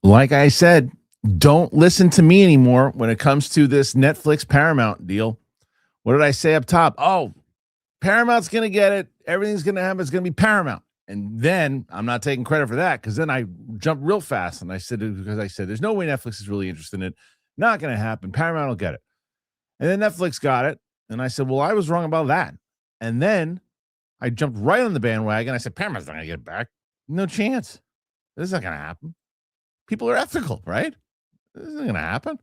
Like I said, don't listen to me anymore when it comes to this Netflix Paramount deal. What did I say up top? Oh, Paramount's going to get it. Everything's going to happen. It's going to be Paramount. And then I'm not taking credit for that because then I jumped real fast and I said, there's no way Netflix is really interested in it. Not going to happen. Paramount will get it. And then Netflix got it. And I said, well, I was wrong about that. And then I jumped right on the bandwagon. I said, Paramount's not going to get it back. No chance. This is not going to happen. People are ethical, right? This isn't going to happen.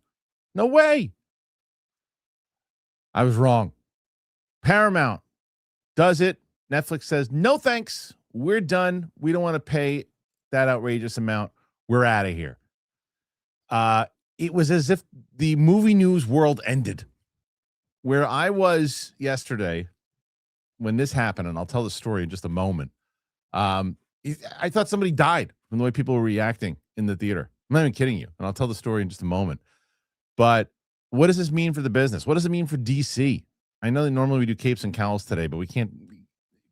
No way. I was wrong. Paramount does it. Netflix says, no thanks. We're done. We don't want to pay that outrageous amount. We're out of here. It was as if the movie news world ended. Where I was yesterday when this happened, and I'll tell the story in just a moment. I thought somebody died from the way people were reacting in the theater. I'm not even kidding you. And I'll tell the story in just a moment. But what does this mean for the business? What does it mean for DC? I know that normally we do capes and cowls today, but we can't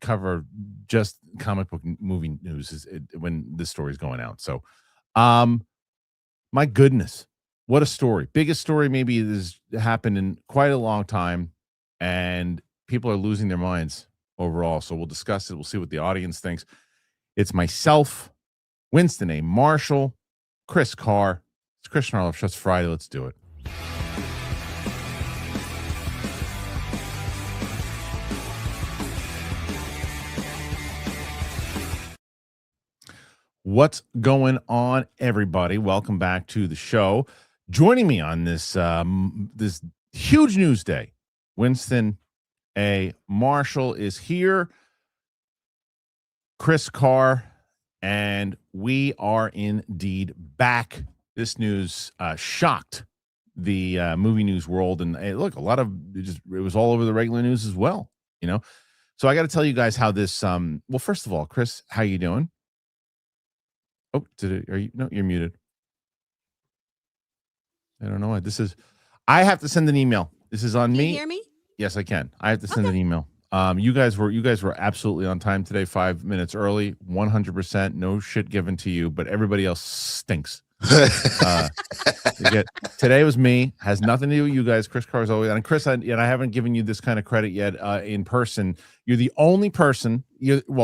cover just comic book movie news when this story is going out. So, my goodness, what a story. Biggest story maybe has happened in quite a long time, and people are losing their minds overall. So we'll discuss it. We'll see what the audience thinks. It's myself, Winston A. Marshall, Chris Carr. It's Kristian Harloff Show. It's Friday. Let's do it. What's going on, everybody? Welcome back to the show. Joining me on this this huge news day, Winston A. Marshall is here. Chris Carr, and we are indeed back. This news shocked the movie news world, and look, a lot of it was all over the regular news as well. You know, so I got to tell you guys how this. Well, first of all, Chris, how you doing? Oh, are you? No, you're muted. I don't know why. I have to send an email. This is on me. Can you hear me? Yes, I can. I have to send an email. You guys were absolutely on time today, 5 minutes early, 100%, no shit given to you, but everybody else stinks. Today was me, has nothing to do with you guys. Chris Carr is always, and Chris, I haven't given you this kind of credit yet in person. You're the only person.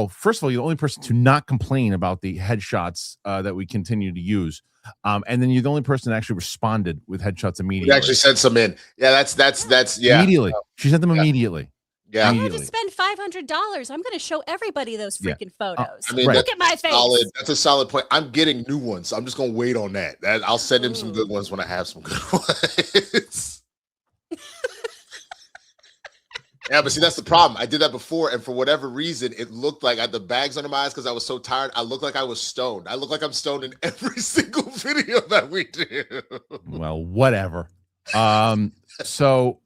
First of all, you're the only person to not complain about the headshots that we continue to use. And then you're the only person that actually responded with headshots immediately. We actually sent some in. Yeah, that's yeah. Immediately. She sent them immediately. Yeah. I had to spend $500. I'm going to show everybody those freaking photos. I mean, look at my face. That's a solid point. I'm getting new ones, so I'm just going to wait on that. I'll send him some good ones when I have some good ones. Yeah, but see, that's the problem. I did that before, and for whatever reason, it looked like I had the bags under my eyes because I was so tired. I looked like I was stoned. I look like I'm stoned in every single video that we do. Well, whatever. So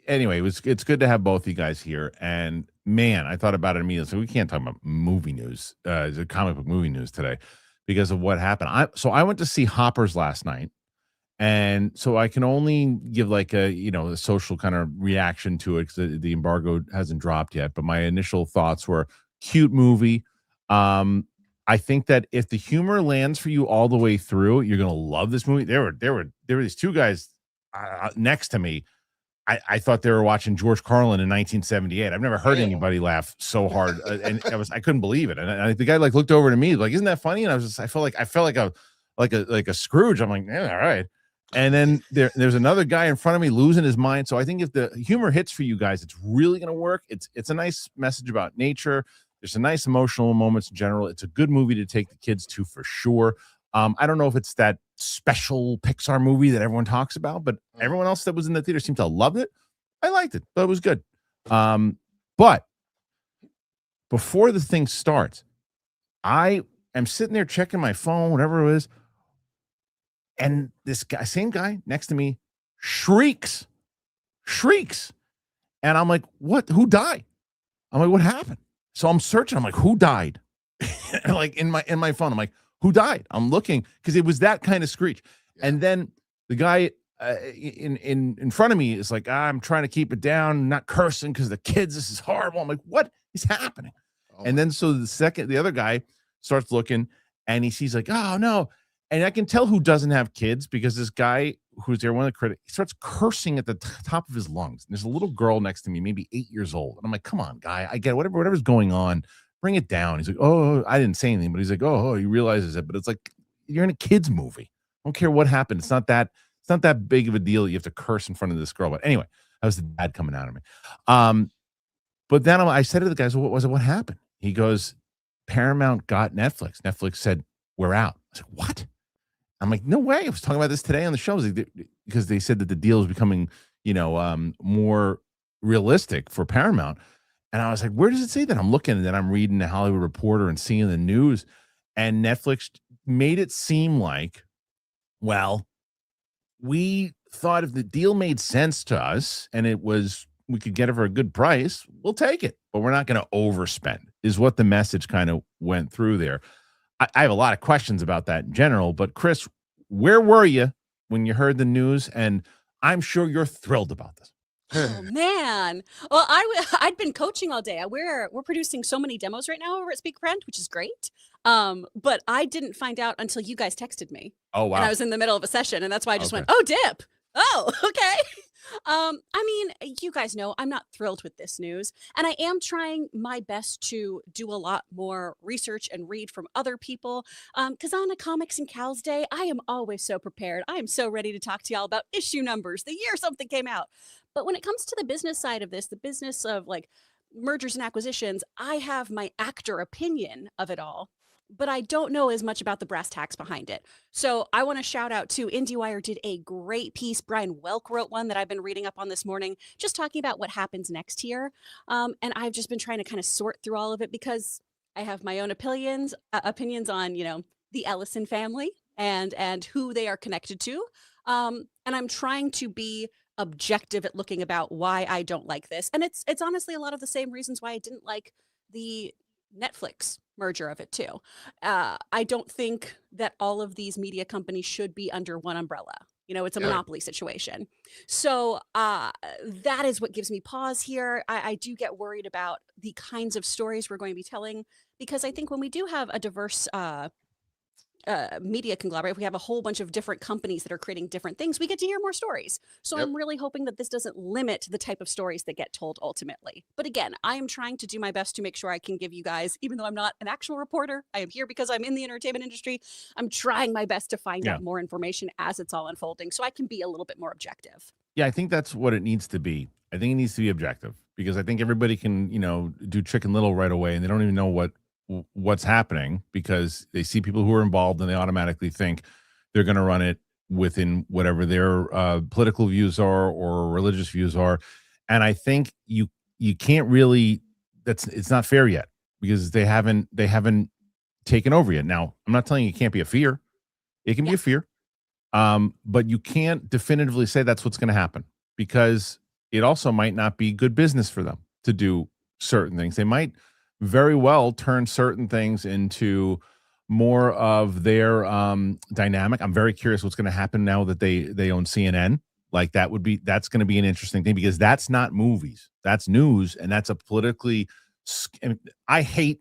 anyway, it's good to have both of you guys here. And man, I thought about it immediately. So we can't talk about movie news, the comic book movie news today because of what happened. I went to see Hoppers last night. And so I can only give like a social kind of reaction to it because the embargo hasn't dropped yet. But my initial thoughts were cute movie. I think that if the humor lands for you all the way through, you're gonna love this movie. There were these two guys next to me. I thought they were watching George Carlin in 1978. I've never heard anybody laugh so hard, and I couldn't believe it. And the guy like looked over to me like, "Isn't that funny?" And I felt like a Scrooge. I'm like, yeah, all right. And then there's another guy in front of me losing his mind. So I think if the humor hits for you guys, it's really going to work. It's a nice message about nature. There's some nice emotional moments in general. It's a good movie to take the kids to for sure. I don't know if it's that special Pixar movie that everyone talks about, but everyone else that was in the theater seemed to love it. I liked it, but it was good. But before the thing starts, I am sitting there checking my phone, whatever it is. And this guy, same guy next to me, shrieks. And I'm like, what? Who died? I'm like, what happened? So I'm searching. I'm like, who died? Like in my phone, I'm like, who died? I'm looking because it was that kind of screech. Yeah. And then the guy in front of me is like, I'm trying to keep it down, not cursing because the kids, this is horrible. I'm like, what is happening? Oh. And then so the other guy starts looking and he sees like, oh no. And I can tell who doesn't have kids because this guy who's there, one of the critics, he starts cursing at the top of his lungs. And there's a little girl next to me, maybe 8 years old. And I'm like, come on, guy. I get it. Whatever's going on, bring it down. He's like, oh, I didn't say anything, but he's like, oh, he realizes it. But it's like, you're in a kid's movie. I don't care what happened. It's not that big of a deal that you have to curse in front of this girl. But anyway, that was the dad coming out of me. But then I said to the guys, well, what was it? What happened? He goes, Paramount got Netflix. Netflix said, we're out. I said, what? I'm like, no way. I was talking about this today on the show because they said that the deal is becoming, more realistic for Paramount. And I was like, where does it say that? I'm looking, and then I'm reading the Hollywood Reporter and seeing the news, and Netflix made it seem like, well, we thought if the deal made sense to us and we could get it for a good price, we'll take it, but we're not going to overspend, is what the message kind of went through there. I have a lot of questions about that in general, but Chris, where were you when you heard the news? And I'm sure you're thrilled about this. Oh man! Well, I'd been coaching all day. We're producing so many demos right now over at Speak Friend, which is great. But I didn't find out until you guys texted me. Oh wow! And I was in the middle of a session, and that's why I just went, "Oh, dip! Oh, okay." I mean, you guys know I'm not thrilled with this news, and I am trying my best to do a lot more research and read from other people. Because on a Comics and Cows Day, I am always so prepared. I am so ready to talk to y'all about issue numbers, the year something came out. But when it comes to the business side of this, the business of like mergers and acquisitions, I have my actor opinion of it all, but I don't know as much about the brass tacks behind it. So I want to shout out to IndieWire did a great piece. Brian Welk wrote one that I've been reading up on this morning, just talking about what happens next here. And I've just been trying to kind of sort through all of it because I have my own opinions on, the Ellison family and who they are connected to. And I'm trying to be objective at looking about why I don't like this. And it's honestly a lot of the same reasons why I didn't like the Netflix merger of it too. I don't think that all of these media companies should be under one umbrella. It's a monopoly situation. So that is what gives me pause here. I do get worried about the kinds of stories we're going to be telling, because I think when we do have a diverse media conglomerate, we have a whole bunch of different companies that are creating different things, we get to hear more stories. So I'm really hoping that this doesn't limit the type of stories that get told ultimately. But again, I am trying to do my best to make sure I can give you guys, even though I'm not an actual reporter, I am here because I'm in the entertainment industry. I'm trying my best to find out more information as it's all unfolding so I can be a little bit more objective. Yeah, I think that's what it needs to be. I think it needs to be objective, because I think everybody can, do Chicken Little right away, and they don't even know what's happening because they see people who are involved and they automatically think they're going to run it within whatever their political views are or religious views are. And I think you can't really, it's not fair yet, because they haven't taken over yet. Now, I'm not telling you it can't be a fear. It can be a fear. But you can't definitively say that's what's going to happen, because it also might not be good business for them to do certain things. They might very well turn certain things into more of their dynamic. I'm very curious what's going to happen now that they own CNN. Like that's going to be an interesting thing, because that's not movies, that's news, and that's a politically. I hate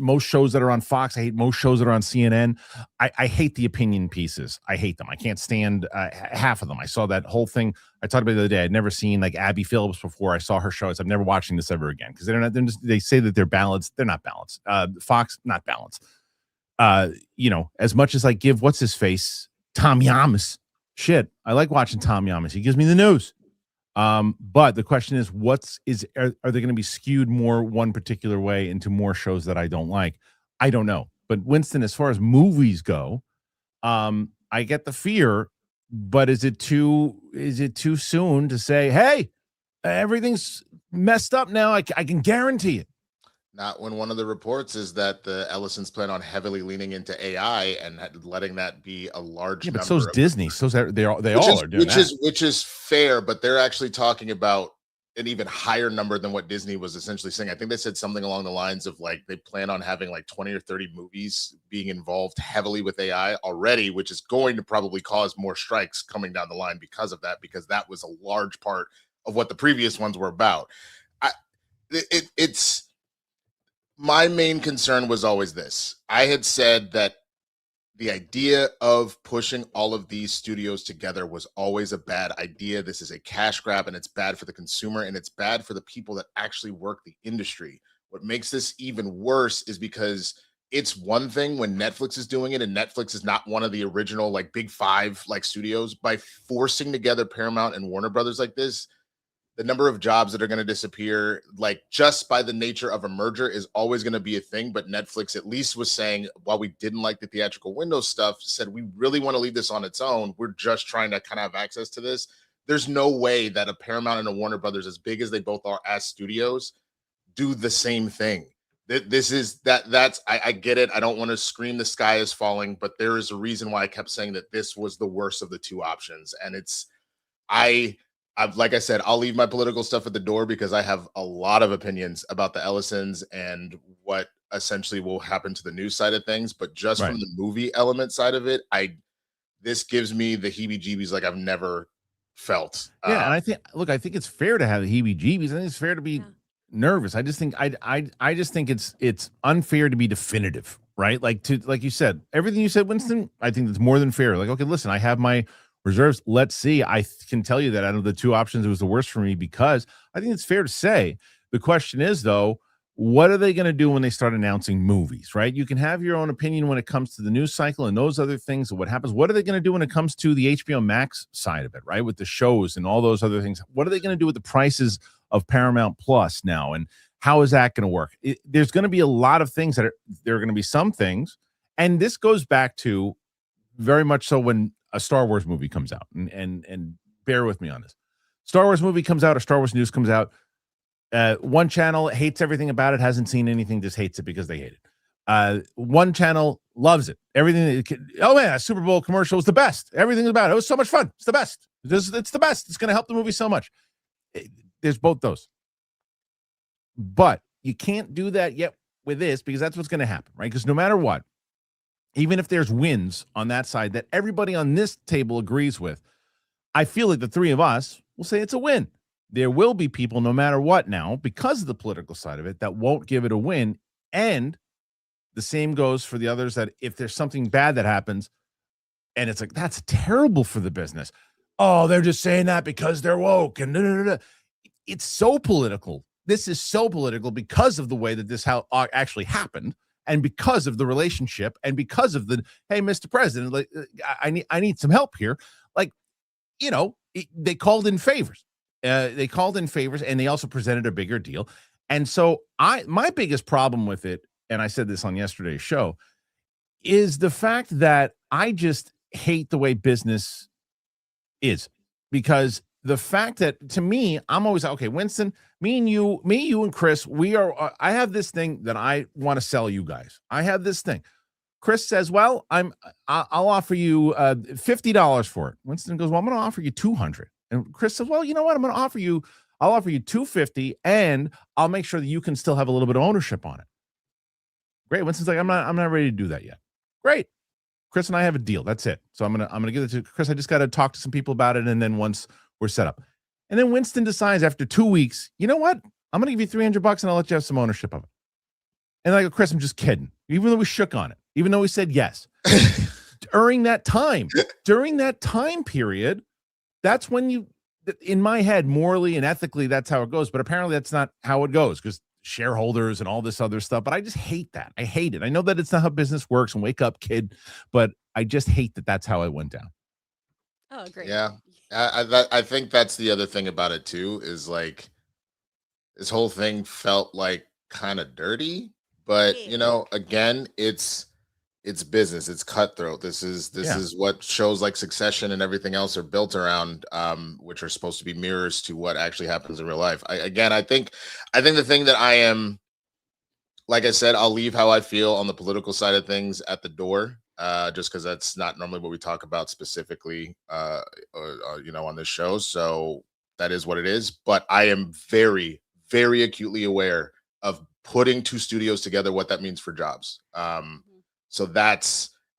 most shows that are on Fox. I hate most shows that are on CNN. I hate the opinion pieces. I hate them. I can't stand half of them. I saw that whole thing I talked about the other day. I'd never seen like Abby Phillips before. I saw her show. I'm never watching this ever again, because they say that they're balanced. They're not balanced. Fox, not balanced. As much as I give what's his face, Tom Yamas, shit, I like watching Tom Yamas. He gives me the news. But the question is, are they going to be skewed more one particular way into more shows that I don't like? I don't know. But Winston, as far as movies go, I get the fear, but is it too soon to say, hey, everything's messed up now? I can guarantee it. Not when one of the reports is that the Ellisons plan on heavily leaning into AI and letting that be a large number. But so's Disney. They all are doing that. Which is fair, but they're actually talking about an even higher number than what Disney was essentially saying. I think they said something along the lines of like they plan on having like 20 or 30 movies being involved heavily with AI already, which is going to probably cause more strikes coming down the line because of that, because that was a large part of what the previous ones were about. My main concern was always this. I had said that the idea of pushing all of these studios together was always a bad idea. This is a cash grab, and it's bad for the consumer, and it's bad for the people that actually work the industry. What makes this even worse is because it's one thing when Netflix is doing it, and Netflix is not one of the original like big five like studios. By forcing together Paramount and Warner Brothers like this, the number of jobs that are going to disappear, like just by the nature of a merger, is always going to be a thing. But Netflix at least was saying, while we didn't like the theatrical window stuff, said we really want to leave this on its own. We're just trying to kind of have access to this. There's no way that a Paramount and a Warner Brothers, as big as they both are as studios, do the same thing. I get it. I don't want to scream the sky is falling, but there is a reason why I kept saying that this was the worst of the two options. And I've like I said, I'll leave my political stuff at the door because I have a lot of opinions about the Ellisons and what essentially will happen to the news side of things. But just from the movie element side of it, this gives me the heebie-jeebies like I've never felt. Yeah, and I think it's fair to have the heebie-jeebies. I think it's fair to be nervous. I just think I just think it's unfair to be definitive, right? Like you said, everything you said, Winston, I think that's more than fair. Like, okay, listen, I have my reserves. Let's see. I can tell you that out of the two options, it was the worst for me, because I think it's fair to say. The question is, though, what are they going to do when they start announcing movies, right? You can have your own opinion when it comes to the news cycle and those other things and what happens. What are they going to do when it comes to the HBO Max side of it, right? With the shows and all those other things. What are they going to do with the prices of Paramount Plus now? And how is that going to work? There's going to be a lot of things there are going to be some things. And this goes back to very much so when a Star Wars movie comes out, and bear with me on this. Star Wars movie comes out, or Star Wars news comes out. One channel hates everything about it, hasn't seen anything, just hates it because they hate it. One channel loves it. Everything. Oh man, Super Bowl commercial was the best. Everything about it was so much fun. It's the best. It's the best. It's going to help the movie so much. There's both those, but you can't do that yet with this, because that's what's going to happen, right? Because no matter what, even if there's wins on that side that everybody on this table agrees with, I feel like the three of us will say it's a win. There will be people, no matter what now, because of the political side of it, that won't give it a win. And the same goes for the others, that if there's something bad that happens and it's like, that's terrible for the business. Oh, they're just saying that because they're woke. And it's so political. This is so political because of the way that this actually happened. And because of the relationship, and because of the, hey, Mr. President, like, I need some help here. Like, they called in favors. And they also presented a bigger deal. And so my biggest problem with it, and I said this on yesterday's show, is the fact that I just hate the way business is. Because the fact that, to me, I'm always, okay, Winston, me, you and Chris, we are, I have this thing that I want to sell you guys. I have this thing. Chris says, well, I'll offer you $50 for it. Winston goes, well, I'm going to offer you $200. And Chris says, well, you know what? I'll offer you $250, and I'll make sure that you can still have a little bit of ownership on it. Great. Winston's like, I'm not ready to do that yet. Great. Chris and I have a deal. That's it. So I'm gonna give it to Chris. I just got to talk to some people about it, and then once we're set up, and then Winston decides after 2 weeks, you know what? I'm gonna give you $300, and I'll let you have some ownership of it. And I go, Chris, I'm just kidding. Even though we shook on it, even though we said yes, during that time period, that's when in my head, morally and ethically, that's how it goes. But apparently, that's not how it goes, because shareholders and all this other stuff. But I just hate that. I hate it. I know that it's not how business works, and wake up, kid. But I just hate that that's how it went down. Oh, great. Yeah. I think that's the other thing about it too, is like this whole thing felt like kind of dirty, but again, it's business, it's cutthroat. This is what shows like Succession and everything else are built around, which are supposed to be mirrors to what actually happens in real life. I think the thing that I am, like I said, I'll leave how I feel on the political side of things at the door. Just because that's not normally what we talk about specifically, on this show. So that is what it is. But I am very, very acutely aware of putting two studios together, what that means for jobs. So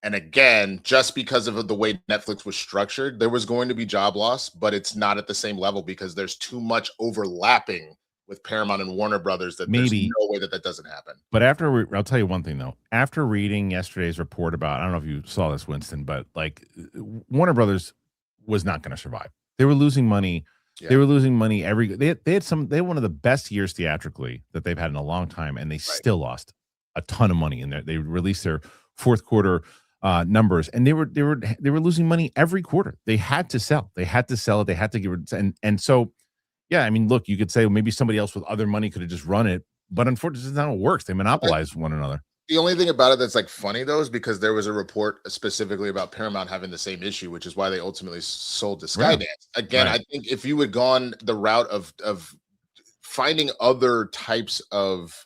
and again, just because of the way Netflix was structured, there was going to be job loss, but it's not at the same level because there's too much overlapping with Paramount and Warner Brothers that there's Maybe. no way that that doesn't happen. But I'll tell you one thing though. After reading yesterday's report about, I don't know if you saw this, Winston, but like Warner Brothers was not going to survive. They were losing money. Yeah. They were losing money they had one of the best years theatrically that they've had in a long time, and they still lost a ton of money in there. They released their fourth quarter numbers, and they were losing money every quarter. They had to sell. They had to sell it. They had to give it, and so yeah, I mean, look, you could say, well, maybe somebody else with other money could have just run it, but unfortunately, that's not how it works. They monopolize one another. The only thing about it that's like funny though is because there was a report specifically about Paramount having the same issue, which is why they ultimately sold to Skydance. Again, I think if you had gone the route of finding other types of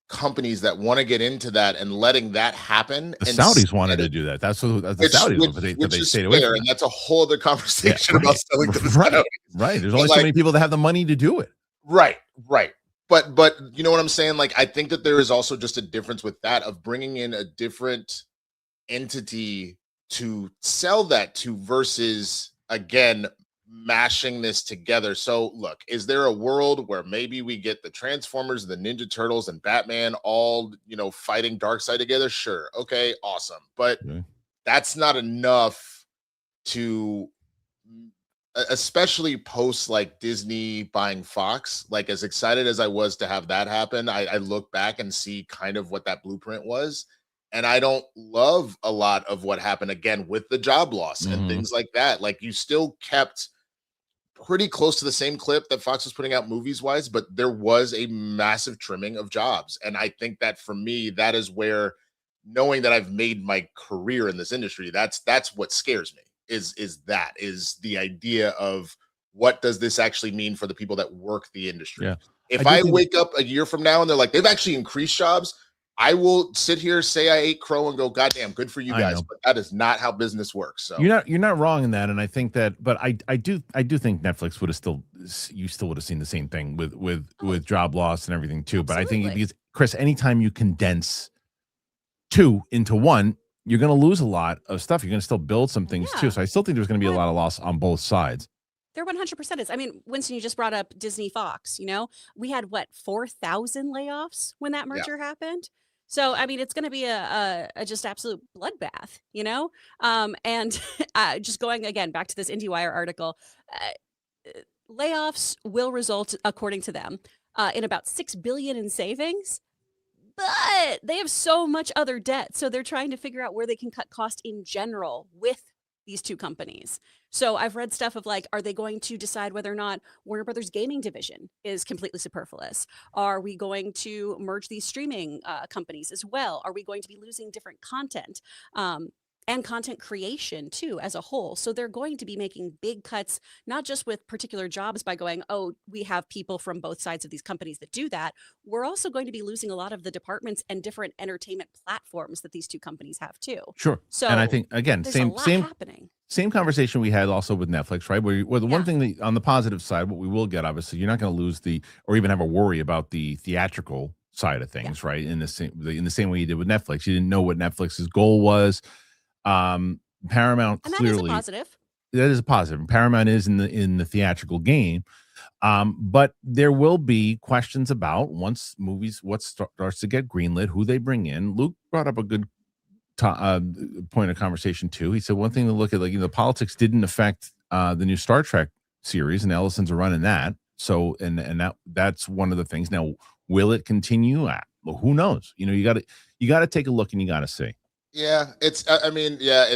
companies that want to get into that and letting that happen, the Saudis wanted to do that. That's the Saudis, but they stayed away from it. And that's a whole other conversation about selling to the Saudis. Right. There's only so many people that have the money to do it. Right. But you know what I'm saying? Like, I think that there is also just a difference with that of bringing in a different entity to sell that to versus, again, mashing this together. So look, is there a world where maybe we get the Transformers, the Ninja Turtles, and Batman all, fighting Darkseid together? Sure. Okay, awesome. But that's not enough to, especially post like Disney buying Fox. Like, as excited as I was to have that happen, I look back and see kind of what that blueprint was. And I don't love a lot of what happened again with the job loss and things like that. Like, you still kept pretty close to the same clip that Fox was putting out movies wise, but there was a massive trimming of jobs. And I think that for me, that is where, knowing that I've made my career in this industry, that's what scares me. Is the idea of what does this actually mean for the people that work the industry? Yeah. If I wake up a year from now and they're like, they've actually increased jobs, I will sit here, say I ate crow and go, God damn, good for you guys. But that is not how business works. So you're not wrong in that. And I think that, but I do think Netflix would have you still would have seen the same thing with job loss and everything too. But absolutely. I think because, Chris, anytime you condense two into one, you're going to lose a lot of stuff. You're going to still build some things too. So I still think there's going to be a lot of loss on both sides. There 100% is. I mean, Winston, you just brought up Disney Fox. We had 4,000 layoffs when that merger happened. So I mean, it's going to be a just absolute bloodbath. And just going again back to this IndieWire article, layoffs will result, according to them, in about $6 billion in savings. But they have so much other debt. So they're trying to figure out where they can cut cost in general with these two companies. So I've read stuff of like, are they going to decide whether or not Warner Brothers gaming division is completely superfluous? Are we going to merge these streaming companies as well? Are we going to be losing different content? And content creation too as a whole. So they're going to be making big cuts, not just with particular jobs by going, oh, we have people from both sides of these companies that do that. We're also going to be losing a lot of the departments and different entertainment platforms that these two companies have too. Sure. So, and I think, again, same conversation we had also with Netflix, right? Where the one thing that, on the positive side, what we will get, obviously, you're not going to lose or even have a worry about the theatrical side of things, right? In the same way you did with Netflix. You didn't know what Netflix's goal was. Paramount, and clearly that is a positive. Paramount is in the theatrical game. But there will be questions about once movies, what starts to get greenlit, who they bring in. Luke brought up a good point of conversation too. He said one thing to look at, the politics didn't affect the new Star Trek series, and Ellison's are running that. So, and that's one of the things. Now, will it continue? Well, who knows? You got to take a look and you got to see. Yeah, it's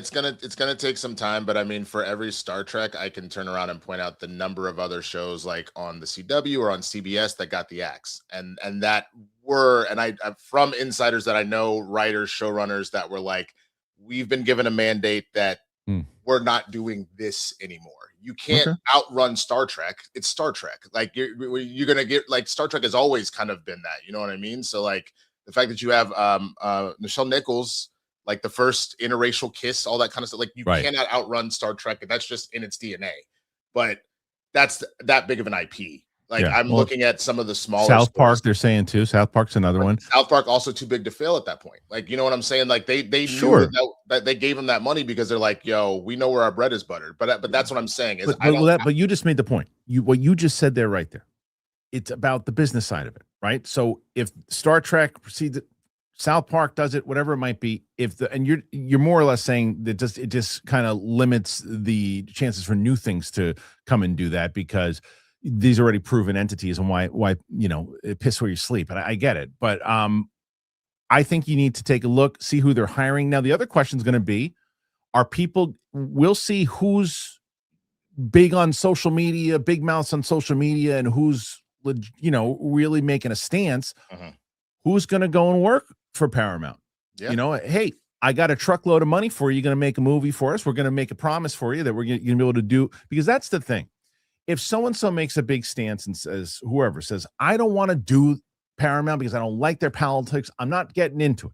gonna take some time, but I mean, for every Star Trek, I can turn around and point out the number of other shows like on the CW or on CBS that got the axe, and that were, and I from insiders that I know, writers, showrunners that were like, we've been given a mandate that we're not doing this anymore. You can't outrun Star Trek. It's Star Trek. Like you're gonna get, like, Star Trek has always kind of been that. You know what I mean? So like the fact that you have Nichelle Nichols, like the first interracial kiss, all that kind of stuff. Like you cannot outrun Star Trek, and that's just in its DNA. But that's that big of an IP. Like I'm looking at some of the smaller South Park. They're saying too. South Park's another one. South Park also too big to fail at that point. Like, you know what I'm saying? Like they knew that they gave them that money because they're like, yo, we know where our bread is buttered. But that's what I'm saying is, but you just made the point. What you just said there, right there. it's about the business side of it, right? So if Star Trek proceeds, South Park does it, whatever it might be. And you're more or less saying that it just kind of limits the chances for new things to come and do that, because these are already proven entities, and why piss where you sleep. And I get it, but I think you need to take a look, see who they're hiring. Now, the other question is going to be, we'll see who's big on social media, big mouths on social media, and who's, really making a stance. Who's going to go and work for Paramount? Yeah. Hey, I got a truckload of money for you. You're going to make a movie for us. We're going to make a promise for you that we're going to be able to do, because that's the thing. If so-and-so makes a big stance and whoever says, I don't want to do Paramount because I don't like their politics, I'm not getting into it.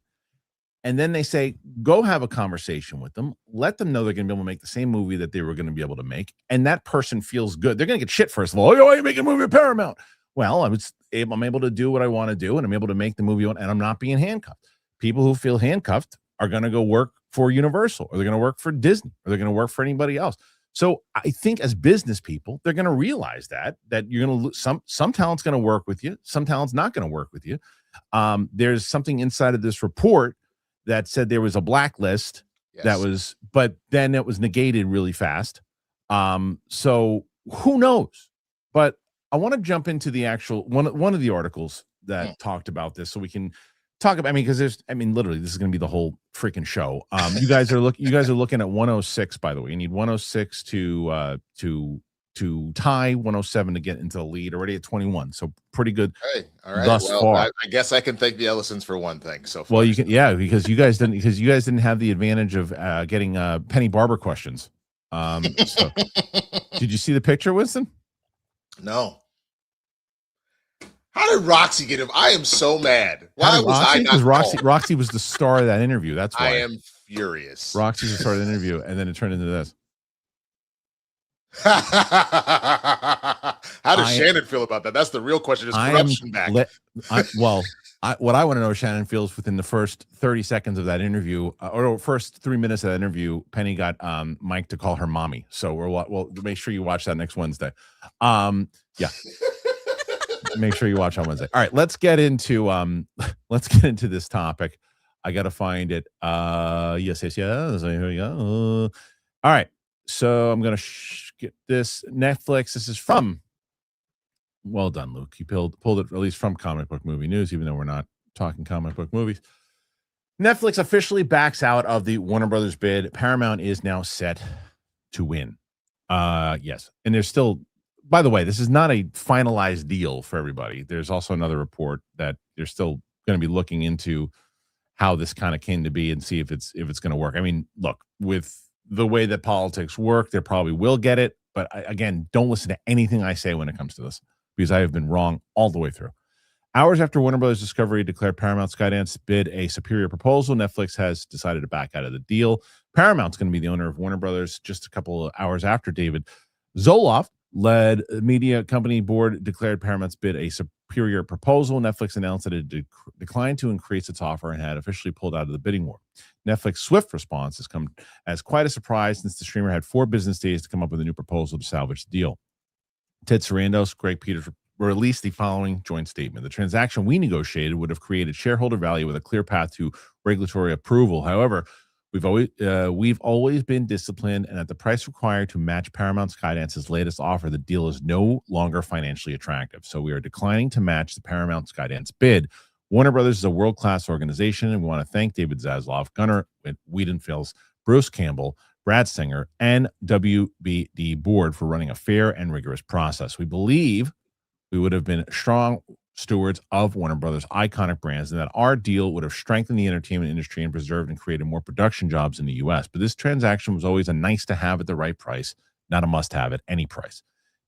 And then they say, go have a conversation with them. Let them know they're going to be able to make the same movie that they were going to be able to make. And that person feels good. They're going to get shit, first of all. Oh, you're making a movie at Paramount. Well, I'm able to do what I want to do, and I'm able to make the movie, and I'm not being handcuffed. People who feel handcuffed are going to go work for Universal, or they're going to work for Disney, or they're going to work for anybody else. So I think as business people, they're going to realize that you're going to lose some talent's going to work with you, some talent's not going to work with you. There's something inside of this report that said there was a blacklist. Yes. But then it was negated really fast. So who knows? But I want to jump into the actual one of the articles that talked about this, so we can talk about. because literally, this is going to be the whole freaking show. You guys are looking at 106. By the way, you need 106 to tie, 107 to get into the lead. Already at 21, so pretty good. Hey, all right. Thus far. I guess I can thank the Ellisons for one thing. So far. Well, you can, because you guys didn't have the advantage of getting Penny Barber questions. So, did you see the picture, Winston? No. How did Roxy get him? I am so mad. Why was I not? Because Roxy was the star of that interview. That's why. I am furious. Roxy's the star of the interview, and then it turned into this. How does Shannon feel about that? That's the real question. Is corruption back? What I want to know, Shannon feels within the first 30 seconds of that interview, or first 3 minutes of that interview, Penny got Mike to call her mommy. So we'll make sure you watch that next Wednesday. Yeah. Make sure you watch on Wednesday. All right, let's get into this topic. I gotta find it. Yes. Here we go. All right. So I'm gonna get this Netflix. This is from. Well done, Luke. You pulled it at least from Comic Book Movie News, even though we're not talking comic book movies. Netflix officially backs out of the Warner Brothers bid. Paramount is now set to win. Yes, and there's still. By the way, this is not a finalized deal for everybody. There's also another report that they're still going to be looking into how this kind of came to be and see if it's going to work. Look, with the way that politics work, they probably will get it. But again, don't listen to anything I say when it comes to this, because I have been wrong all the way through. Hours after Warner Brothers Discovery declared Paramount Skydance bid a superior proposal, Netflix has decided to back out of the deal. Paramount's going to be the owner of Warner Brothers just a couple of hours after David Zoloff led media company board declared Paramount's bid a superior proposal. Netflix announced that it declined to increase its offer and had officially pulled out of the bidding war. Netflix's swift response has come as quite a surprise, since the streamer had 4 business days to come up with a new proposal to salvage the deal. Ted Sarandos, Greg Peters released the following joint statement. The transaction we negotiated would have created shareholder value with a clear path to regulatory approval. However, we've always been disciplined, and at the price required to match Paramount Skydance's latest offer, the deal is no longer financially attractive. So we are declining to match the Paramount Skydance bid. Warner Brothers is a world-class organization, and we want to thank David Zaslav, Gunnar Wiedenfels, Bruce Campbell, Brad Singer, and WBD board for running a fair and rigorous process. We believe we would have been strong stewards of Warner Brothers' iconic brands, and that our deal would have strengthened the entertainment industry and preserved and created more production jobs in the U.S. But this transaction was always a nice to have at the right price, not a must have at any price.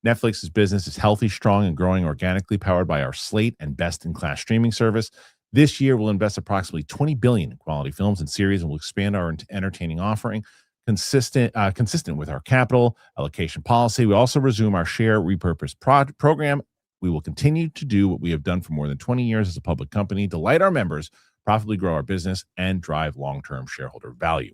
Netflix's business is healthy, strong, and growing organically, powered by our slate and best-in-class streaming service. This year, we'll invest approximately $20 billion in quality films and series, and we'll expand our entertaining offering consistent with our capital allocation policy. We also resume our share repurpose program. We will continue to do what we have done for more than 20 years as a public company, delight our members, profitably grow our business, and drive long-term shareholder value.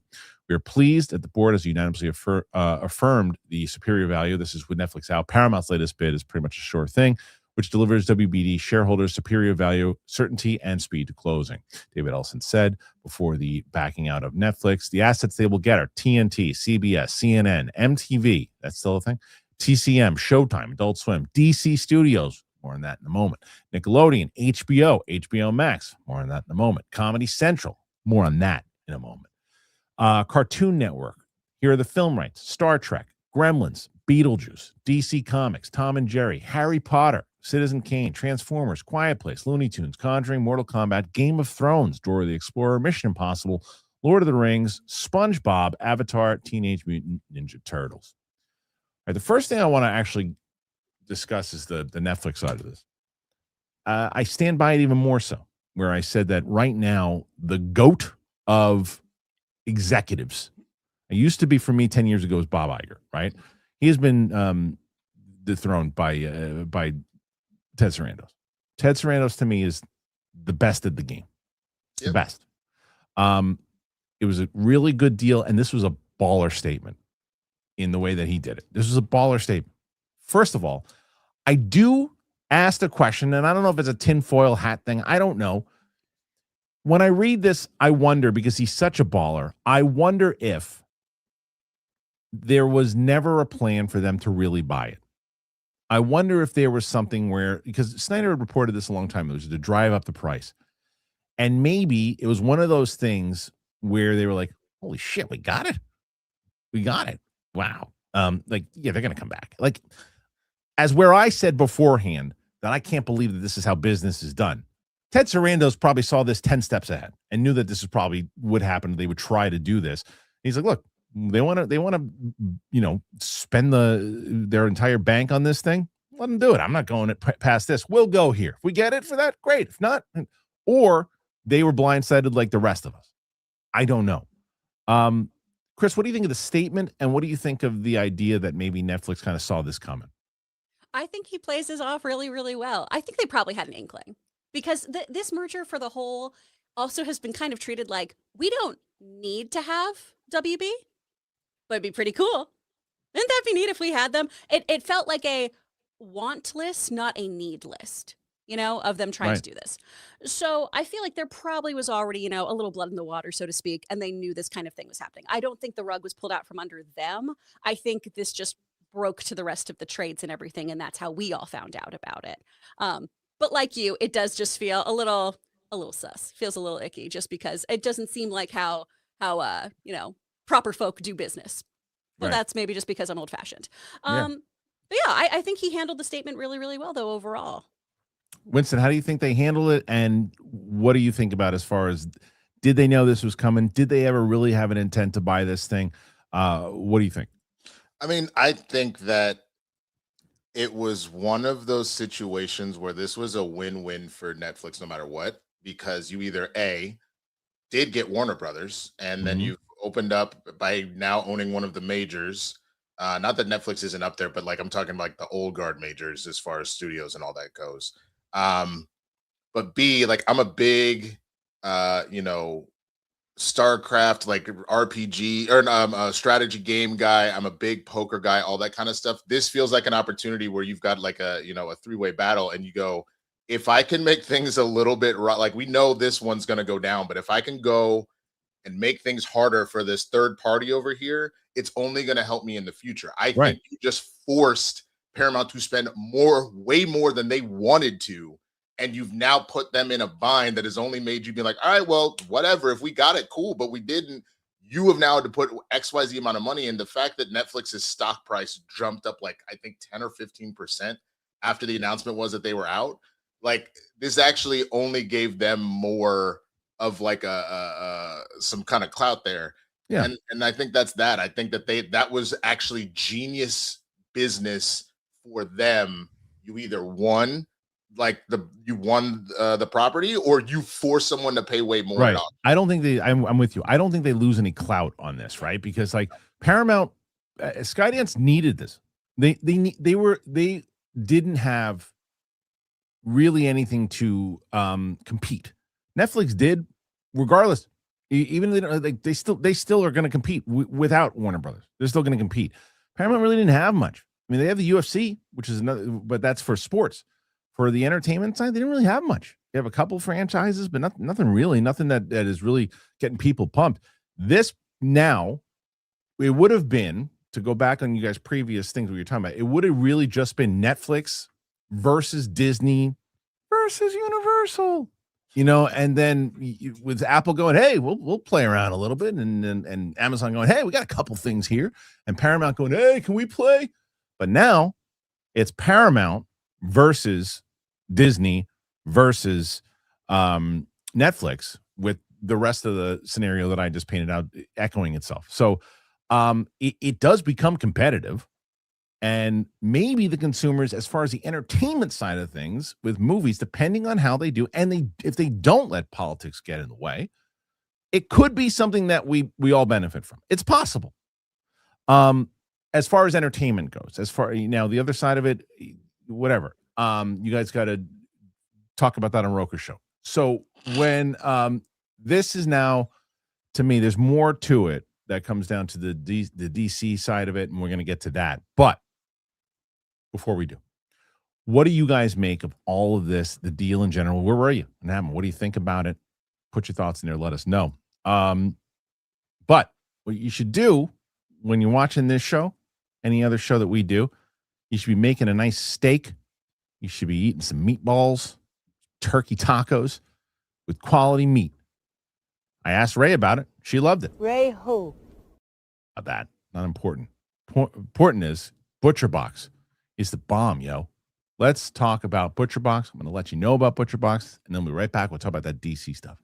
We are pleased that the board has unanimously affirmed the superior value. This is with Netflix out. Paramount's latest bid is pretty much a sure thing. which delivers WBD shareholders superior value, certainty, and speed to closing. David Ellison said before the backing out of Netflix, the assets they will get are TNT, CBS, CNN, MTV, that's still a thing, TCM, Showtime, Adult Swim, DC Studios, more on that in a moment, Nickelodeon, HBO Max, more on that in a moment, Comedy Central, more on that in a moment. Cartoon Network, here are the film rights: Star Trek, Gremlins, Beetlejuice, DC Comics, Tom and Jerry, Harry Potter, Citizen Kane, Transformers, Quiet Place, Looney Tunes, Conjuring, Mortal Kombat, Game of Thrones, Dora the Explorer, Mission Impossible, Lord of the Rings, SpongeBob, Avatar, Teenage Mutant Ninja Turtles. All right, the first thing I want to actually discuss is the Netflix side of this. I stand by it even more so, where I said that right now, the GOAT of executives, it used to be for me 10 years ago, was Bob Iger, right? He has been dethroned by Ted Sarandos. Ted Sarandos, to me, is the best at the game. Yep. The best. It was a really good deal, and this was a baller statement in the way that he did it. This was a baller statement. First of all, I do ask the question, and I don't know if it's a tinfoil hat thing. I don't know. When I read this, I wonder, because he's such a baller, I wonder if there was never a plan for them to really buy it. I wonder if there was something where, because Snyder had reported this a long time ago, it was to drive up the price. And maybe it was one of those things where they were like, holy shit, we got it. We got it. Wow. Like, yeah, they're going to come back. Like, as where I said beforehand that I can't believe that this is how business is done. Ted Sarandos probably saw this 10 steps ahead and knew that this is probably would happen. They would try to do this. He's like, look, they want to, spend their entire bank on this thing. Let them do it. I'm not going past this. We'll go here. If we get it for that, great. If not, or they were blindsided like the rest of us. I don't know. Chris, what do you think of the statement, and what do you think of the idea that maybe Netflix kind of saw this coming? I think he plays this off really, really well. I think they probably had an inkling, because this merger for the whole also has been kind of treated like, we don't need to have WB, but it'd be pretty cool. Wouldn't that be neat if we had them? It felt like a want list, not a need list, of them trying to do this. So I feel like there probably was already, a little blood in the water, so to speak, and they knew this kind of thing was happening. I don't think the rug was pulled out from under them. I think this just broke to the rest of the trades and everything, and that's how we all found out about it. But like you, it does just feel a little sus. Feels a little icky, just because it doesn't seem like how proper folk do business. Well, that's maybe just because I'm old fashioned. But yeah, I think he handled the statement really, really well, though, overall. Winston, how do you think they handled it? And what do you think about as far as, did they know this was coming? Did they ever really have an intent to buy this thing? What do you think? I mean, I think that it was one of those situations where this was a win-win for Netflix no matter what, because you either A, did get Warner Brothers, and then you opened up by now owning one of the majors. Not that Netflix isn't up there, but like I'm talking like the old guard majors as far as studios and all that goes. But B, like I'm a big, StarCraft, like RPG or strategy game guy. I'm a big poker guy, all that kind of stuff. This feels like an opportunity where you've got like a three-way battle, and you go, if I can make things a little bit like we know this one's going to go down, but if I can go and make things harder for this third party over here, it's only going to help me in the future. I think you just forced Paramount to spend way more than they wanted to. And you've now put them in a bind that has only made you be like, all right, well, whatever. If we got it, cool, but we didn't. You have now had to put XYZ amount of money in. The fact that Netflix's stock price jumped up like, I think 10 or 15% after the announcement was that they were out. Like, this actually only gave them more of like some kind of clout there. Yeah. And I think that's that. I think that that was actually genius business for them. You either won the property, or you force someone to pay way more. Right. I don't think I'm with you. I don't think they lose any clout on this, right? Because like Paramount, Skydance needed this. They didn't have really anything to compete. Netflix did, regardless. Even they still are going to compete without Warner Brothers. They're still going to compete. Paramount really didn't have much. I mean, they have the UFC, which is another, but that's for sports. for the entertainment side, they didn't really have much. They have a couple franchises, but nothing really, nothing that is really getting people pumped. This now, it would have been, to go back on you guys' previous things we were talking about, it would have really just been Netflix versus Disney versus Universal. And then with Apple going, hey, we'll play around a little bit, and Amazon going, hey, we got a couple things here, and Paramount going, hey, can we play? But now it's Paramount versus Disney versus Netflix, with the rest of the scenario that I just painted out echoing itself. So it does become competitive. And maybe the consumers, as far as the entertainment side of things with movies, depending on how they do, and if they don't let politics get in the way, it could be something that we all benefit from. It's possible. As far as entertainment goes, now the other side of it, whatever. You guys got to talk about that on Roker Show. So when this is now, to me, there's more to it that comes down to the DC side of it, and we're going to get to that. But before we do, what do you guys make of all of this, the deal in general? Where were you? And what do you think about it? Put your thoughts in there. Let us know. But what you should do when you're watching this show, any other show that we do, you should be making a nice steak. You should be eating some meatballs, turkey tacos with quality meat. I asked Ray about it. She loved it. Ray who? About that. Not important. Important is ButcherBox is the bomb, yo. Let's talk about ButcherBox. I'm going to let you know about ButcherBox, and then we'll be right back. We'll talk about that DC stuff.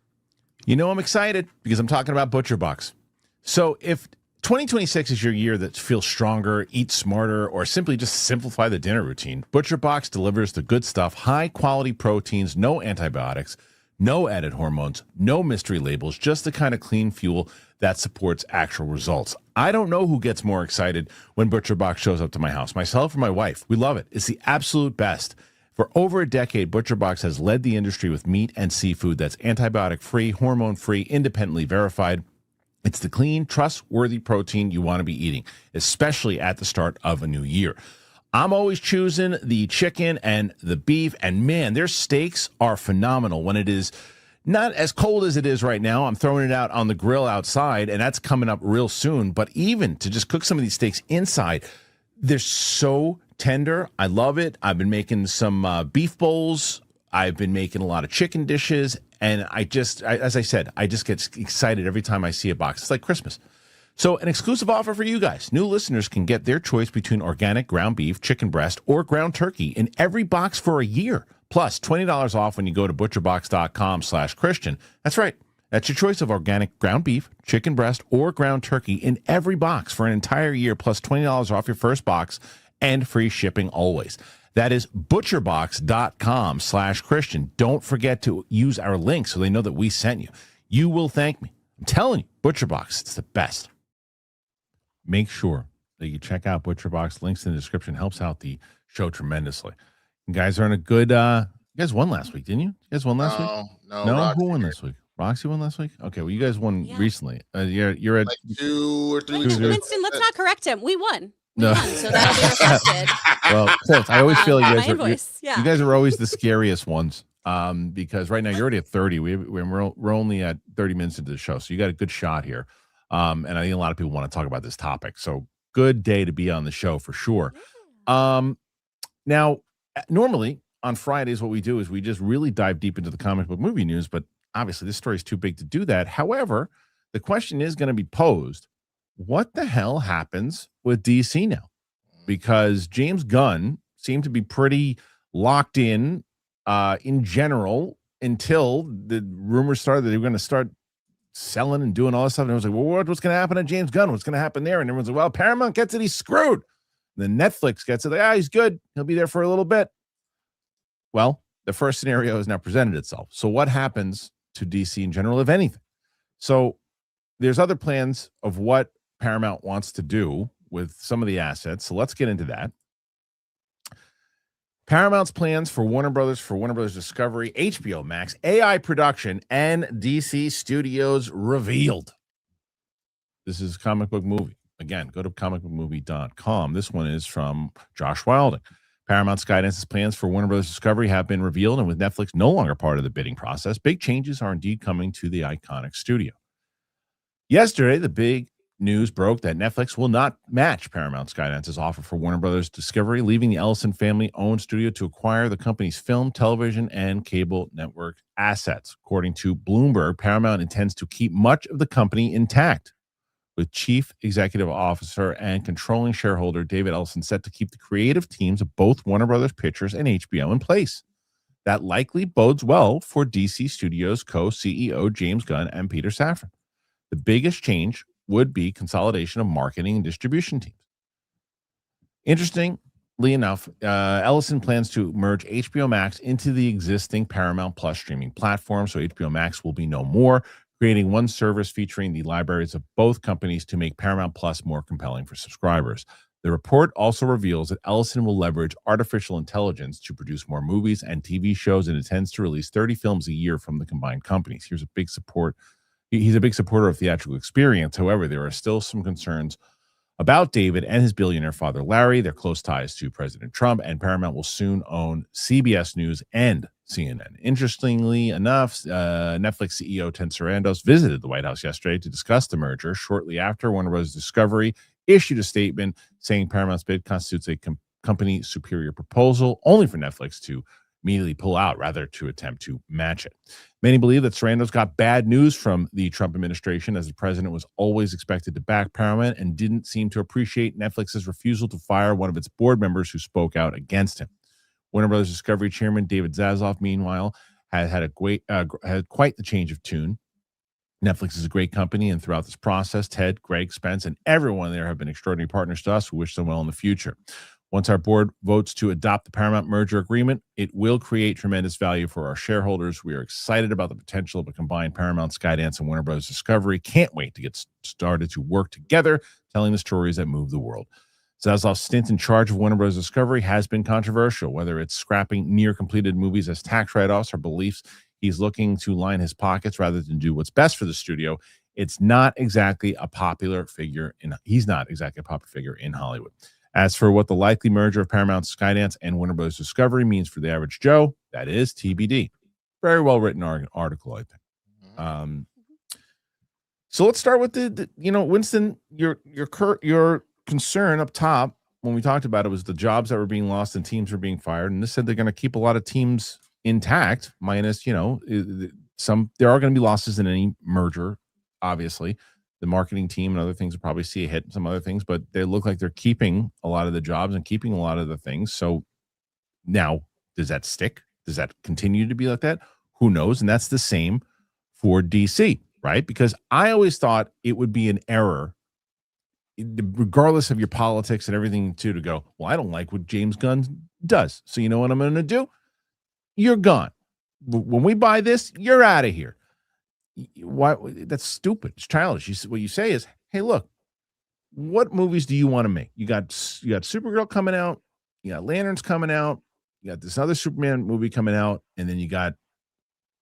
I'm excited because I'm talking about ButcherBox. So if 2026 is your year that feels stronger, eat smarter, or simply just simplify the dinner routine, ButcherBox delivers the good stuff, high-quality proteins, no antibiotics, no added hormones, no mystery labels, just the kind of clean fuel that supports actual results. I don't know who gets more excited when ButcherBox shows up to my house, myself or my wife. We love it. It's the absolute best. For over a decade, ButcherBox has led the industry with meat and seafood that's antibiotic-free, hormone-free, independently verified. It's the clean, trustworthy protein you want to be eating, especially at the start of a new year. I'm always choosing the chicken and the beef, and man, their steaks are phenomenal. When it is not as cold as it is right now, I'm throwing it out on the grill outside, and that's coming up real soon. But even to just cook some of these steaks inside, they're so tender. I love it. I've been making some beef bowls. I've been making a lot of chicken dishes, and as I said, I just get excited every time I see a box. It's like Christmas. So an exclusive offer for you guys. New listeners can get their choice between organic ground beef, chicken breast, or ground turkey in every box for a year. Plus $20 off when you go to butcherbox.com/Kristian. That's right. That's your choice of organic ground beef, chicken breast, or ground turkey in every box for an entire year, plus $20 off your first box and free shipping always. That is butcherbox.com/Kristian. Don't forget to use our link so they know that we sent you. You will thank me. I'm telling you, ButcherBox, it's the best. Make sure that you check out ButcherBox. Links in the description. Helps out the show tremendously. You guys are in a good you guys won last week, didn't you? You guys won last week? No. Roxy Who won this week? Roxy won last week? Okay, well, you guys won recently. You're at like 2 or 3 weeks. Winston, let's not correct him. We won. No. So that'll be reflected. Well, close. I always feel like you guys are always the scariest ones. Because right now you're already at 30. We're only at 30 minutes into the show, so you got a good shot here. And I think a lot of people want to talk about this topic. So good day to be on the show for sure. Now, normally on Fridays, what we do is we just really dive deep into the comic book movie news, but obviously this story is too big to do that. However, the question is going to be posed: what the hell happens with DC now? Because James Gunn seemed to be pretty locked in general until the rumors started that they were going to start selling and doing all this stuff. And it was like, well, what's going to happen to James Gunn? What's going to happen there? And everyone's like, well, Paramount gets it, he's screwed. And then Netflix gets it, like, he's good. He'll be there for a little bit. Well, the first scenario has now presented itself. So what happens to DC in general, if anything? So there's other plans of what Paramount wants to do with some of the assets. So let's get into that. Paramount's plans for Warner Brothers Discovery, HBO Max, AI production, and DC Studios revealed. This is Comic Book Movie. Again, go to comicbookmovie.com. This one is from Josh Wilding. Paramount Skydance's plans for Warner Bros. Discovery have been revealed, and with Netflix no longer part of the bidding process, big changes are indeed coming to the iconic studio. Yesterday, the big news broke that Netflix will not match Paramount Skydance's offer for Warner Bros. Discovery, leaving the Ellison family-owned studio to acquire the company's film, television, and cable network assets. According to Bloomberg, Paramount intends to keep much of the company intact, with Chief Executive Officer and controlling shareholder David Ellison set to keep the creative teams of both Warner Bros. Pictures and HBO in place. That likely bodes well for DC Studios co-CEO James Gunn and Peter Safran. The biggest change would be consolidation of marketing and distribution teams. Interestingly enough, Ellison plans to merge HBO Max into the existing Paramount Plus streaming platform, so HBO Max will be no more, creating one service featuring the libraries of both companies to make Paramount Plus more compelling for subscribers. The report also reveals that Ellison will leverage artificial intelligence to produce more movies and TV shows and intends to release 30 films a year from the combined companies. He's a big supporter of theatrical experience. However, there are still some concerns about David and his billionaire father, Larry, their close ties to President Trump, and Paramount will soon own CBS News and CNN. Interestingly enough, Netflix CEO Ted Sarandos visited the White House yesterday to discuss the merger. Shortly after, Warner Bros. Discovery issued a statement saying Paramount's bid constitutes a company superior proposal, only for Netflix to immediately pull out, rather to attempt to match it. Many believe that Sarandos got bad news from the Trump administration, as the president was always expected to back Paramount and didn't seem to appreciate Netflix's refusal to fire one of its board members who spoke out against him. Warner Bros. Discovery chairman David Zaslav, meanwhile, had quite the change of tune. Netflix is a great company, and throughout this process, Ted, Greg, Spence, and everyone there have been extraordinary partners to us. We wish them well in the future. Once our board votes to adopt the Paramount merger agreement, it will create tremendous value for our shareholders. We are excited about the potential of a combined Paramount, Skydance, and Warner Bros. Discovery. Can't wait to get started to work together, telling the stories that move the world. Zaslav's stint in charge of Warner Bros. Discovery has been controversial, whether it's scrapping near-completed movies as tax write-offs or beliefs he's looking to line his pockets rather than do what's best for the studio. He's not exactly a popular figure in Hollywood. As for what the likely merger of Paramount, Skydance, and Warner Bros. Discovery means for the average Joe, that is TBD. Very well written article, I think. So let's start with the Winston, your concern up top when we talked about it was the jobs that were being lost and teams were being fired, and this said they're going to keep a lot of teams intact, minus there are going to be losses in any merger, obviously. The marketing team and other things will probably see a hit in some other things, but they look like they're keeping a lot of the jobs and keeping a lot of the things. So now, does that stick? Does that continue to be like that? Who knows? And that's the same for DC, right? Because I always thought it would be an error, regardless of your politics and everything, to go, well, I don't like what James Gunn does. So you know what I'm going to do? You're gone. When we buy this, you're out of here. Why? That's stupid. It's childish. What you say is, hey, look, what movies do you want to make? You got Supergirl coming out, you got Lanterns coming out, you got this other Superman movie coming out, and then you got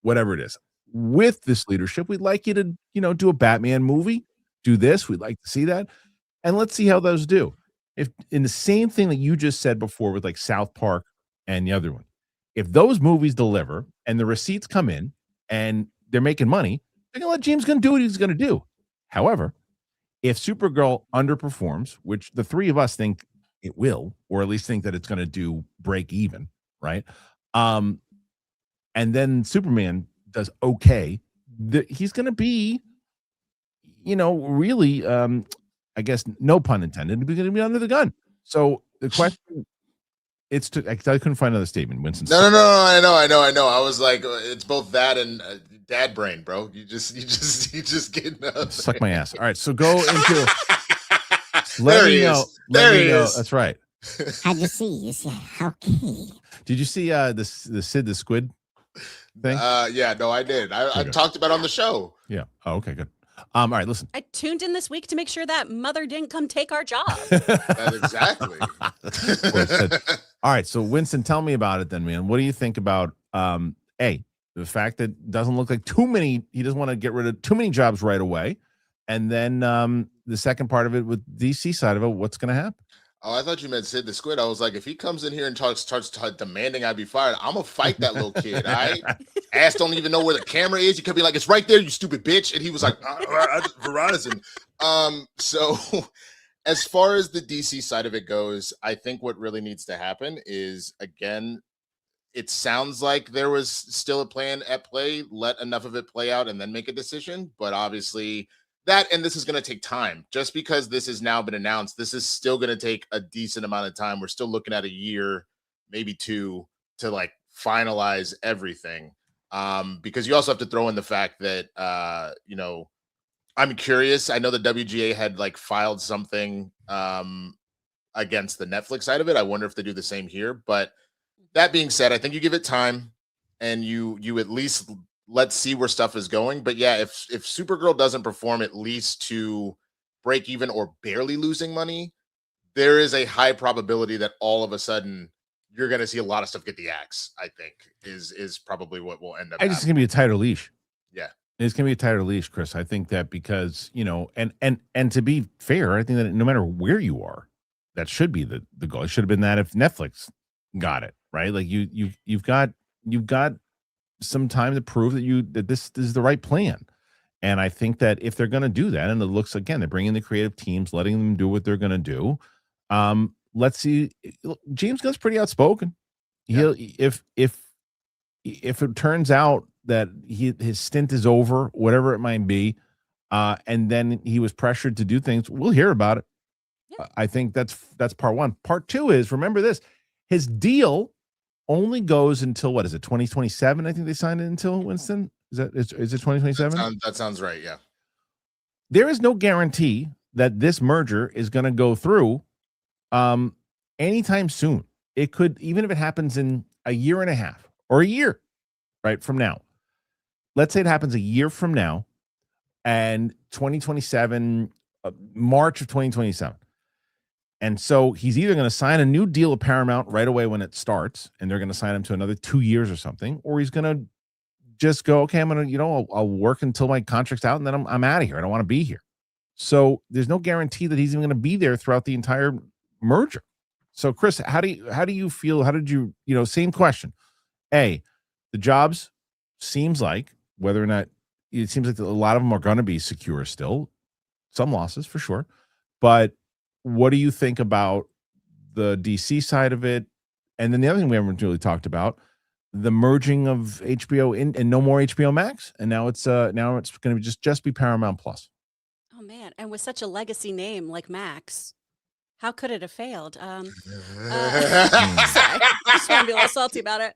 whatever it is. With this leadership, we'd like you to, do a Batman movie, do this. We'd like to see that, and let's see how those do. If in the same thing that you just said before with like South Park and the other one, if those movies deliver and the receipts come in and they're making money, they're going to let James Gunn do what he's going to do. However, if Supergirl underperforms, which the three of us think it will, or at least think that it's going to do break even, right? And then Superman does okay, he's going to be, really, I guess, no pun intended, he's going to be under the gun. So the question, I couldn't find another statement, Winston. No, I know. I was like, it's both that and dad brain, bro. You just getting suck my ass. All right, so go into. Let me know. There he is. That's right. How'd you see? You said, okay. Did you see the Sid the Squid thing? Yeah, no, I did. I talked about it on the show. Yeah. Oh, okay, good. All right, listen. I tuned in this week to make sure that mother didn't come take our job. Exactly. All right, so Winston, tell me about it then, man. What do you think about the fact that it doesn't look like he doesn't want to get rid of too many jobs right away, and then the second part of it with DC side of it, what's going to happen? Oh, I thought you meant Sid the Squid. I was like, if he comes in here and starts demanding I be fired, I'm gonna fight that little kid. Ass don't even know where the camera is. You could be like, it's right there, you stupid bitch. And he was like, Verizon. So as far as the DC side of it goes, I think what really needs to happen is, again, it sounds like there was still a plan at play. Let enough of it play out and then make a decision. But obviously, that and this is going to take time. Just because this has now been announced, this is still going to take a decent amount of time. We're still looking at a year, maybe two, to like finalize everything. Because you also have to throw in the fact that I'm curious. I know the WGA had like filed something against the Netflix side of it. I wonder if they do the same here. But that being said, I think you give it time and you at least let's see where stuff is going. But yeah, if Supergirl doesn't perform at least to break even or barely losing money, there is a high probability that all of a sudden you're going to see a lot of stuff get the axe. I think is probably what will end up. I just gonna be a tighter leash. Yeah, it's gonna be a tighter leash, Chris. I think that because and to be fair, I think that no matter where you are, that should be the goal. It should have been that if Netflix got it right, like you've got some time to prove that this is the right plan. And I think that if they're going to do that, and it looks, again, they're bringing the creative teams, letting them do what they're going to do. Let's see. James Gunn's pretty outspoken. Yeah. If it turns out that his stint is over, whatever it might be, and then he was pressured to do things, we'll hear about it. Yeah. I think that's part one. Part two is, remember this, his deal only goes until, what is it, 2027? I think they signed it until, Winston. Is it 2027? that sounds right. Yeah. There is no guarantee that this merger is going to go through anytime soon. It could, even if it happens in a year and a half or a year, right, from now. Let's say it happens a year from now and 2027, March of 2027. And so he's either going to sign a new deal with Paramount right away when it starts, and they're going to sign him to another 2 years or something, or he's going to just go, okay, I'm going to, I'll work until my contract's out, and then I'm out of here. I don't want to be here. So there's no guarantee that he's even going to be there throughout the entire merger. So Chris, how do you feel? How did you, same question. The jobs seems like, whether or not, it seems like a lot of them are going to be secure still. Some losses for sure. But what do you think about the DC side of it? And then the other thing we haven't really talked about, the merging of HBO and no more HBO Max, and now it's going to just be Paramount Plus. Oh man, and with such a legacy name like Max, how could it have failed? Sorry, just want to be a little salty about it.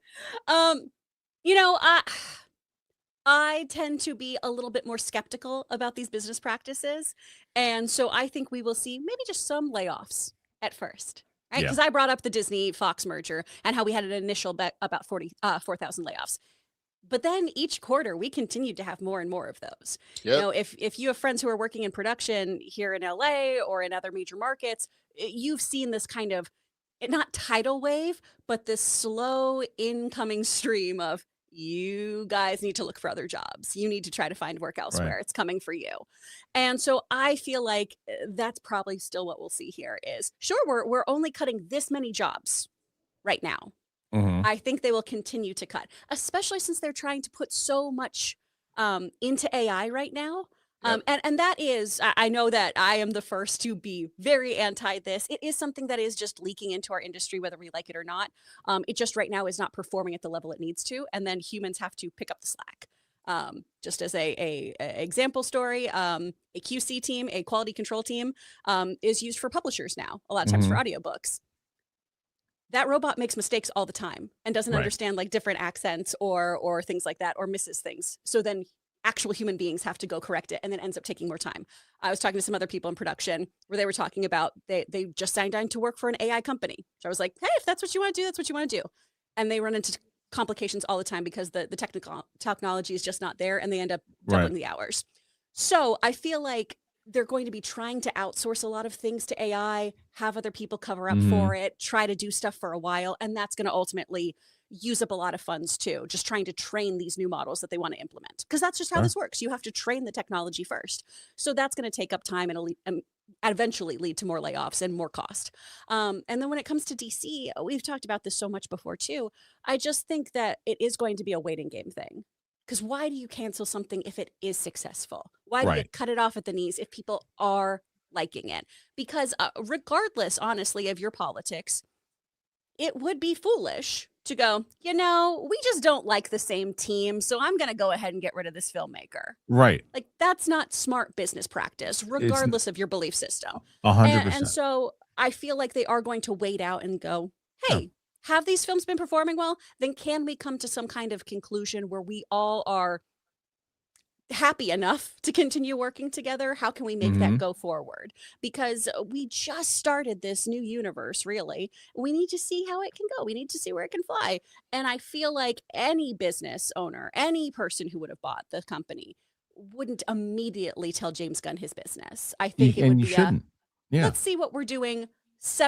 I tend to be a little bit more skeptical about these business practices, and so I think we will see maybe just some layoffs at first. Right, because I brought up the Disney-Fox merger and how we had an initial bet about 4,000 layoffs. But then each quarter, we continued to have more and more of those. Yep. If you have friends who are working in production here in LA or in other major markets, you've seen this kind of, not tidal wave, but this slow incoming stream of, you guys need to look for other jobs. You need to try to find work elsewhere. Right. It's coming for you. And so I feel like that's probably still what we'll see here is, sure, we're only cutting this many jobs right now. Mm-hmm. I think they will continue to cut, especially since they're trying to put so much into AI right now. Yep. And that is, I know that I am the first to be very anti this. It is something that is just leaking into our industry, whether we like it or not. It just right now is not performing at the level it needs to. And then humans have to pick up the slack. Just as a example story, a QC team, a quality control team is used for publishers now, a lot of times for audiobooks. That robot makes mistakes all the time and doesn't understand like different accents or things like that, or misses things. So then actual human beings have to go correct it, and then ends up taking more time. I was talking to some other people in production where they were talking about they just signed on to work for an AI company. So I was like, hey, if that's what you want to do, that's what you want to do. And they run into complications all the time because the technical technology is just not there, and they end up doubling the hours. So I feel like they're going to be trying to outsource a lot of things to AI, have other people cover up for it, try to do stuff for a while. And that's going to ultimately use up a lot of funds too, just trying to train these new models that they want to implement. Because that's just how this works. You have to train the technology first. So that's going to take up time and eventually lead to more layoffs and more cost. And then when it comes to DC, we've talked about this so much before too. I just think that it is going to be a waiting game thing. Because why do you cancel something if it is successful? Why do you Right. cut it off at the knees if people are liking it? Because regardless, honestly, of your politics, it would be foolish to go, we just don't like the same team, so I'm going to go ahead and get rid of this filmmaker. Right. Like, that's not smart business practice, It's regardless of your belief system. And 100%. so I feel like they are going to wait out and go, Yeah. hey, have these films been performing well? Then can we come to some kind of conclusion where we all are happy enough to continue working together? How can we make that Mhm. go forward? Because we just started this new universe, really. We need to see how it can go. We need to see where it can fly. And I feel like any business owner, any person who would have bought the company wouldn't immediately tell James Gunn his business. I think it would And you be shouldn't. Yeah. let's see what we're doing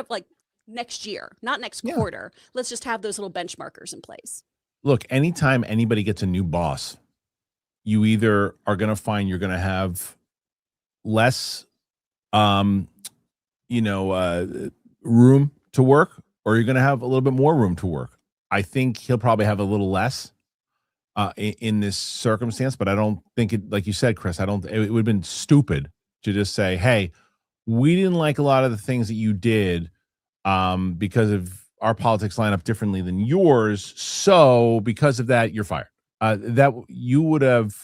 like next year, not next Yeah. quarter. Let's just have those little benchmarkers in place. Look, anytime anybody gets a new boss, you either are going to find you're going to have less, um, room to work, or you're going to have a little bit more room to work. I think he'll probably have a little less in this circumstance, but I don't think it, like you said, Chris, it would have been stupid to just say, hey, we didn't like a lot of the things that you did because of our politics line up differently than yours. So because of that, you're fired. That you would have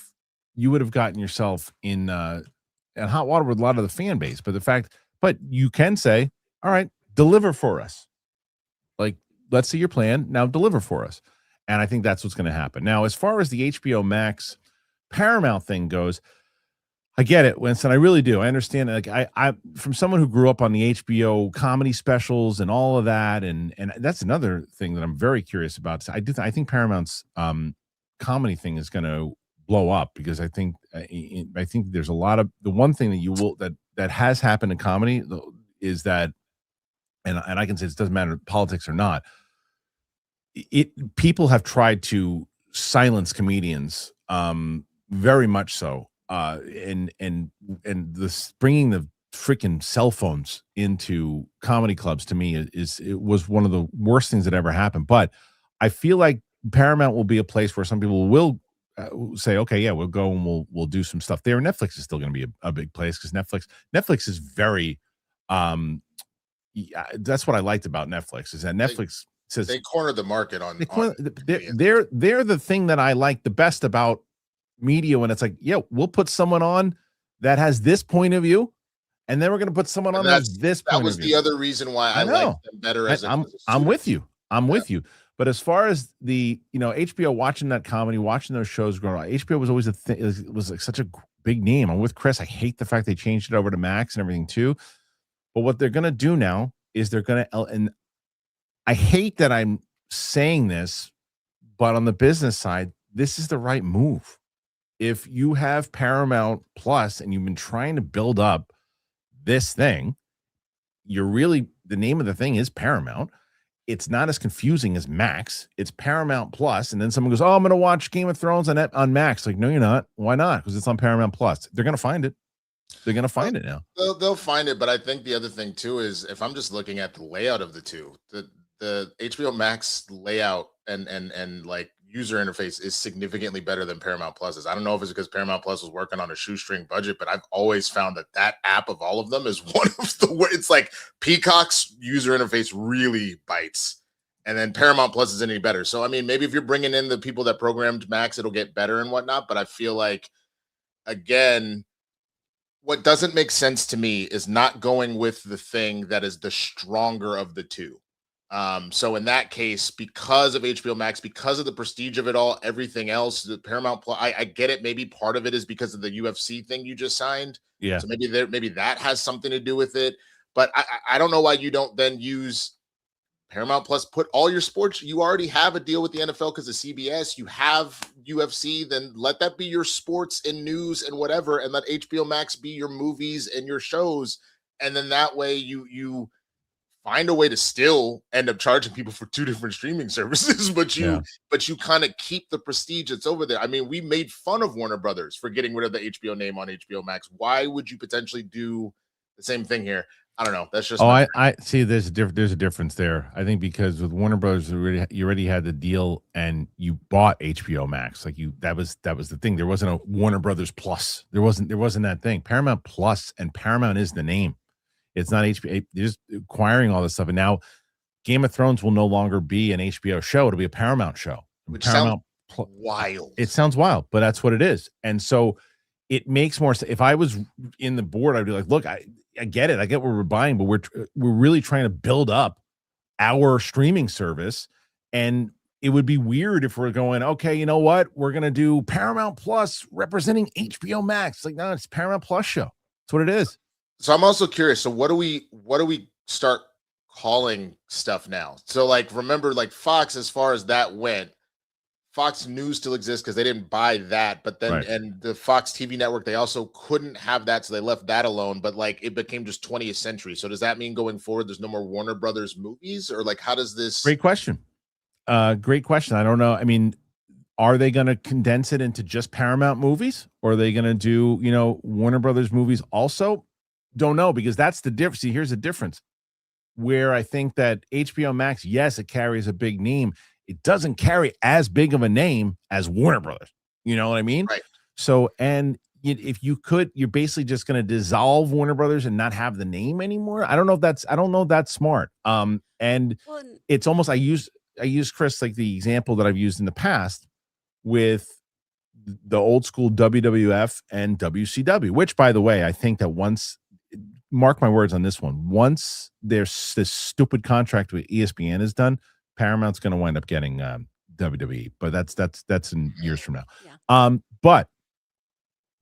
gotten yourself in hot water with a lot of the fan base. But you can say, all right, deliver for us. Like, let's see your plan. Now deliver for us. And I think that's what's going to happen. Now, as far as the HBO Max Paramount thing goes, I get it, Winston. I really do. I understand. Like I from someone who grew up on the HBO comedy specials and all of that, and that's another thing that I'm very curious about. I think Paramount's comedy thing is going to blow up, because I think there's a lot of the one thing that has happened in comedy is that, and I can say it doesn't matter politics or not. People have tried to silence comedians, very much so. And this bringing the freaking cell phones into comedy clubs, to me, it was one of the worst things that ever happened. But I feel like Paramount will be a place where some people will say, okay, yeah, we'll go and we'll do some stuff there. Netflix is still going to be a big place, because Netflix is very, yeah, that's what I liked about Netflix, is that Netflix says they cornered the market on. They're the thing that I like the best about media, when it's like, yeah, we'll put someone on that has this point of view, and then we're going to put someone on that has this point of view. That was the other reason why I like them better. I'm with you. With you. But as far as the HBO, watching that comedy, watching those shows growing up, HBO was always a thing. It was like such a big name. I'm with Chris. I hate the fact they changed it over to Max and everything too. But what they're going to do now is they're going to, and I hate that I'm saying this, but on the business side, this is the right move. If you have Paramount Plus and you've been trying to build up this thing, the name of the thing is Paramount. It's not as confusing as Max. It's Paramount Plus. And then someone goes, oh, I'm going to watch Game of Thrones on Max. Like, no, you're not. Why not? Because it's on Paramount Plus. They're going to find it. They're going to find it now. They'll find it. But I think the other thing too is, if I'm just looking at the layout of the two, the HBO Max layout and like user interface is significantly better than Paramount Plus's. I don't know if it's because Paramount Plus was working on a shoestring budget, but I've always found that app of all of them is one of the, it's like Peacock's user interface really bites, and then Paramount Plus isn't any better. So I mean, maybe if you're bringing in the people that programmed Max, it'll get better and whatnot. But I feel like, again, what doesn't make sense to me is not going with the thing that is the stronger of the two. So in that case, because of HBO Max, because of the prestige of it all, everything else, the Paramount Plus, I get it. Maybe part of it is because of the UFC thing you just signed. Yeah. So maybe that has something to do with it. But I don't know why you don't then use Paramount Plus, put all your sports. You already have a deal with the NFL because of CBS. You have UFC, then let that be your sports and news and whatever, and let HBO Max be your movies and your shows. And then that way you find a way to still end up charging people for two different streaming services, but you kind of keep the prestige that's over there. I mean, we made fun of Warner Brothers for getting rid of the HBO name on HBO Max. Why would you potentially do the the same thing here. I don't know. That's just Oh, I see. There's a difference there. I think because with Warner Brothers, you already had the deal, and you bought HBO Max. Like that was the thing. There wasn't a Warner Brothers Plus. There wasn't that thing. Paramount Plus, and Paramount is the name. It's not HBO. You're just acquiring all this stuff, and now Game of Thrones will no longer be an HBO show. It'll be a Paramount show. which Paramount sounds wild. It sounds wild, but that's what it is. And so it makes more sense. If I was in the board, I'd be like, look, I get it. I get what we're buying, but we're really trying to build up our streaming service. And it would be weird if we're going, okay, you know what? We're going to do Paramount Plus representing HBO Max. Like, no, it's Paramount Plus show. That's what it is. So I'm also curious. So what do we start calling stuff now? So like, remember, like Fox, as far as that went, Fox News still exists because they didn't buy that, but then Right. and the Fox TV network, they also couldn't have that, so they left that alone. But like, it became just 20th Century. So does that mean going forward there's no more Warner Brothers movies, or like how does this? Great question. Great question. I don't know. I mean, are they going to condense it into just Paramount movies, or are they going to do, Warner Brothers movies also? Don't know, because that's the difference. See, here's the difference. Where I think that HBO Max, yes, it carries a big name. It doesn't carry as big of a name as Warner Brothers. You know what I mean? Right. So, and if you could, you're basically just going to dissolve Warner Brothers and not have the name anymore. I don't know if that's smart. And Well, it's almost, I use Chris, like the example that I've used in the past with the old school WWF and WCW, which, by the way, I think that once, mark my words on this one, once there's this stupid contract with ESPN is done, Paramount's going to wind up getting WWE, but that's in years from now. Yeah. But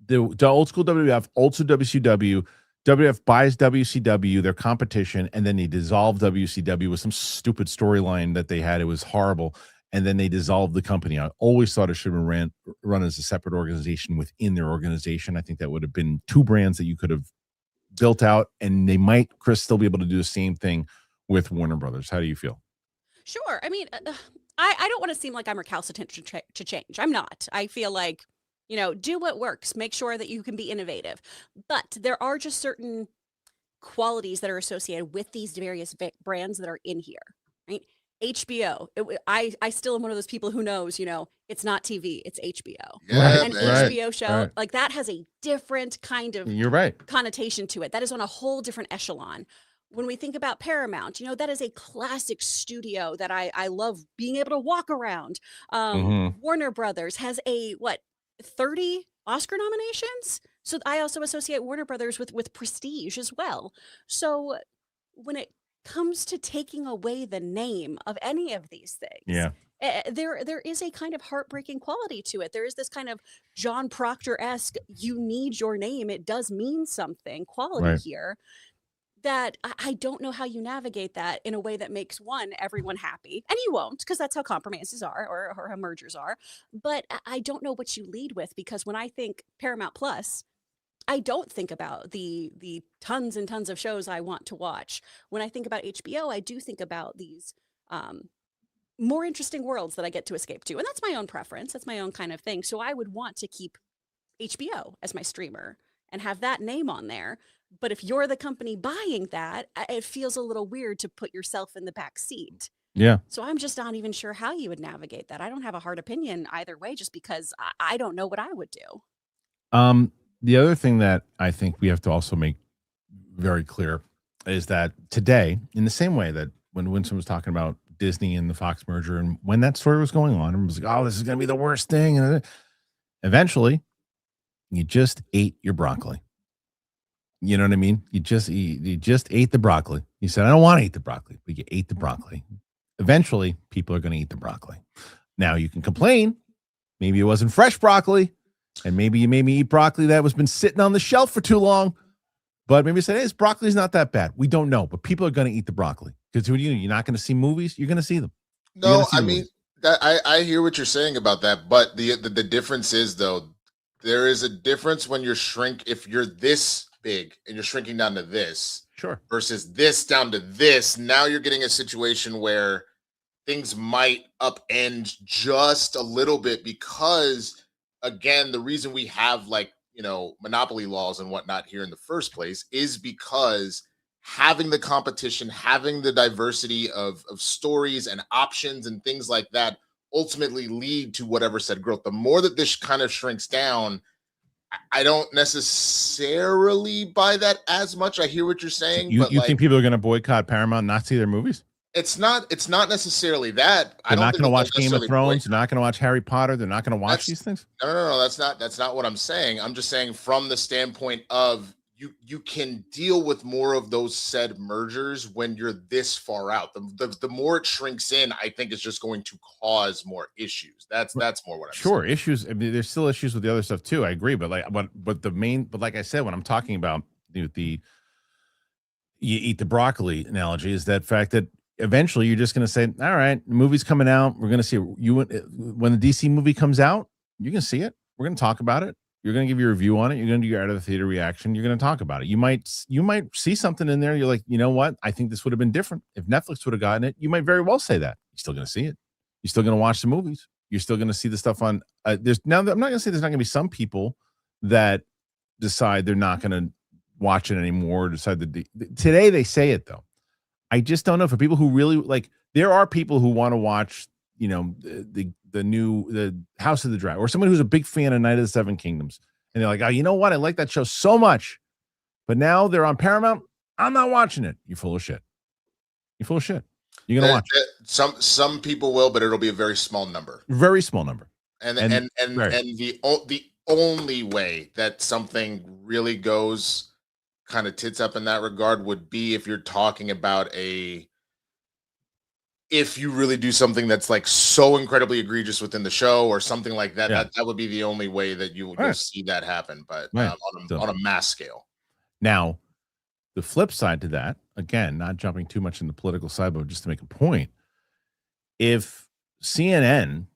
the old school WWF, also WCW, WWF buys WCW, their competition, and then they dissolve WCW with some stupid storyline that they had. It was horrible, and then they dissolved the company. I always thought it should have been run as a separate organization within their organization. I think that would have been two brands that you could have built out, and they might, Chris, still be able to do the same thing with Warner Brothers. How do you feel? Sure. I mean, I don't want to seem like I'm recalcitrant to change. I'm not. I feel like, do what works. Make sure that you can be innovative. But there are just certain qualities that are associated with these various brands that are in here, right? HBO. I still am one of those people who knows, it's not TV, it's HBO. Yeah, An man. HBO show, like that has a different kind of You're right. connotation to it. That is on a whole different echelon. When we think about Paramount, that is a classic studio that I love being able to walk around. Warner Brothers has 30 Oscar nominations? So I also associate Warner Brothers with prestige as well. So when it comes to taking away the name of any of these things, Yeah. there is a kind of heartbreaking quality to it. There is this kind of John Proctor-esque, you need your name, it does mean something quality Right. here. That I don't know how you navigate that in a way that makes everyone happy, and you won't, because that's how compromises are, or how mergers are. But I don't know what you lead with, because when I think Paramount Plus, I don't think about the tons and tons of shows I want to watch. When I think about HBO, I do think about these more interesting worlds that I get to escape to, and that's my own preference. That's my own kind of thing. So I would want to keep HBO as my streamer and have that name on there. But if you're the company buying that, it feels a little weird to put yourself in the back seat. Yeah. So I'm just not even sure how you would navigate that. I don't have a hard opinion either way, just because I don't know what I would do. The other thing that I think we have to also make very clear is that today, in the same way that when Winston was talking about Disney and the Fox merger, and when that story was going on, it was like, oh, this is going to be the worst thing. And eventually, you just ate your broccoli. You know what I mean? You just ate the broccoli. You said, I don't want to eat the broccoli, but you ate the broccoli. Eventually, people are going to eat the broccoli. Now, you can complain. Maybe it wasn't fresh broccoli, and maybe you made me eat broccoli that was been sitting on the shelf for too long. But maybe you said, hey, this broccoli's not that bad. We don't know, but people are going to eat the broccoli. Because you're not going to see movies. You're going to see them. No, I mean, I hear what you're saying about that, but the difference is, though, there is a difference when if you're this big and you're shrinking down to this, Sure, versus this down to this. Now you're getting a situation where things might upend just a little bit, because again, the reason we have like monopoly laws and whatnot here in the first place is because having the competition, having the diversity of stories and options and things like that ultimately lead to whatever said growth. The more that this kind of shrinks down, I don't necessarily buy that as much. I hear what you're saying, You but think people are going to boycott Paramount, not see their movies? it's not necessarily that. They're not going to think watch they'll Game of necessarily Thrones. They're not going to watch Harry Potter. They're not going to watch That's- these things. No. That's not what I'm saying. I'm just saying from the standpoint of you can deal with more of those said mergers when you're this far out. The more it shrinks in, I think it's just going to cause more issues. That's more what I'm Sure, saying. issues. I mean, there's still issues with the other stuff too. I agree, but like I said, when I'm talking about the you eat the broccoli analogy, is that fact that eventually you're just going to say, all right, the movie's coming out. We're going to see when the DC movie comes out, you can see it. We're going to talk about it. You're going to give your review on it. You're going to do your out of the theater reaction. You're going to talk about it. You might see something in there. You're like, you know what? I think this would have been different if Netflix would have gotten it. You might very well say that. You're still going to see it. You're still going to watch the movies. You're still going to see the stuff on. I'm not going to say there's not going to be some people that decide they're not going to watch it anymore. Decide that today they say it though. I just don't know for people who really like. There are people who want to watch, the House of the Dragon, or someone who's a big fan of Night of the Seven Kingdoms, and they're like, oh, you know what? I like that show so much, but now they're on Paramount. I'm not watching it. You're full of shit. You're full of shit. You're gonna watch it. Some people will, but it'll be a very small number. Very small number. And right. the only way that something really goes kind of tits up in that regard would be if you're talking about if you really do something that's like so incredibly egregious within the show or something like that. Yeah. That would be the only way that you'll see that happen, but Right. on a mass scale. Now, the flip side to that, again, not jumping too much in the political side, but just to make a point, if CNN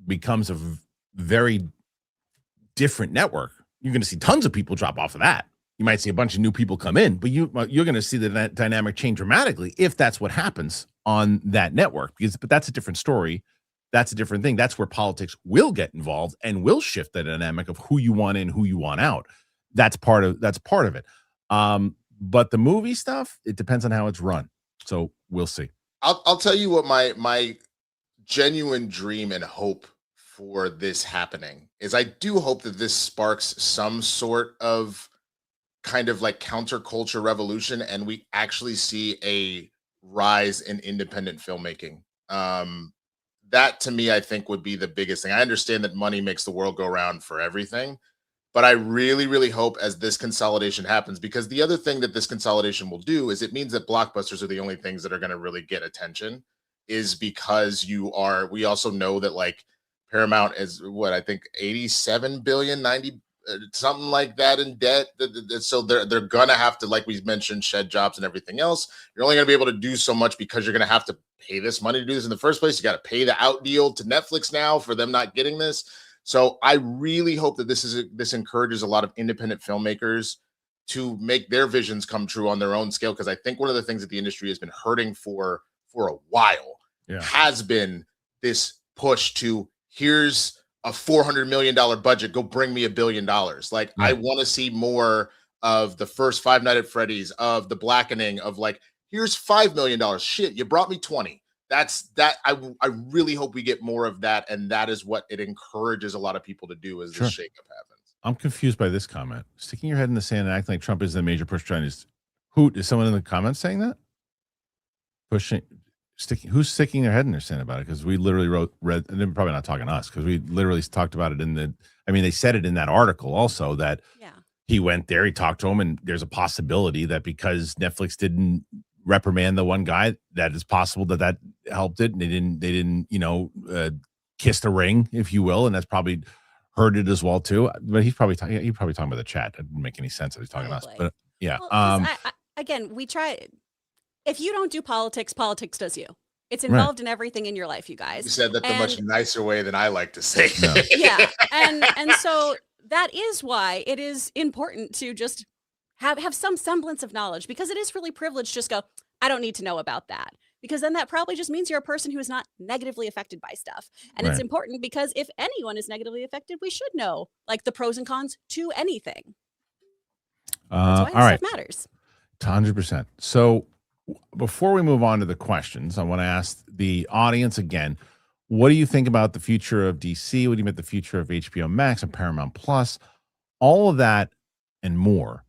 becomes a very different network, you're going to see tons of people drop off of that. You might see a bunch of new people come in, but you're going to see the dynamic change dramatically if that's what happens on that network. But that's a different story. That's a different thing. That's where politics will get involved and will shift the dynamic of who you want in, who you want out. That's part of it. But the movie stuff, it depends on how it's run. So we'll see. I'll tell you what my genuine dream and hope for this happening is. I do hope that this sparks some sort of kind of like counterculture revolution, and we actually see a rise in independent filmmaking. That to me, I think would be the biggest thing. I understand that money makes the world go round for everything, but I really, really hope as this consolidation happens, because the other thing that this consolidation will do is it means that blockbusters are the only things that are going to really get attention, is because we also know that like Paramount is what I think 87 billion, 90 something like that in debt. So they're gonna have to, like we mentioned, shed jobs and everything else. You're only gonna be able to do so much because you're gonna have to pay this money to do this in the first place. You got to pay the out deal to Netflix now for them not getting this. So I really hope that this encourages a lot of independent filmmakers to make their visions come true on their own scale. Because I think one of the things that the industry has been hurting for a while has been this push to, here's a $400 million budget, go bring me $1 billion. Like, I want to see more of the first Five Nights at Freddy's, of The Blackening, of like, here's $5 million. Shit, you brought me 20. That's that. I really hope we get more of that, and that is what it encourages a lot of people to do as this shakeup happens. I'm confused by this comment. Sticking your head in the sand and acting like Trump is the major push Chinese. Who is someone in the comments saying that? Who's sticking their head in their sand about it? Because we literally read, and they're probably not talking to us, because we literally talked about it they said it in that article also, that he went there, he talked to him, and there's a possibility that because Netflix didn't reprimand the one guy, that is possible that helped it, and they didn't kiss the ring, if you will, and that's probably hurt it as well too. But he's probably talking about the chat. It didn't make any sense that he's talking to us, but yeah. Well, again, we try. If you don't do politics, politics does you. It's involved in everything in your life, you guys. You said that the much nicer way than I like to say. No. Yeah, and so that is why it is important to just have some semblance of knowledge, because it is really privileged. Just go, I don't need to know about that. because then that probably just means you're a person who is not negatively affected by stuff. And it's Right. important because if anyone is negatively affected, we should know like the pros and cons to anything. That's why All this right. stuff matters. 100%. So before we move on to the questions, I want to ask the audience again, what do you think about the future of DC? What do you think about the future of HBO Max and Paramount Plus? All of that and more.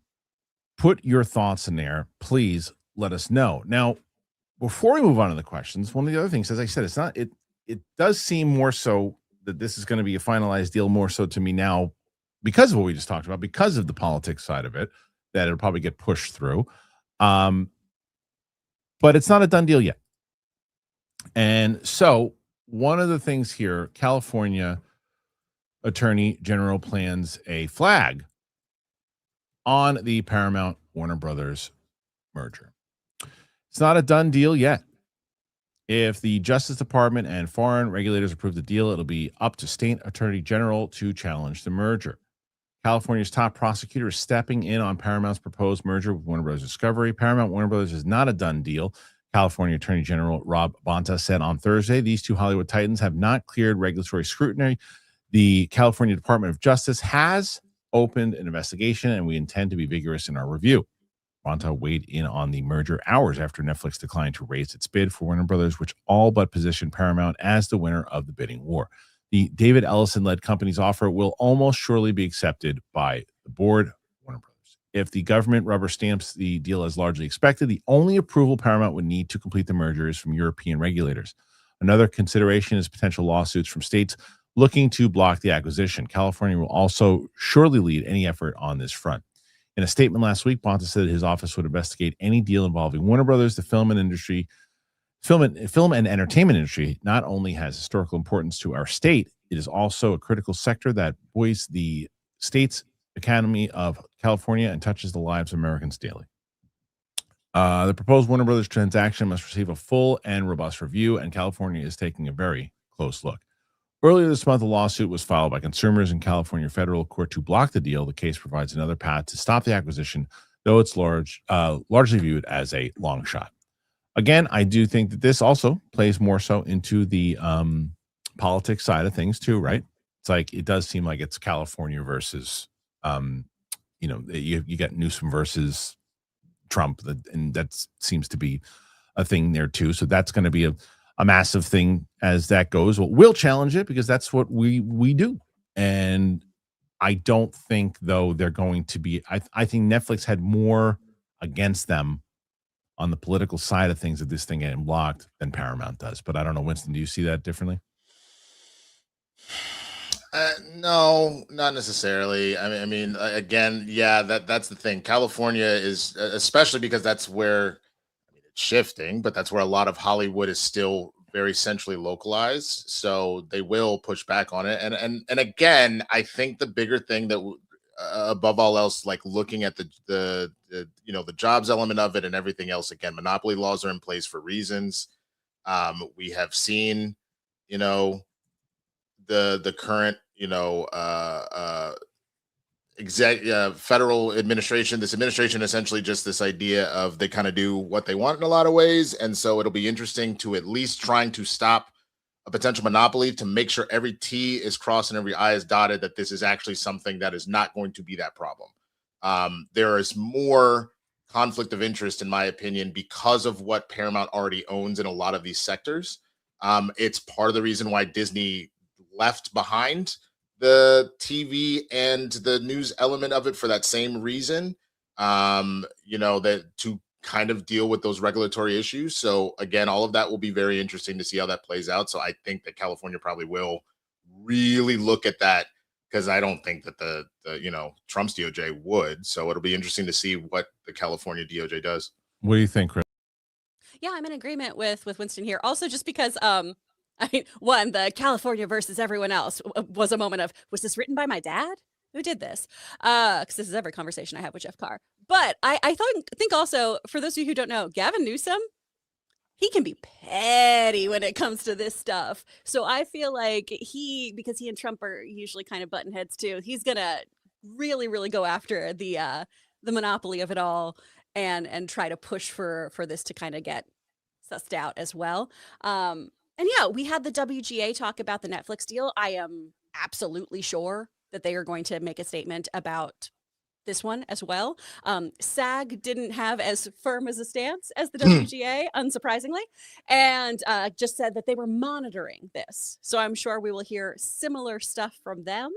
Put your thoughts in there. Please let us know. Now, before we move on to the questions, one of the other things, as I said, it does seem more so that this is going to be a finalized deal more so to me now because of what we just talked about, because of the politics side of it, that it'll probably get pushed through. But it's not a done deal yet. And so one of the things here, California Attorney General plans a flag on the Paramount Warner Brothers merger. It's not a done deal yet. If the Justice Department and foreign regulators approve the deal, it'll be up to state attorney general to challenge the merger. California's top prosecutor is stepping in on Paramount's proposed merger with Warner Bros. Discovery. Paramount Warner Bros. Is not a done deal. California Attorney General Rob Bonta said on Thursday, these two Hollywood titans have not cleared regulatory scrutiny. The California Department of Justice has opened an investigation, and we intend to be vigorous in our review. Bonta weighed in on the merger hours after Netflix declined to raise its bid for Warner Brothers, which all but positioned Paramount as the winner of the bidding war. The David Ellison-led company's offer will almost surely be accepted by the board, Warner Brothers. If the government rubber stamps the deal as largely expected, the only approval Paramount would need to complete the merger is from European regulators. Another consideration is potential lawsuits from states looking to block the acquisition. California will also surely lead any effort on this front. In a statement last week, Bonta said his office would investigate any deal involving Warner Brothers. The film and entertainment industry not only has historical importance to our state, it is also a critical sector that buoys the state's economy of California and touches the lives of Americans daily. The proposed Warner Brothers transaction must receive a full and robust review, and California is taking a very close look. Earlier this month, a lawsuit was filed by consumers in California federal court to block the deal. The case provides another path to stop the acquisition, though it's largely viewed as a long shot. Again, I do think that this also plays more so into the politics side of things too, right? It's like it does seem like it's California versus, you got Newsom versus Trump, and that seems to be a thing there too. So that's going to be a massive thing as that goes. Well, we'll challenge it because that's what we do. And I don't think, though, they're going to be. I think Netflix had more against them on the political side of things of this thing getting blocked than Paramount does. But I don't know, Winston, do you see that differently? No, not necessarily. I mean, again, yeah, that's the thing. California is, especially because that's where it's shifting, but that's where a lot of Hollywood is still very centrally localized. So they will push back on it. And again, I think the bigger thing that above all else, like looking at the jobs element of it and everything else, again, monopoly laws are in place for reasons. We have seen, the current, federal administration, this administration, essentially just this idea of they kind of do what they want in a lot of ways. And so it'll be interesting to at least trying to stop a potential monopoly, to make sure every T is crossed and every I is dotted, that this is actually something that is not going to be that problem. There is more conflict of interest, in my opinion, because of what Paramount already owns in a lot of these sectors. It's part of the reason why Disney left behind the TV and the news element of it for that same reason, that to kind of deal with those regulatory issues. So again, all of that will be very interesting to see how that plays out. So I think that California probably will really look at that, because I don't think that the Trump's DOJ would. So it'll be interesting to see what the California DOJ does. What do you think, Chris? Yeah, I'm in agreement with Winston here. Also, just because one, the California versus everyone else was a moment of, was this written by my dad? Who did this? Because this is every conversation I have with Jeff Carr. But I think also, for those of you who don't know, Gavin Newsom, he can be petty when it comes to this stuff. So I feel like because he and Trump are usually kind of button heads too, he's gonna really, really go after the monopoly of it all and try to push for this to kind of get sussed out as well. And yeah, we had the WGA talk about the Netflix deal. I am absolutely sure that they are going to make a statement about this one as well. SAG didn't have as firm as a stance as the WGA, unsurprisingly, and just said that they were monitoring this. So I'm sure we will hear similar stuff from them.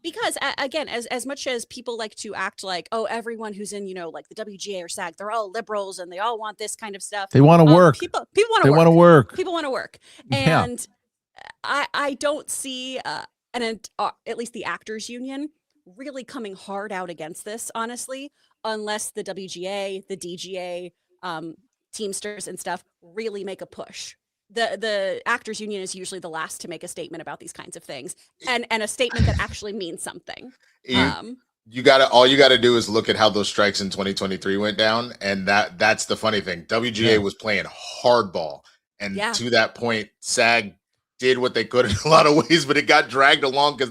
Because again, as much as people like to act like, oh, everyone who's in, like the WGA or SAG, they're all liberals and they all want this kind of stuff. They want to work. People want They to work. want to work. People want to work. Yeah. And I don't see at least the actors union really coming hard out against this, honestly, unless the WGA, the DGA, Teamsters and stuff really make a push. The actors union is usually the last to make a statement about these kinds of things, and a statement that actually means something. All you gotta do is look at how those strikes in 2023 went down, and that's the funny thing. WGA was playing hardball, and to that point, SAG did what they could in a lot of ways, but it got dragged along because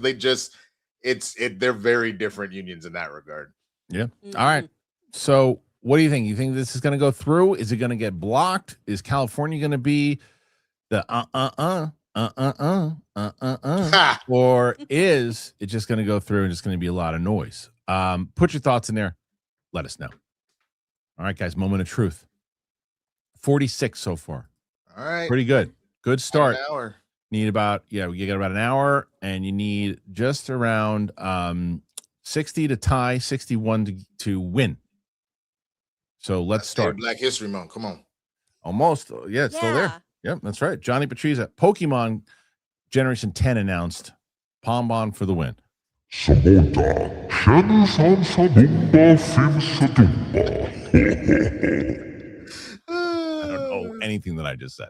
they're very different unions in that regard. Yeah. All right. So what do you think? You think this is going to go through? Is it going to get blocked? Is California going to be the or is it just going to go through and it's going to be a lot of noise? Put your thoughts in there. Let us know. All right, guys. Moment of truth. 46 so far. All right. Pretty good. Good start. An hour. Need about, you got about an hour, and you need just around 60 to tie, 61 to win. So let's start. Black History Month. Come on. Almost. Yeah, it's still there. Yep, that's right. Johnny Patrizia. Pokemon Generation 10 announced. Pombon for the win. I don't know anything that I just said.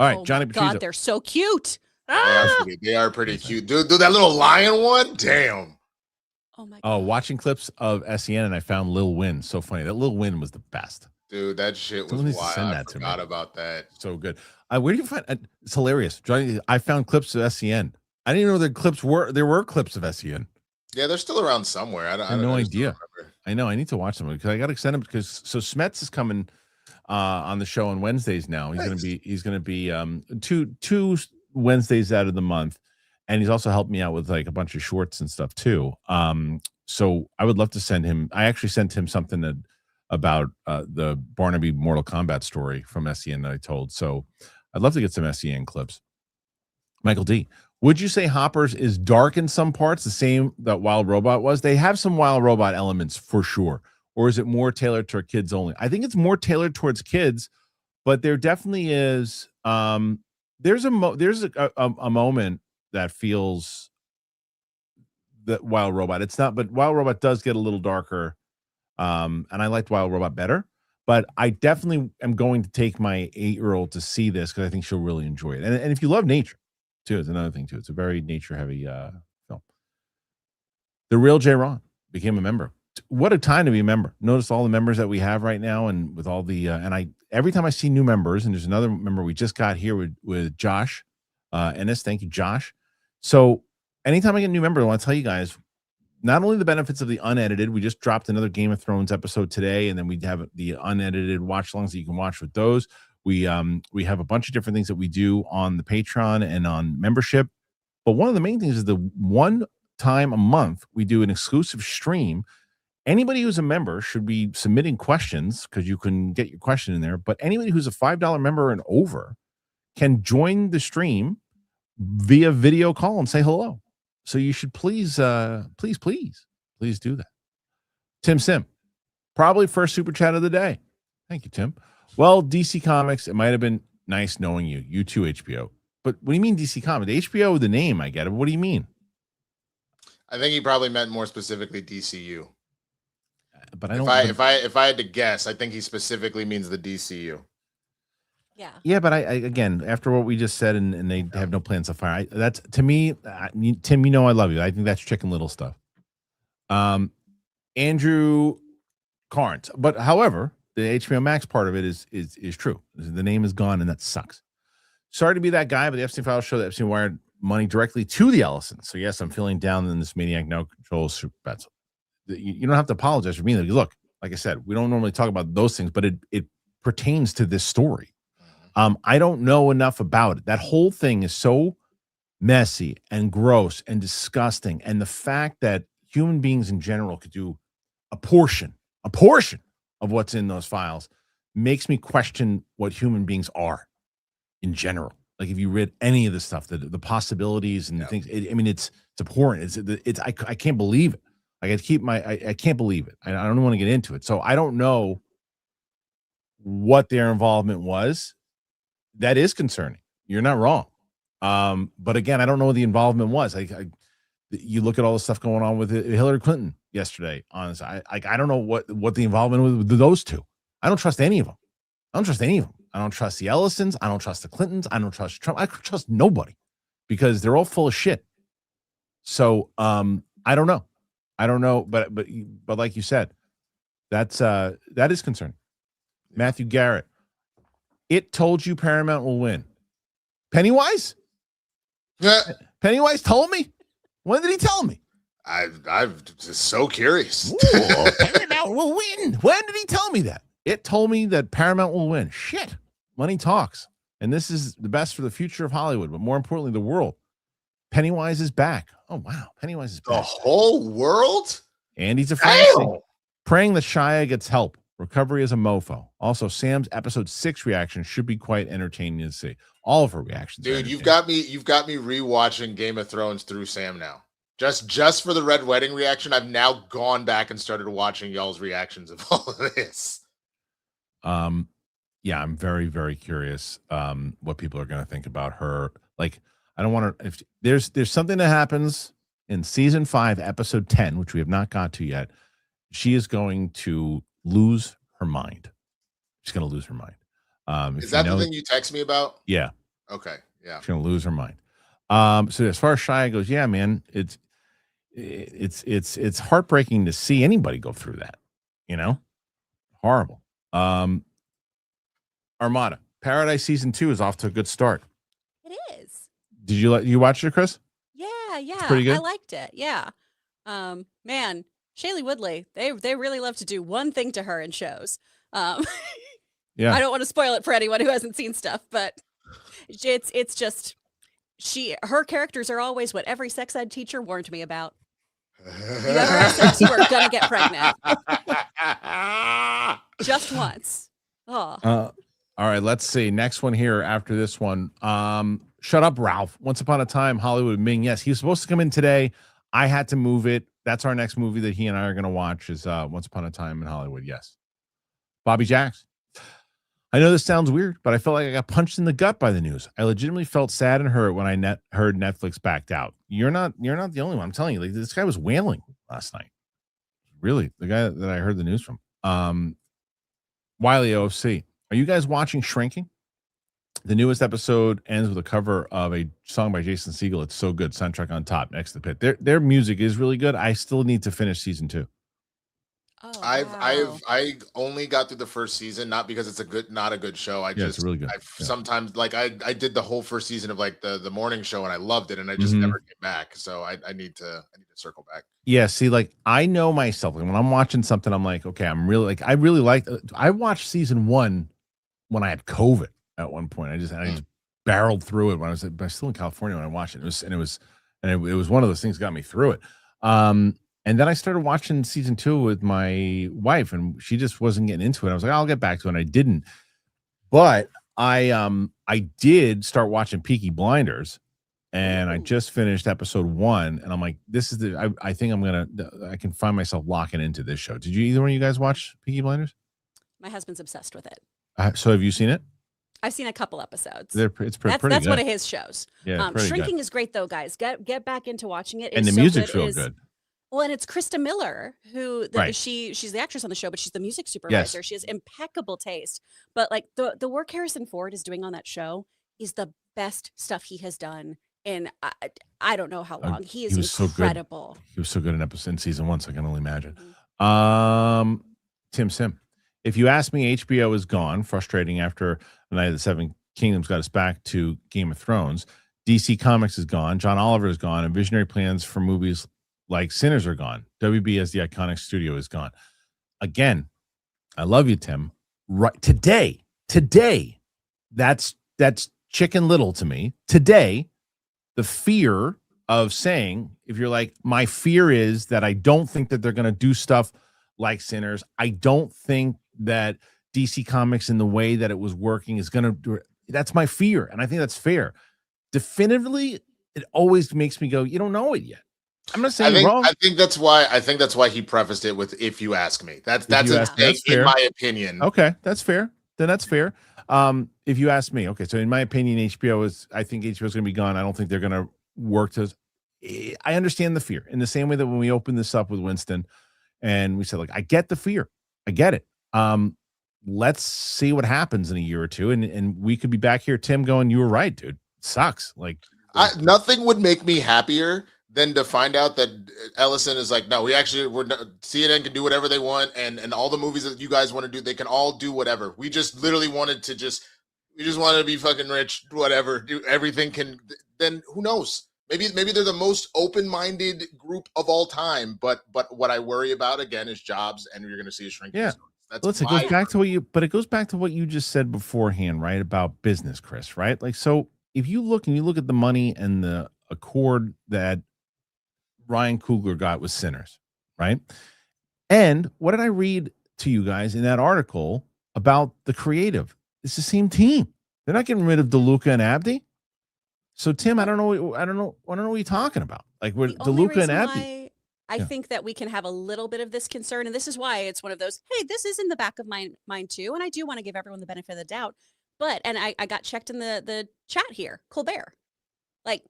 All right, Johnny Patrizia. God, they're so cute. They are pretty cute. Dude, that little lion one? Damn. Oh my God. Oh, watching clips of SEN, and I found Lil Win. So funny. That Lil Win was the best. Dude, that shit was wild. I forgot about that. So good. Where do you find it's hilarious. Johnny, I found clips of SEN. I didn't even know there were clips of SEN. Yeah, they're still around somewhere. I have no idea. I know. I need to watch them because I got to send them because Smets is coming on the show on Wednesdays now. He's gonna be two Wednesdays out of the month, and he's also helped me out with like a bunch of shorts and stuff too. So I would love to send him. I actually sent him something about the Barnaby Mortal Kombat story from SEN that I told. So I'd love to get some SEN clips. Michael D, would you say Hoppers is dark in some parts, the same that Wild Robot was? They have some Wild Robot elements for sure. Or is it more tailored toward kids only? I think it's more tailored towards kids, but there definitely is. There's a moment that feels that Wild Robot. It's not, but Wild Robot does get a little darker, and I liked Wild Robot better. But I definitely am going to take my 8-year-old to see this because I think she'll really enjoy it. And if you love nature, too, is another thing too. It's a very nature-heavy film. The Real J. Ron became a member. What a time to be a member. Notice all the members that we have right now, and with all the every time I see new members, and there's another member we just got here with Josh Ennis. Thank you, Josh. So anytime I get a new member, I want to tell you guys not only the benefits of the unedited. We just dropped another Game of Thrones episode today, and then we have the unedited watch alongs that you can watch with those. We have a bunch of different things that we do on the Patreon and on membership. But one of the main things is the one time a month we do an exclusive stream. Anybody who's a member should be submitting questions because you can get your question in there. But anybody who's a $5 member and over can join the stream via video call and say hello. So you should please do that. Tim Sim, probably first super chat of the day. Thank you, Tim. Well, DC Comics, it might have been nice knowing you. You too, HBO. But what do you mean DC Comics? HBO, the name, I get it. What do you mean? I think he probably meant more specifically DCU. But I don't. If I had to guess, I think he specifically means the DCU. Yeah. Yeah, but I again, after what we just said, and they have no plans to fire. That's to me, Tim. You know I love you. I think that's Chicken Little stuff. Andrew Carnes, but however, the HBO Max part of it is true. The name is gone, and that sucks. Sorry to be that guy, but the Epstein Files show that Epstein wired money directly to the Ellisons. So yes, I'm feeling down in this maniac now controls super bets. You don't have to apologize for me. Look, like I said, we don't normally talk about those things, but it pertains to this story. I don't know enough about it. That whole thing is so messy and gross and disgusting. And the fact that human beings in general could do a portion of what's in those files makes me question what human beings are in general. Like if you read any of the stuff, the possibilities and the things, it's abhorrent. I can't believe it. Like I can't believe it. I don't want to get into it. So I don't know what their involvement was. That is concerning. You're not wrong. But again, I don't know what the involvement was. You look at all the stuff going on with Hillary Clinton yesterday on this. I don't know what the involvement was with those two. I don't trust any of them. I don't trust the Ellisons. I don't trust the Clintons. I don't trust Trump. I trust nobody because they're all full of shit. So I don't know. But like you said, that is concerning. Matthew Garrett. It told you Paramount will win. Pennywise? Yeah. Pennywise told me? When did he tell me? I'm just so curious. Ooh, Paramount will win. When did he tell me that? It told me that Paramount will win. Shit. Money talks. And this is the best for the future of Hollywood, but more importantly, the world. Pennywise is back. Oh, wow. Pennywise is back. The whole world? Andy's a fantasy. Praying that Shia gets help. Recovery is a mofo. Also, Sam's episode 6 reaction should be quite entertaining to see. All of her reactions. Dude, you've got me rewatching Game of Thrones through Sam now. Just for the Red Wedding reaction, I've now gone back and started watching y'all's reactions of all of this. Yeah, I'm very, very curious what people are going to think about her. Like, I don't want to. If there's something that happens in season 5, episode 10, which we have not got to yet, she is going to lose her mind. She's going to lose her mind. Is that the thing you text me about? Yeah. Okay. Yeah. She's going to lose her mind. So as far as Shia goes, yeah, man, it's heartbreaking to see anybody go through that. Horrible. Armada Paradise season 2 is off to a good start. It is. Did you watch it, Chris? Yeah. It's pretty good. I liked it. Yeah. Man, Shailene Woodley, they really love to do one thing to her in shows. Yeah. I don't want to spoil it for anyone who hasn't seen stuff, but it's just her characters are always what every sex ed teacher warned me about. You ever have sex, you are gonna get pregnant. Just once. Oh. All right, let's see. Next one here after this one. Shut Up, Ralph. Once Upon a Time, Hollywood Ming. Yes, he was supposed to come in today. I had to move it. That's our next movie that he and I are going to watch is Once Upon a Time in Hollywood. Yes. Bobby Jacks. I know this sounds weird, but I felt like I got punched in the gut by the news. I legitimately felt sad and hurt when I heard Netflix backed out. You're not the only one. I'm telling you, like, this guy was wailing last night. Really, the guy that I heard the news from. Wiley OFC. Are you guys watching Shrinking? The newest episode ends with a cover of a song by Jason Segel. It's so good. Soundtrack on top next to the pit. Their music is really good. I still need to finish season 2. Oh, I only got through the first season, not because it's not a good show. It's really good. Sometimes like I did the whole first season of like the morning show and I loved it and I just never came back. So I need to circle back. Yeah, see, like I know myself. Like when I'm watching something, I'm like, okay, I watched season 1 when I had COVID at one point. I just barreled through it when I was still in California when I watched it. It was one of those things that got me through it. And then I started watching season 2 with my wife, and she just wasn't getting into it. I was like, I'll get back to it, and I didn't. But I did start watching Peaky Blinders, and I just finished episode 1, and I'm like, this is I think I can find myself locking into this show. Did either one of you guys watch Peaky Blinders? My husband's obsessed with it. So have you seen it? I've seen a couple episodes. It's pretty That's good. one of his shows. Yeah, Shrinking is great though, guys. Get back into watching it. And the music's real good. Well, and it's Krista Miller who she's the actress on the show, but she's the music supervisor. Yes. She has impeccable taste. But like the work Harrison Ford is doing on that show is the best stuff he has done in I don't know how long. He is incredible. So he was so good in season 1, so I can only imagine. Tim Sim. If you ask me, HBO is gone. Frustrating after the Night of the Seven Kingdoms got us back to Game of Thrones. DC Comics is gone. John Oliver is gone. And visionary plans for movies like Sinners are gone. WB as the iconic studio is gone. again, I love you, Tim. Right today, that's Chicken Little to me. Today, the fear of saying, if you're like, my fear is that I don't think that they're going to do stuff like Sinners. I don't think that DC Comics in the way that it was working is going to do it. That's my fear. And I think that's fair. Definitively, it always makes me go, you don't know it yet. I'm not saying wrong. I think that's why he prefaced it with "if you ask me." That's in my opinion. Okay, that's fair. Then that's fair. If you ask me, okay. So in my opinion, I think HBO is going to be gone. I don't think they're going to work to. I understand the fear in the same way that when we opened this up with Winston, and we said, like, I get the fear, I get it. Let's see what happens in a year or two, and we could be back here, Tim, going, you were right, dude. It sucks. Like, nothing would make me happier than to find out that Ellison is like, no, CNN can do whatever they want, and all the movies that you guys want to do, they can all do whatever. We just literally wanted to we just wanted to be fucking rich, whatever. Do everything can. Then who knows? Maybe they're the most open-minded group of all time. But what I worry about again is jobs, and you're going to see a shrinking. Yeah. Listen, it goes back to what you just said beforehand, right? About business, Chris, right? Like, so if you look at the money and the accord that Ryan Coogler got with Sinners, right? And what did I read to you guys in that article about the creative? It's the same team. They're not getting rid of DeLuca and Abdi. So Tim, I don't know what you're talking about. Like, with DeLuca and Abdi. I think that we can have a little bit of this concern, and this is why it's one of those, hey, this is in the back of my mind too, and I do want to give everyone the benefit of the doubt. But, and I got checked in the chat here, Colbert. Like,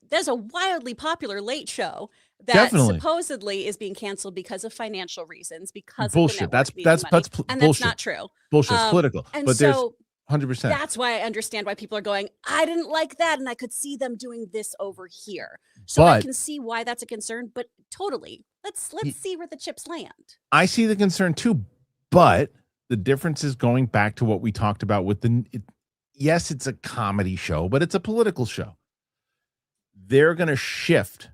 there's a wildly popular late show that supposedly is being canceled because of financial reasons, because bullshit. Of the that's bullshit. That's not true. Bullshit. It's political. And but so 100%. That's why I understand why people are going, I didn't like that, and I could see them doing this over here. So I can see why that's a concern, but totally. Let's see where the chips land. I see the concern too, but the difference is going back to what we talked about with yes, it's a comedy show, but it's a political show. They're going to shift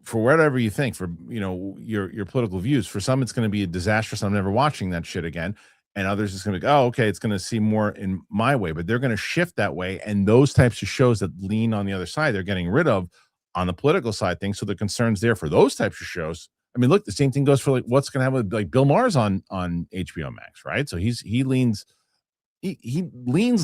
for whatever you think, for your political views. For some, it's going to be a disaster. So I'm never watching that shit again. And others, it's going to be, oh, okay, it's going to seem more in my way. But they're going to shift that way. And those types of shows that lean on the other side, they're getting rid of on the political side things. So the concerns there for those types of shows. I mean, look, the same thing goes for like what's going to happen with like Bill Maher's on HBO Max, right? So he leans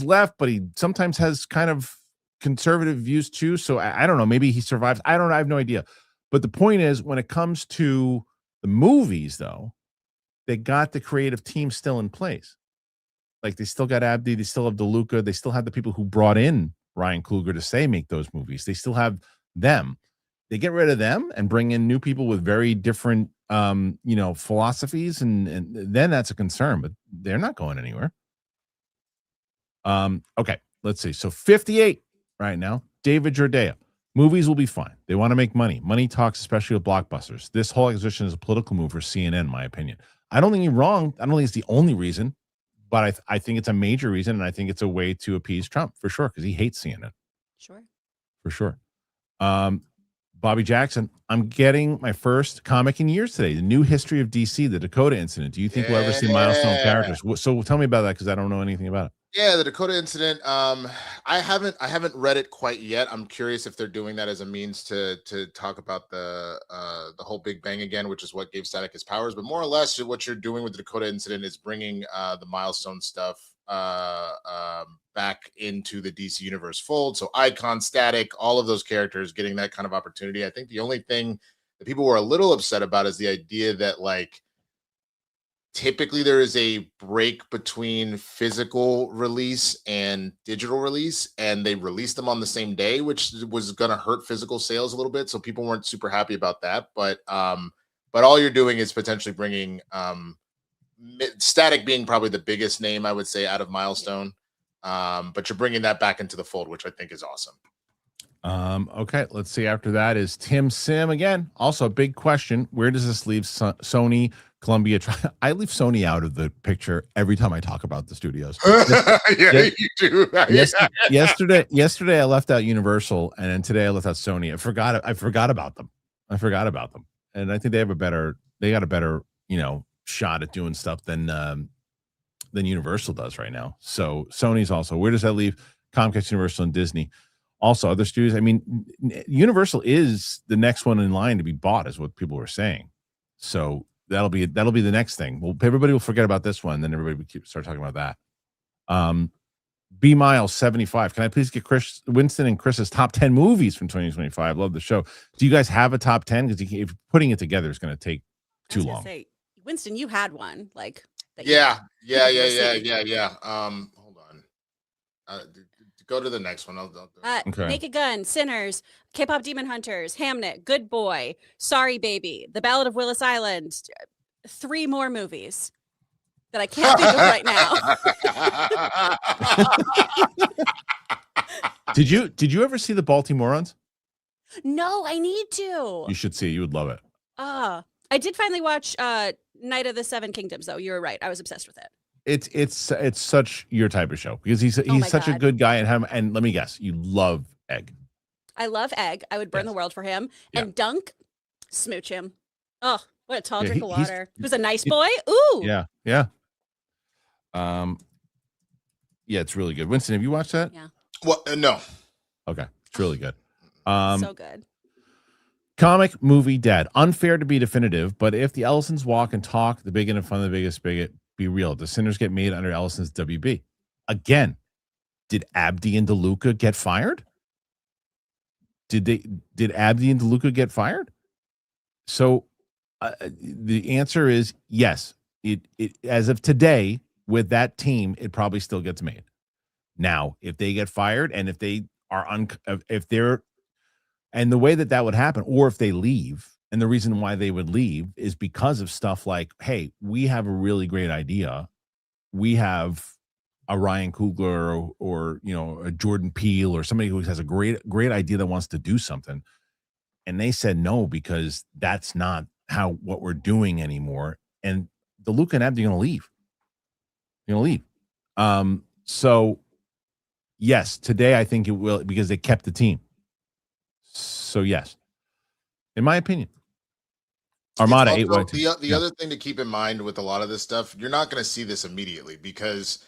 left, but he sometimes has kind of conservative views too. So I don't know. Maybe he survives. I don't know. I have no idea. But the point is, when it comes to the movies, though, they got the creative team still in place. Like, they still got Abdi, they still have DeLuca, they still have the people who brought in Ryan Coogler to make those movies. They still have them. They get rid of them and bring in new people with very different philosophies, and then that's a concern, but they're not going anywhere. Okay, let's see. So 58 right now. David Jordea. Movies will be fine. They want to make money. Money talks, especially with blockbusters. This whole acquisition is a political move for CNN, in my opinion. I don't think you're wrong. I don't think it's the only reason, but I think it's a major reason, and I think it's a way to appease Trump for sure, because he hates CNN. Sure. For sure. Bobby Jackson, I'm getting my first comic in years today. The New History of DC, the Dakota Incident. Do you think we'll ever see milestone characters? So tell me about that, because I don't know anything about it. Yeah, the Dakota Incident. I haven't read it quite yet. I'm curious if they're doing that as a means to talk about the whole Big Bang again, which is what gave Static his powers. But more or less, what you're doing with the Dakota Incident is bringing the milestone stuff back into the DC Universe fold. So Icon, Static, all of those characters getting that kind of opportunity. I think the only thing that people were a little upset about is the idea that, like, typically there is a break between physical release and digital release, and they released them on the same day, which was going to hurt physical sales a little bit. So people weren't super happy about that. But all you're doing is potentially bringing Static being probably the biggest name, I would say, out of Milestone. But you're bringing that back into the fold, which I think is awesome. Okay, let's see. After that is Tim Sim again. Also a big question. Where does this leave Sony, Columbia? I leave Sony out of the picture every time I talk about the studios. You do. Yesterday I left out Universal, and then today I left out Sony. I forgot about them. And I think they got a better shot at doing stuff than Universal does right now. So Sony's also. Where does that leave Comcast, Universal, and Disney? Also, other studios. I mean, Universal is the next one in line to be bought, is what people were saying. So that'll be the next thing. Well, everybody will forget about this one, then everybody will start talking about that. B Miles 75. Can I please get Winston and Chris's top 10 movies from 2025? Love the show. Do you guys have a top 10? Because if putting it together is going to take too long. Say, Winston, you had one Yeah. Hold on. Go to the next one. Okay. Naked Gun, Sinners, K-pop Demon Hunters, Hamnet, Good Boy, Sorry Baby, The Ballad of Willis Island. 3 more movies that I can't think of right now. Did you ever see the Baltimoreans? No, I need to. You should see it. You would love it. I did finally watch Night of the Seven Kingdoms, though. You were right. I was obsessed with it. It's such your type of show because he's such a good guy, and let me guess, you love Egg. I love Egg. I would burn the world for him. Yeah. And Dunk, smooch him. Oh, what a tall drink of water. He was a nice boy. Ooh. Yeah. It's really good. Winston, have you watched that? Yeah. Well, no. Okay, it's really good. So good. Comic movie dead. Unfair to be definitive, but if the Ellisons walk and talk, the big and fun of the biggest bigot, be real. The Sinners get made under Ellison's WB. Again, did Abdi and DeLuca get fired? Did Abdi and DeLuca get fired? So the answer is yes. It as of today, with that team, it probably still gets made. Now, if they get fired and if they are and the way that would happen, or if they leave, and the reason why they would leave is because of stuff like, hey, we have a really great idea. We have a Ryan Coogler or a Jordan Peele or somebody who has a great idea that wants to do something. And they said no, because that's not what we're doing anymore. And DeLuca and Abdi are going to leave. You're going to leave. So yes, today I think it will, because they kept the team. So yes, in my opinion. Armada also, the other thing to keep in mind with a lot of this stuff, you're not going to see this immediately because,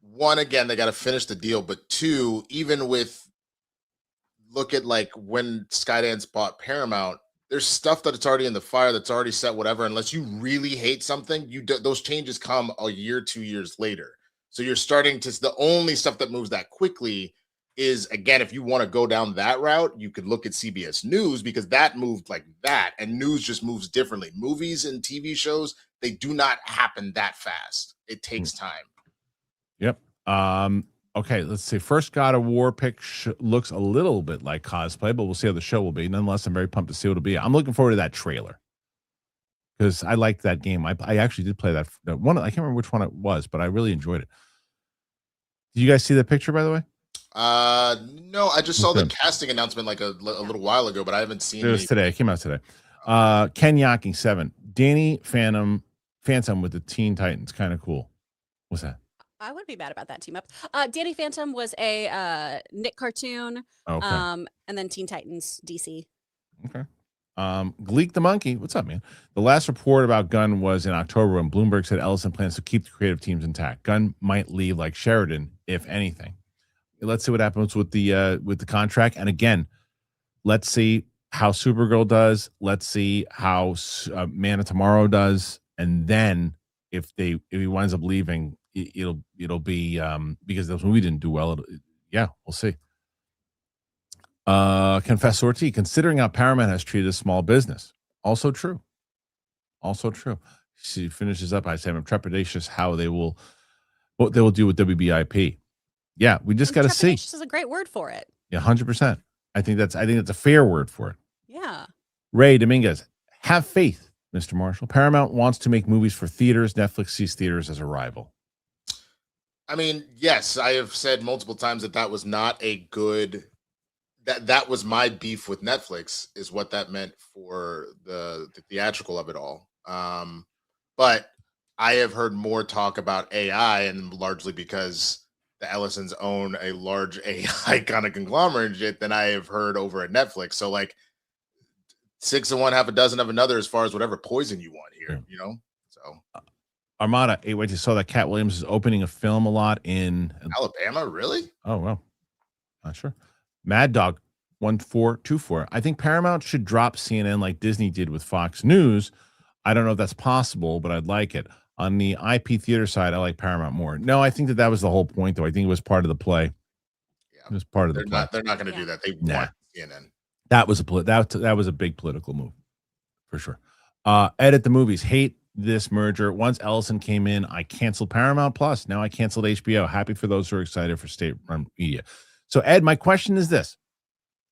one, again, they got to finish the deal, but 2, even with, look at like when Skydance bought Paramount, there's stuff that's already in the fire, that's already set, whatever. Unless you really hate something, those changes come a year, 2 years later. So you're starting to, the only stuff that moves that quickly is, again, if you want to go down that route, you could look at CBS News, because that moved like that, and news just moves differently. Movies and TV shows, they do not happen that fast. It takes time. Yep. Okay, let's see. First God of War pick looks a little bit like cosplay, but we'll see how the show will be. Nonetheless, I'm very pumped to see what it'll be. I'm looking forward to that trailer because I liked that game. I actually did play that one. I can't remember which one it was, but I really enjoyed it. Did you guys see that picture, by the way? No, I just saw the casting announcement like a little while ago, but I haven't seen it. Was today. It came out today. Ken Yocking 7. Danny Phantom with the Teen Titans. Kind of cool. What's that? I wouldn't be mad about that team up. Danny Phantom was a Nick cartoon. Okay. And then Teen Titans DC. Okay. Gleek the Monkey. What's up, man? The last report about Gunn was in October when Bloomberg said Ellison plans to keep the creative teams intact. Gunn might leave like Sheridan, if anything. Let's see what happens with the contract. And again, let's see how Supergirl does. Let's see how Man of Tomorrow does. And then if he winds up leaving, it'll be because those movies didn't do well. We'll see. Confess Ortiz, considering how Paramount has treated a small business. Also true. She finishes up by saying, I'm trepidatious what they will do with WBIP. Yeah, we just got to see. Trepidatious is a great word for it. Yeah, 100%. I think that's a fair word for it. Yeah. Ray Dominguez, have faith, Mr. Marshall. Paramount wants to make movies for theaters. Netflix sees theaters as a rival. I mean, yes, I have said multiple times that was not a good. That was my beef with Netflix, is what that meant for the theatrical of it all. But I have heard more talk about AI, and largely because the Ellisons own a large AI kind of conglomerate than I have heard over at Netflix. So like 6 of one, half a dozen of another as far as whatever poison you want here, you know? So Armada, hey, wait, you saw that Cat Williams is opening a film a lot in Alabama, really? Oh, well, not sure. Mad Dog 1424. I think Paramount should drop CNN like Disney did with Fox News. I don't know if that's possible, but I'd like it. On the IP theater side, I like Paramount more. No, I think that was the whole point, though. I think it was part of the play. Yeah, it was part of the play. They're not going to do that. They want CNN. That was that was a big political move, for sure. Edit the movies. Hate this merger. Once Ellison came in, I canceled Paramount Plus. Now I canceled HBO. Happy for those who are excited for state-run media. So, Ed, my question is this,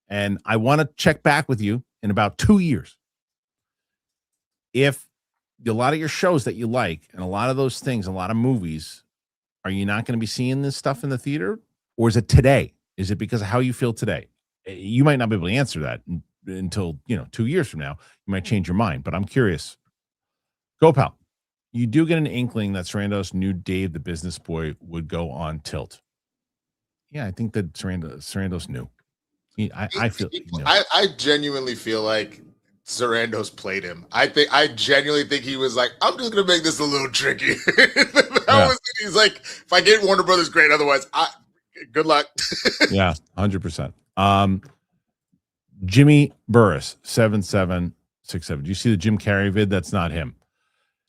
and I want to check back with you in about 2 years. If a lot of your shows that you like and a lot of those things, a lot of movies, are you not going to be seeing this stuff in the theater? Or is it today? Is it because of how you feel today? You might not be able to answer that until, 2 years from now. You might change your mind, but I'm curious. Go, pal. You do get an inkling that Sarandos knew Dave the business boy would go on tilt. Yeah, I think that Sarandos knew. I genuinely feel like Sarandos played him. I genuinely think he was like, I'm just gonna make this a little tricky. He's like, if I get Warner Brothers, great. Otherwise, good luck. Yeah, 100%. Jimmy Burris 7767. Do you see the Jim Carrey vid? That's not him.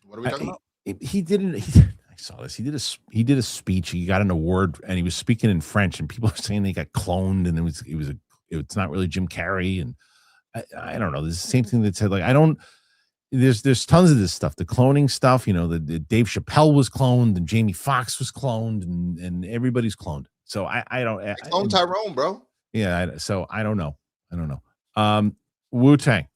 What are we talking about? He didn't. I saw this. He did a speech. He got an award, and he was speaking in French. And people are saying they got cloned, and it's not really Jim Carrey. And I don't know. There's the same thing that said like I don't. There's tons of this stuff. The cloning stuff. The Dave Chappelle was cloned, and Jamie Foxx was cloned, and everybody's cloned. So I don't. Clone Tyrone, bro. Yeah. So I don't know. Wu-Tang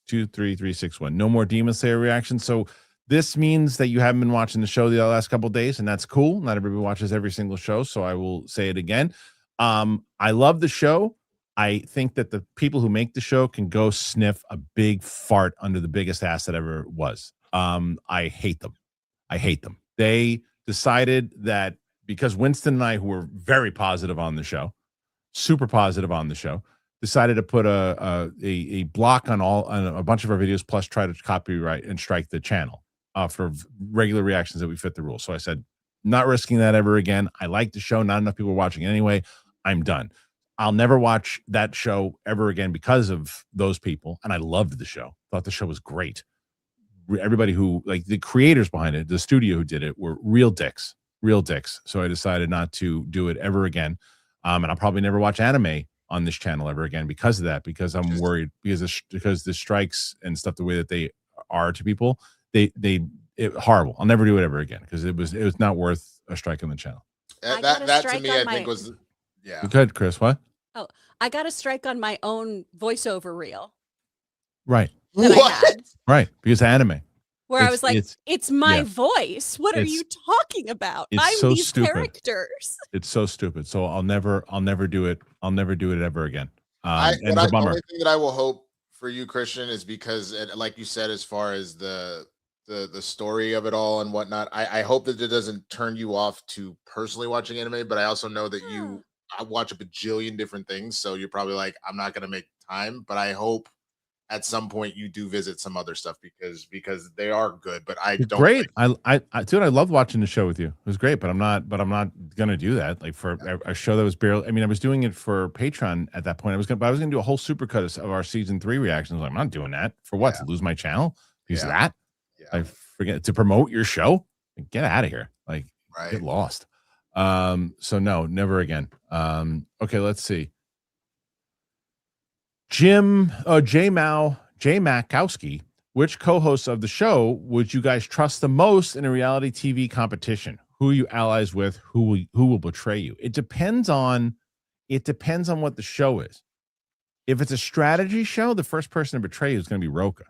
23361. No more Demon Slayer reaction. So this means that you haven't been watching the show the last couple of days, and that's cool. Not everybody watches every single show, so I will say it again. I love the show. I think that the people who make the show can go sniff a big fart under the biggest ass that ever was. I hate them. They decided that because Winston and I, who were very positive on the show, super positive on the show, decided to put a block on a bunch of our videos, plus try to copyright and strike the channel for regular reactions that we fit the rules. So I said, not risking that ever again. I like the show. Not enough people are watching it anyway. I'm done. I'll never watch that show ever again because of those people. And I loved the show. Thought the show was great. Everybody who, like the creators behind it, the studio who did it, were real dicks. So I decided not to do it ever again. And I'll probably never watch anime on this channel ever again because of that, because I'm worried because the strikes and stuff, the way that they are to people, horrible. I'll never do it ever again because it was not worth a strike on the channel. That to me, I think was Good, Chris. What? Oh, I got a strike on my own voiceover reel. Right. What? Right, because anime. Where I was like, it's my voice. What are you talking about? I'm so these stupid. Characters. It's so stupid. So I'll never do it. I'll never do it ever again. The only thing that I will hope for you, Kristian, is because, like you said, as far as the story of it all and whatnot, I hope that it doesn't turn you off to personally watching anime. But I also know that I watch a bajillion different things, so you're probably like, I'm not gonna make time. But I hope at some point you do visit some other stuff because they are good. But I don't. Great. I loved watching the show with you. It was great, but I'm not gonna do that. Like for a show that was barely. I mean, I was doing it for Patreon at that point. I was gonna do a whole supercut of our season 3 reactions. Like, I'm not doing that for what? To lose my channel because of that. Yeah. I forget to promote your show. Get out of here. Like, get lost. So no, never again. Okay, let's see. Jay Makowski, which co-hosts of the show would you guys trust the most in a reality TV competition? Who are you allies with? Who will betray you? It depends on what the show is. If it's a strategy show, the first person to betray you is going to be Roka.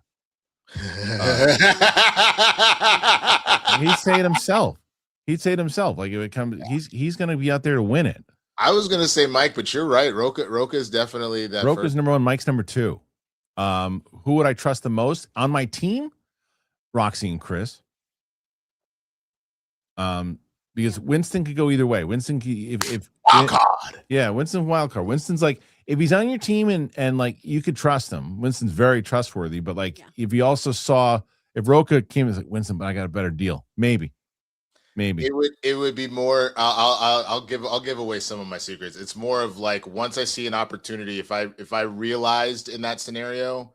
He'd say it himself. Like if it comes, he's going to be out there to win it. I was going to say Mike, but you're right. Roka is definitely that. Roka's number 1. Mike's number 2. Who would I trust the most on my team? Roxy and Chris. Because Winston could go either way. Winston, if wild card. Yeah, Winston's wild card. Winston's like, if he's on your team and like you could trust him, Winston's very trustworthy. But like if you also saw if Roca came and was like Winston, but I got a better deal, maybe. It would be more. I'll give away some of my secrets. It's more of like once I see an opportunity, if I realized in that scenario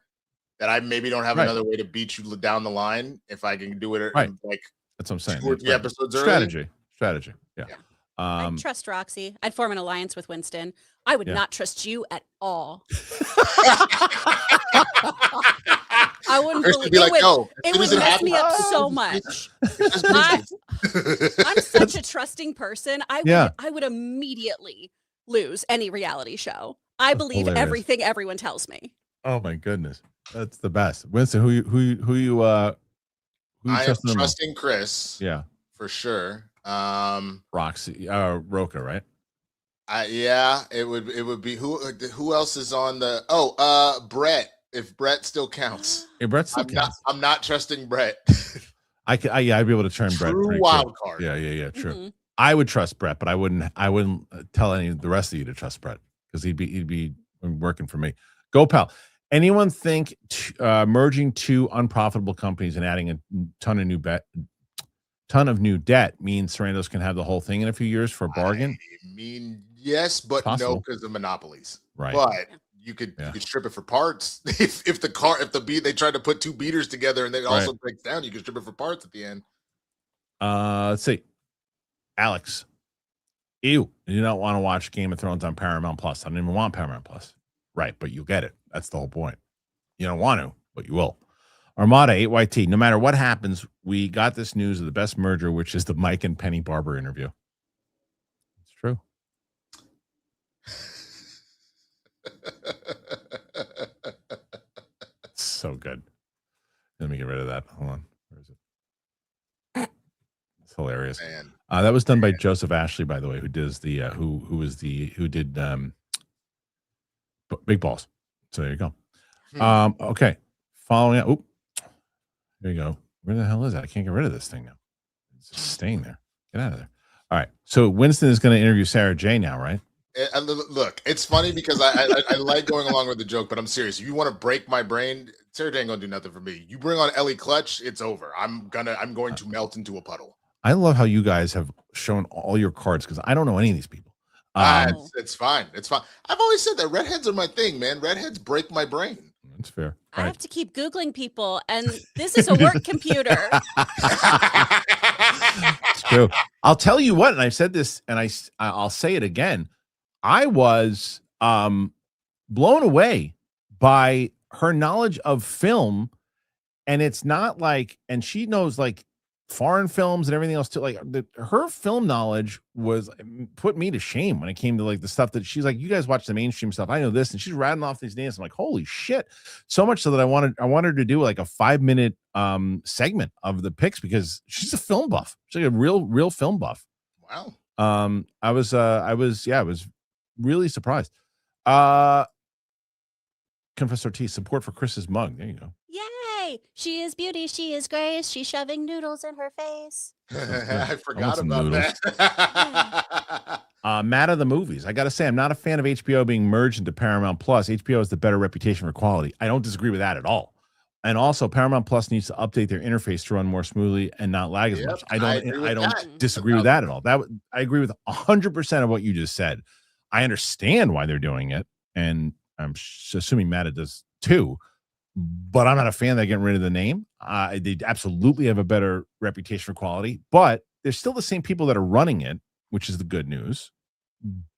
that I maybe don't have another way to beat you down the line, if I can do it Right. like That's what I'm saying. 2 or 3 episodes early. Strategy. Yeah. I'd trust Roxy. I'd form an alliance with Winston. I would not trust you at all. I wouldn't believe be like, no, it would mess me up so much. I'm such a trusting person. I would immediately lose any reality show. I believe everything everyone tells me. Oh my goodness. That's the best. Winston, who you I am trusting Chris. Yeah. For sure. Roxy, Roca, right? It would be who else is on the Brett, if Brett still counts. Yeah, Brett still counts. I'm not trusting Brett. I'd be able to turn Brett. True wild card. Yeah, true. Mm-hmm. I would trust Brett, but I wouldn't tell any of the rest of you to trust Brett because he'd be working for me. Go, pal. Anyone think merging two unprofitable companies and adding a ton of new debt means Sarandos can have the whole thing in a few years for a bargain? I mean, yes, but no, because of monopolies. Right. But you could strip it for parts. If they tried to put two beaters together and they also breaks down, you can strip it for parts at the end. Let's see. Alex. You do not want to watch Game of Thrones on Paramount Plus. I don't even want Paramount Plus. Right, but you'll get it. That's the whole point. You don't want to, but you will. Armada 8YT. No matter what happens, we got this news of the best merger, which is the Mike and Penny Barber interview. It's true. So good. Let me get rid of that. Hold on. Where is it? It's hilarious. That was done by Joseph Ashley, by the way, who does the who did Big Balls. So there you go. Okay. Following up. There you go. Where the hell is it? I can't get rid of this thing now. It's just staying there. Get out of there. All right. So Winston is going to interview Sarah J now, right? Look, it's funny because I like going along with the joke, but I'm serious. If you want to break my brain, Sarah J ain't gonna do nothing for me. You bring on Ellie Clutch, it's over. I'm going to melt into a puddle. I love how you guys have shown all your cards because I don't know any of these people. It's fine. It's fine. I've always said that redheads are my thing, man. Redheads break my brain. That's fair. I have to keep Googling people, and this is a work computer. It's true. I'll tell you what, and I've said this, and I'll say it again. I was blown away by her knowledge of film, and it's not like, and she knows like foreign films and everything else too. Like her film knowledge put me to shame when it came to like the stuff that she's like, you guys watch the mainstream stuff. I know this, and she's rattling off these names. I'm like, holy shit! So much so that I wanted to do like a 5-minute segment of the picks because she's a film buff. She's like a real film buff. Wow. I was really surprised. Confessor T, support for Chris's mug. There you go. Yay! She is beauty. She is grace. She's shoving noodles in her face. I forgot about that. Matt of the movies. I got to say, I'm not a fan of HBO being merged into Paramount Plus. HBO has the better reputation for quality. I don't disagree with that at all. And also, Paramount Plus needs to update their interface to run more smoothly and not lag as much. I don't disagree with that at all. I agree with 100% of what you just said. I understand why they're doing it, and I'm assuming Matt does too. But I'm not a fan of getting rid of the name. They absolutely have a better reputation for quality, but they're still the same people that are running it, which is the good news.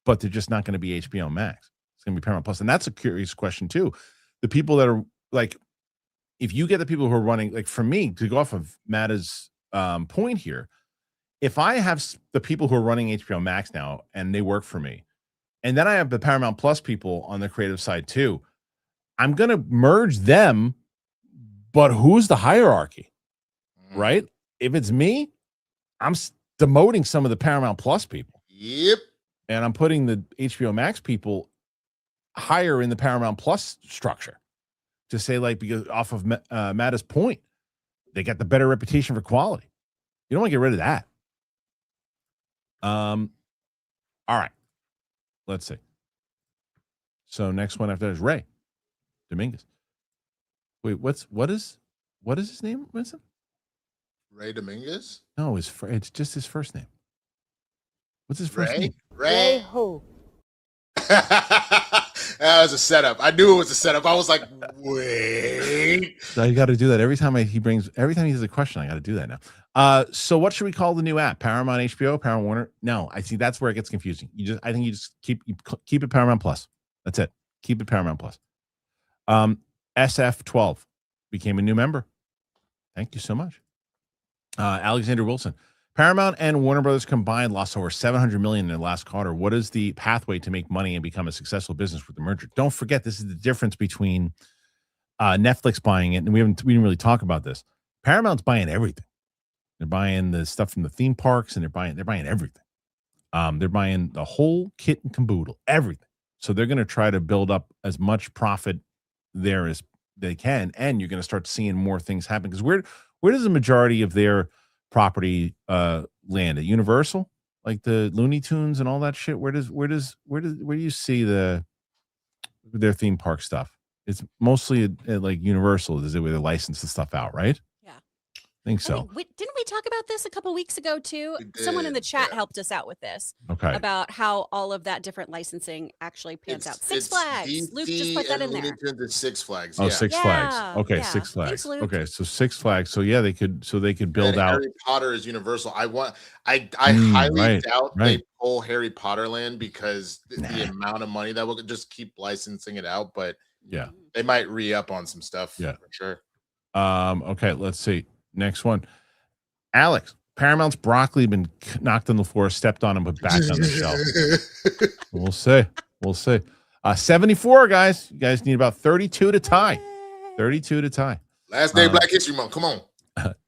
But they're just not going to be HBO Max. It's going to be Paramount Plus, and that's a curious question too. The people that are like, if you get the people who are running, like for me, to go off of Matta's point here, if I have the people who are running HBO Max now and they work for me, and then I have the Paramount Plus people on the creative side too, I'm going to merge them, but who's the hierarchy, right? If it's me, I'm demoting some of the Paramount Plus people. Yep. And I'm putting the HBO Max people higher in the Paramount Plus structure to say, like, because off of Matta's point, they got the better reputation for quality. You don't want to get rid of that. All right. Let's see. So next one after that is Ray Dominguez. Wait, what is his name, Winston? Ray Dominguez? No, it's just his first name. What's his first name? Ray who? That was a setup. I knew it was a setup. I was like, wait. So you got to do that every time he has a question. I got to do that now. So what should we call the new app? Paramount, HBO, Paramount Warner? No, I see that's where it gets confusing. I think you just keep it Paramount Plus. That's it. Keep it Paramount Plus. SF12 became a new member. Thank you so much. Alexander Wilson. Paramount and Warner Brothers combined lost over $700 million in their last quarter. What is the pathway to make money and become a successful business with the merger? Don't forget, this is the difference between Netflix buying it, and we didn't really talk about this. Paramount's buying everything. They're buying the stuff from the theme parks, and they're buying everything. They're buying the whole kit and caboodle, everything. So they're going to try to build up as much profit there as they can, and you're going to start seeing more things happen. Because where does the majority of their property land? At Universal, like the Looney Tunes and all that shit? Where do you see their theme park stuff? It's mostly at like Universal, is it, where they license the stuff out, right? Yeah, I think so. Didn't we talk about this a couple weeks ago too? Someone in the chat helped us out with this. Okay. About how all of that different licensing actually pans out. Six Flags. Luke just put that in there. Six Flags. Oh, yeah. Six Flags. Okay, yeah. Six Flags. Thanks, Luke. Okay, so Six Flags. So yeah, they could build out. Harry Potter is Universal. I highly doubt they pull Harry Potter land because the amount of money that will just keep licensing it out. But yeah, they might re-up on some stuff. Yeah, for sure. Okay, let's see. Next one. Alex, Paramount's broccoli been knocked on the floor, stepped on, and put back on the shelf. We'll see. 74, guys. You guys need about 32 to tie. 32 to tie. Last day Black History Month. Come on.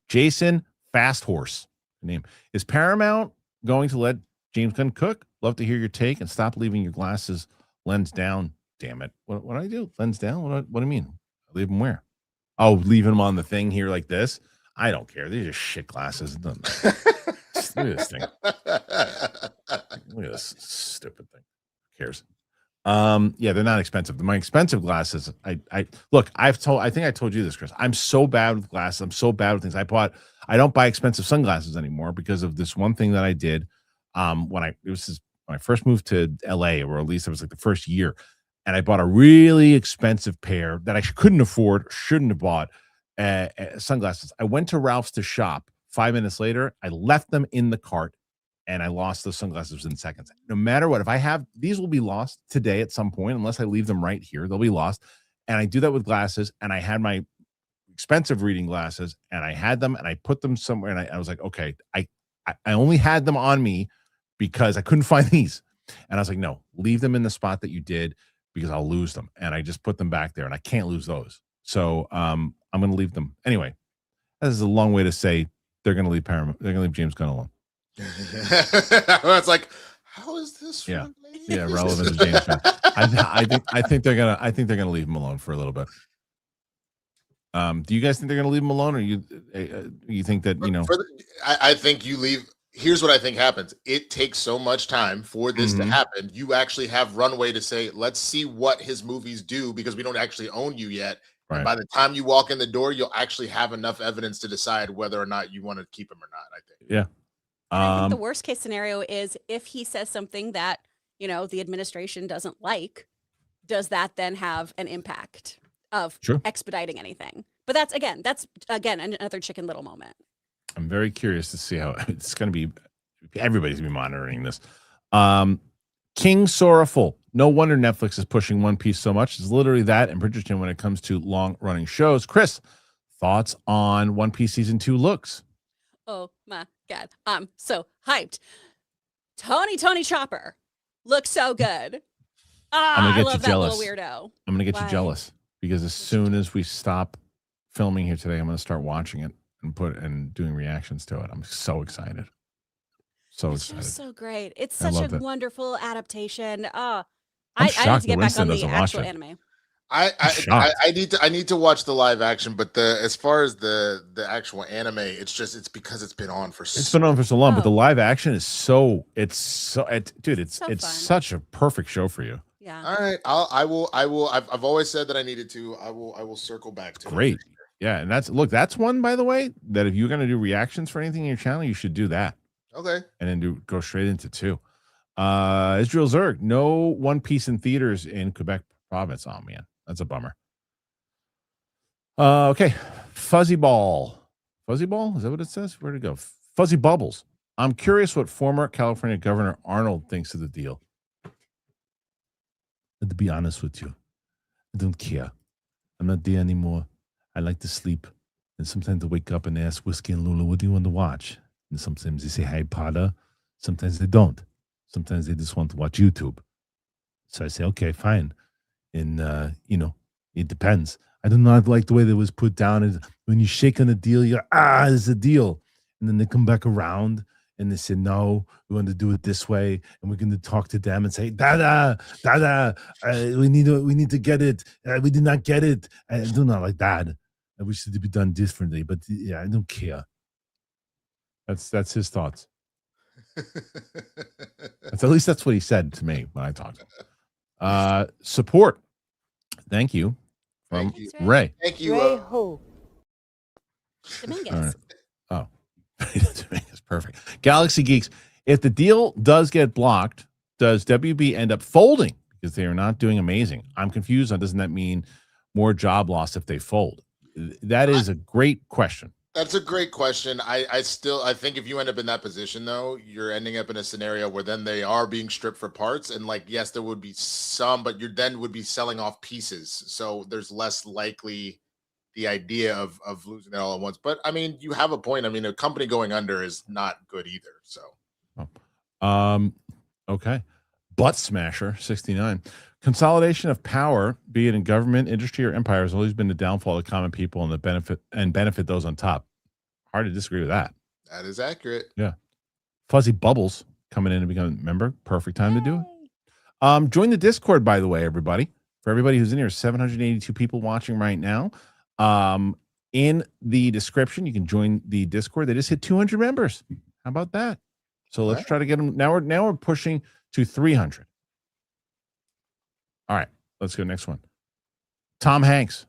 Jason Fast Horse. Name is Paramount going to let James Gunn cook? Love to hear your take, and stop leaving your glasses lens down. Damn it. What do I do? Lens down? What do you mean? I leave them where? Oh, leaving them on the thing here like this. I don't care. They're just shit glasses. Look at this thing. Look at this stupid thing. Who cares? Yeah, they're not expensive. My expensive glasses. I think I told you this, Chris. I'm so bad with glasses. I'm so bad with things. I don't buy expensive sunglasses anymore because of this one thing that I did. When I first moved to LA, or at least it was like the first year, and I bought a really expensive pair that I couldn't afford, shouldn't have bought. Sunglasses. I went to Ralph's to shop. 5 minutes later, I left them in the cart, and I lost those sunglasses in seconds. No matter what, if I have these, will be lost today at some point, unless I leave them right here. They'll be lost. And I do that with glasses. And I had my expensive reading glasses, and I had them, and I put them somewhere, and I was like, okay, I only had them on me because I couldn't find these. And I was like, no, leave them in the spot that you did, because I'll lose them. And I just put them back there, and I can't lose those. So I'm going to leave them. Anyway, this is a long way to say they're going to leave Paramount. They're going to leave James Gunn alone. It's like, how is this? Yeah, relevant to James Gunn. I think they're gonna leave him alone for a little bit. Do you guys think they're gonna leave him alone, or you think that I think you leave. Here's what I think happens. It takes so much time for this to happen. You actually have runway to say, let's see what his movies do, because we don't actually own you yet. Right. And by the time you walk in the door, you'll actually have enough evidence to decide whether or not you want to keep him or not, I think. Yeah. I think the worst case scenario is if he says something that, the administration doesn't like, does that then have an impact of expediting anything? But that's again another Chicken Little moment. I'm very curious to see how it's going to be. Everybody's going to be monitoring this. King Sorrowful. No wonder Netflix is pushing One Piece so much. It's literally that and Bridgerton when it comes to long-running shows. Chris, thoughts on One Piece Season 2 looks? Oh, my God. I'm so hyped. Tony Chopper looks so good. I love that little weirdo. I'm going to get you jealous, because as soon as we stop filming here today, I'm going to start watching it and doing reactions to it. I'm so excited. It's just so great. It's such a wonderful adaptation. I need to get back on the actual anime. I need to watch the live action, but as far as the actual anime, it's because it's been on for so long. But the live action is it's such a perfect show for you. Yeah. All right. I will. I've always said that I needed to. I will circle back to it. Great. Yeah, and that's one, by the way, that if you're going to do reactions for anything in your channel, you should do that. Okay. And then go straight into 2. Israel Zerg, no One Piece in theaters in Quebec province. Oh man, that's a bummer. Okay. Fuzzy Ball. Fuzzy Ball? Is that what it says? Where'd it go? Fuzzy Bubbles. I'm curious what former California Governor Arnold thinks of the deal. And to be honest with you, I don't care. I'm not there anymore. I like to sleep. And sometimes I wake up and ask Whiskey and Lula, what do you want to watch? And sometimes they say Harry Potter. Sometimes they don't. Sometimes they just want to watch YouTube. So I say, okay, fine. And, it depends. I do not like the way that was put down. Is when you shake on a deal, you're, it's a deal. And then they come back around and they say, no, we want to do it this way. And we're going to talk to them and say, Dada, we need to get it. We did not get it. I do not like that. I wish it to be done differently, but yeah, I don't care. That's his thoughts. At least that's what he said to me when I talked to him. Support. Thank you. From Ray. Thank you. Ray who? Dominguez. All right. Oh, Dominguez, perfect. Galaxy Geeks. If the deal does get blocked, does WB end up folding because they are not doing amazing? I'm confused. Doesn't that mean more job loss if they fold? That is a great question. That's a great question. I think if you end up in that position, though, you're ending up in a scenario where then they are being stripped for parts. And like, yes, there would be some, but you then would be selling off pieces. So there's less likely the idea of losing it all at once. But I mean, you have a point. I mean, a company going under is not good either. So, okay. Butt Smasher 69. Consolidation of power, be it in government, industry, or empire, has always been the downfall of common people and the benefit those on top. Hard to disagree with that. that is accurate. Yeah. Fuzzy Bubbles coming in and becoming a member. Perfect time to do it. Join the Discord, by the way, everybody. For everybody who's in here, 782 people watching right now. In the description, you can join the Discord. They just hit 200 members. How about that? So let's try to get them. Now we're pushing to 300. All right, let's go next one. Tom Hanks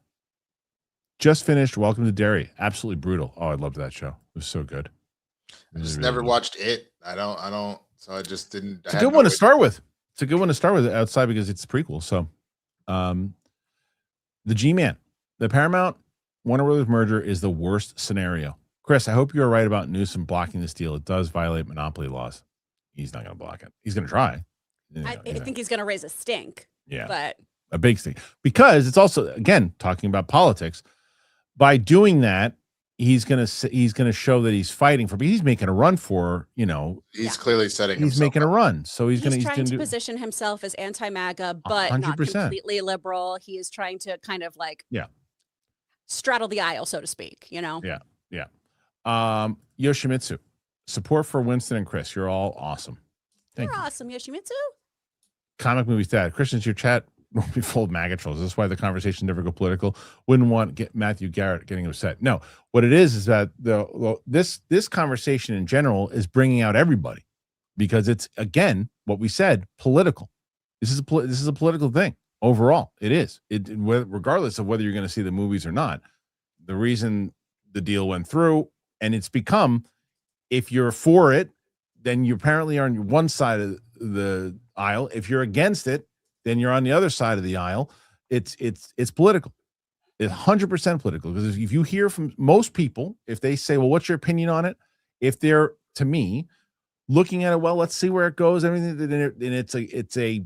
just finished Welcome to Derry. Absolutely brutal. Oh, I loved that show. It was so good. I just never watched it. I don't. So I just didn't. It's a good one to start with. It's a good one to start with outside because it's a prequel. So, the G-Man, the Paramount Warner Brothers merger is the worst scenario. Chris, I hope you're right about Newsom blocking this deal. It does violate monopoly laws. He's not going to block it. He's going to try. I think he's going to raise a stink. Yeah, but a big stink because it's also, again, talking about politics. By doing that, he's gonna show that he's fighting for. But he's making a run for. He's clearly setting. He's making a run, so he's trying to position himself as anti-MAGA, but 100%. not completely liberal. He is trying to kind of like straddle the aisle, so to speak. Yeah. Yoshimitsu, support for Winston and Chris. You're all awesome. Thank you. Awesome, Yoshimitsu. Comic movie stat. Christians, your chat won't be full of MAGA trolls. That's why the conversation never go political. Wouldn't want Matthew Garrett getting upset. No, what it is that this conversation in general is bringing out everybody because it's, again, what we said, political. This is a political thing overall. It is. Regardless of whether you're going to see the movies or not. The reason the deal went through, and it's become, if you're for it, then you apparently are on one side of the aisle. If you're against it, then you're on the other side of the aisle. It's political. It's 100% political. Because if you hear from most people, if they say, well, what's your opinion on it? If they're, to me, looking at it, well, let's see where it goes, everything, then it's a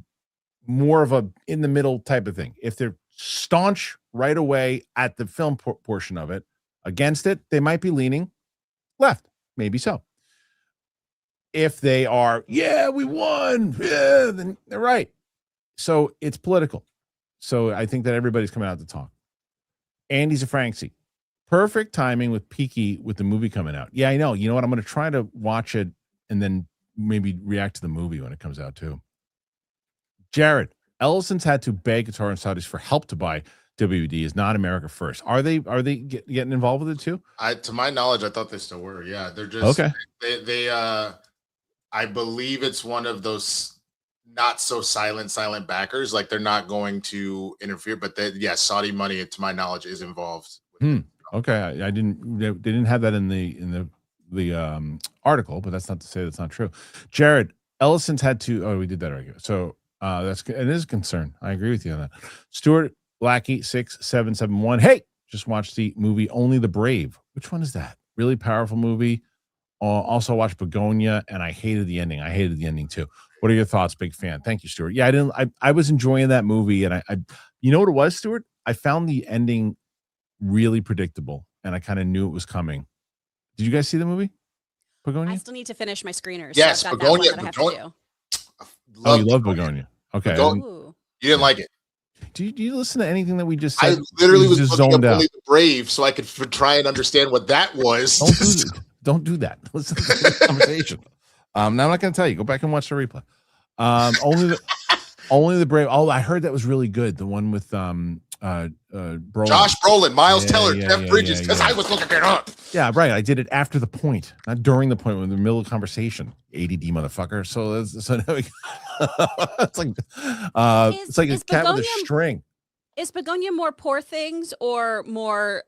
more of a in the middle type of thing. If they're staunch right away at the film portion of it, against it, they might be leaning left. Maybe so. If they are, we won, then they're right. So it's political. So I think that everybody's coming out to talk. Andy's a Franksy. Perfect timing with Peaky with the movie coming out. Yeah, I know. You know what? I'm going to try to watch it and then maybe react to the movie when it comes out too. Jared, Ellison's had to beg Guitar and Saudis for help to buy WD. Is not America First. Are they getting involved with it too? To my knowledge, I thought they still were. Yeah, they're just okay. They I believe it's one of those not so silent backers. Like they're not going to interfere, but Saudi money, to my knowledge, is involved. Okay, I didn't. They didn't have that in the article, but that's not to say that's not true. Jared Ellison's had to. Oh, we did that already. So it is a concern. I agree with you on that. Stuart Lackey 6771. Hey, just watched the movie Only the Brave. Which one is that? Really powerful movie. Also watched Begonia, and I hated the ending. I hated the ending too. What are your thoughts? Big fan. Thank you, Stuart. Yeah, I was enjoying that movie, and I you know what it was, Stuart? I found the ending really predictable, and I kind of knew it was coming. Did you guys see the movie Begonia? I still need to finish my screeners. Yes, so I've got that one Begonia. that I have to do. Oh, you love Begonia. Okay. Ooh. You didn't like it. Do you listen to anything that we just said? I literally was just looking zoned up out. Only the Brave so I could try and understand what that was. Don't do that. Listen to the conversation. Now I'm not going to tell you. Go back and watch the replay. Only the Brave. Oh, I heard that was really good. The one with Brolin. Josh Brolin, Miles Teller, Jeff Bridges. Because I was looking it up. Yeah, right. I did it after the point, not during the point. When in the middle of the conversation. ADD motherfucker. So now it's like it's like a cat with a string. Is Begonia more Poor Things or more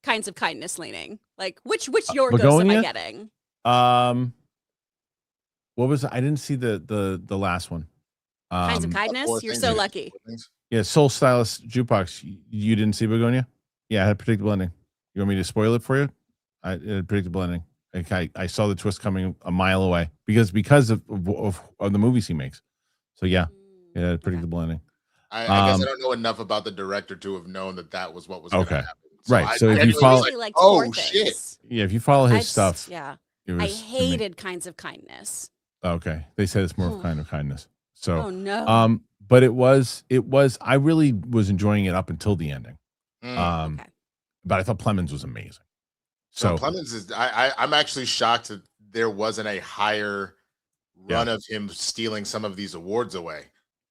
Kinds of Kindness leaning? Like which Yorgos am I getting? What was I didn't see the last one. Kinds of Kindness. You're so lucky. Yeah, Soul Stylist Jukebox. You didn't see Begonia? Yeah, it had a predictable ending. You want me to spoil it for you? It had a predictable ending. I saw the twist coming a mile away because of the movies he makes. So yeah, it had a predictable ending. I guess I don't know enough about the director to have known that was what was going to happen. So right. So if you follow, shit. Yeah, if you follow his stuff, yeah, I hated Kinds of Kindness. Okay, they said it's more of Kind of Kindness. So, oh no. But it was. I really was enjoying it up until the ending. Okay. But I thought Plemons was amazing. So Plemons is. I'm actually shocked that there wasn't a higher run of him stealing some of these awards away.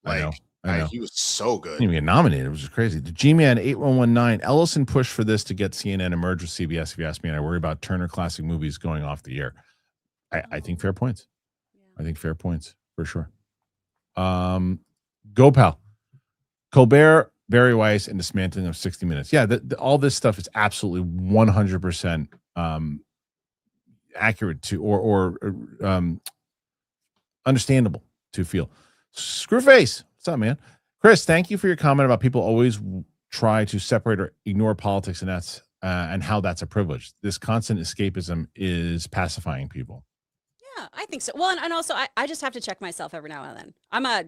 Like I know. He was so good. Didn't even get nominated. It was just crazy. The G-Man 8119 Ellison pushed for this to get CNN to merge with CBS. If you ask me, and I worry about Turner Classic Movies going off the air. I think fair points. Yeah. I think fair points for sure. Go Pal, Colbert, Barry Weiss, and dismantling of 60 Minutes. Yeah, all this stuff is absolutely 100% accurate to or understandable to feel. Screwface, what's up, man? Chris, thank you for your comment about people always try to separate or ignore politics, and that's and how that's a privilege. This constant escapism is pacifying people. Yeah, I think so. Well, and also I just have to check myself every now and then. I'm a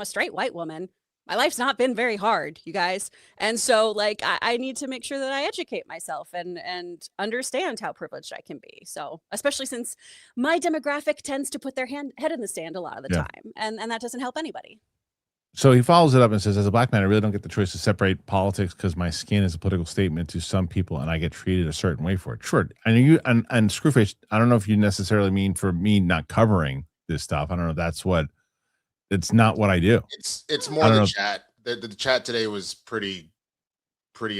straight white woman. My life's not been very hard, you guys. And so like I need to make sure that I educate myself and understand how privileged I can be. So especially since my demographic tends to put their head in the sand a lot of the time. And that doesn't help anybody. So he follows it up and says, as a black man, I really don't get the choice to separate politics because my skin is a political statement to some people and I get treated a certain way for it. Sure. And and Screwface, I don't know if you necessarily mean for me not covering this stuff. I don't know if that's what it's not what I do. It's more the chat. The chat today was pretty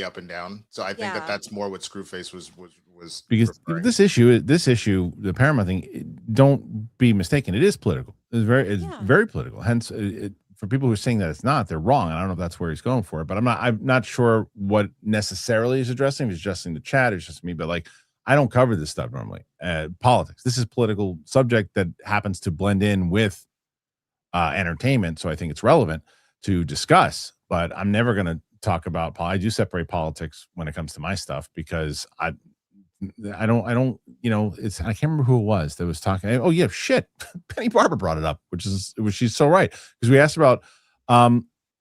up and down. So I think that's more what Screwface was because referring. this issue, the Paramount thing, don't be mistaken. It is political. It's very political. Hence for people who are saying that it's not, they're wrong. I don't know if that's where he's going for it, but I'm not sure what necessarily he's addressing. If he's addressing the chat, it's just me. But like, I don't cover this stuff normally. Politics. This is political subject that happens to blend in with entertainment. So I think it's relevant to discuss, but I'm never going to talk about, I do separate politics when it comes to my stuff because I don't, I can't remember who it was that was talking. Oh yeah, shit. Penny Barber brought it up, which she's so right. Because we asked about,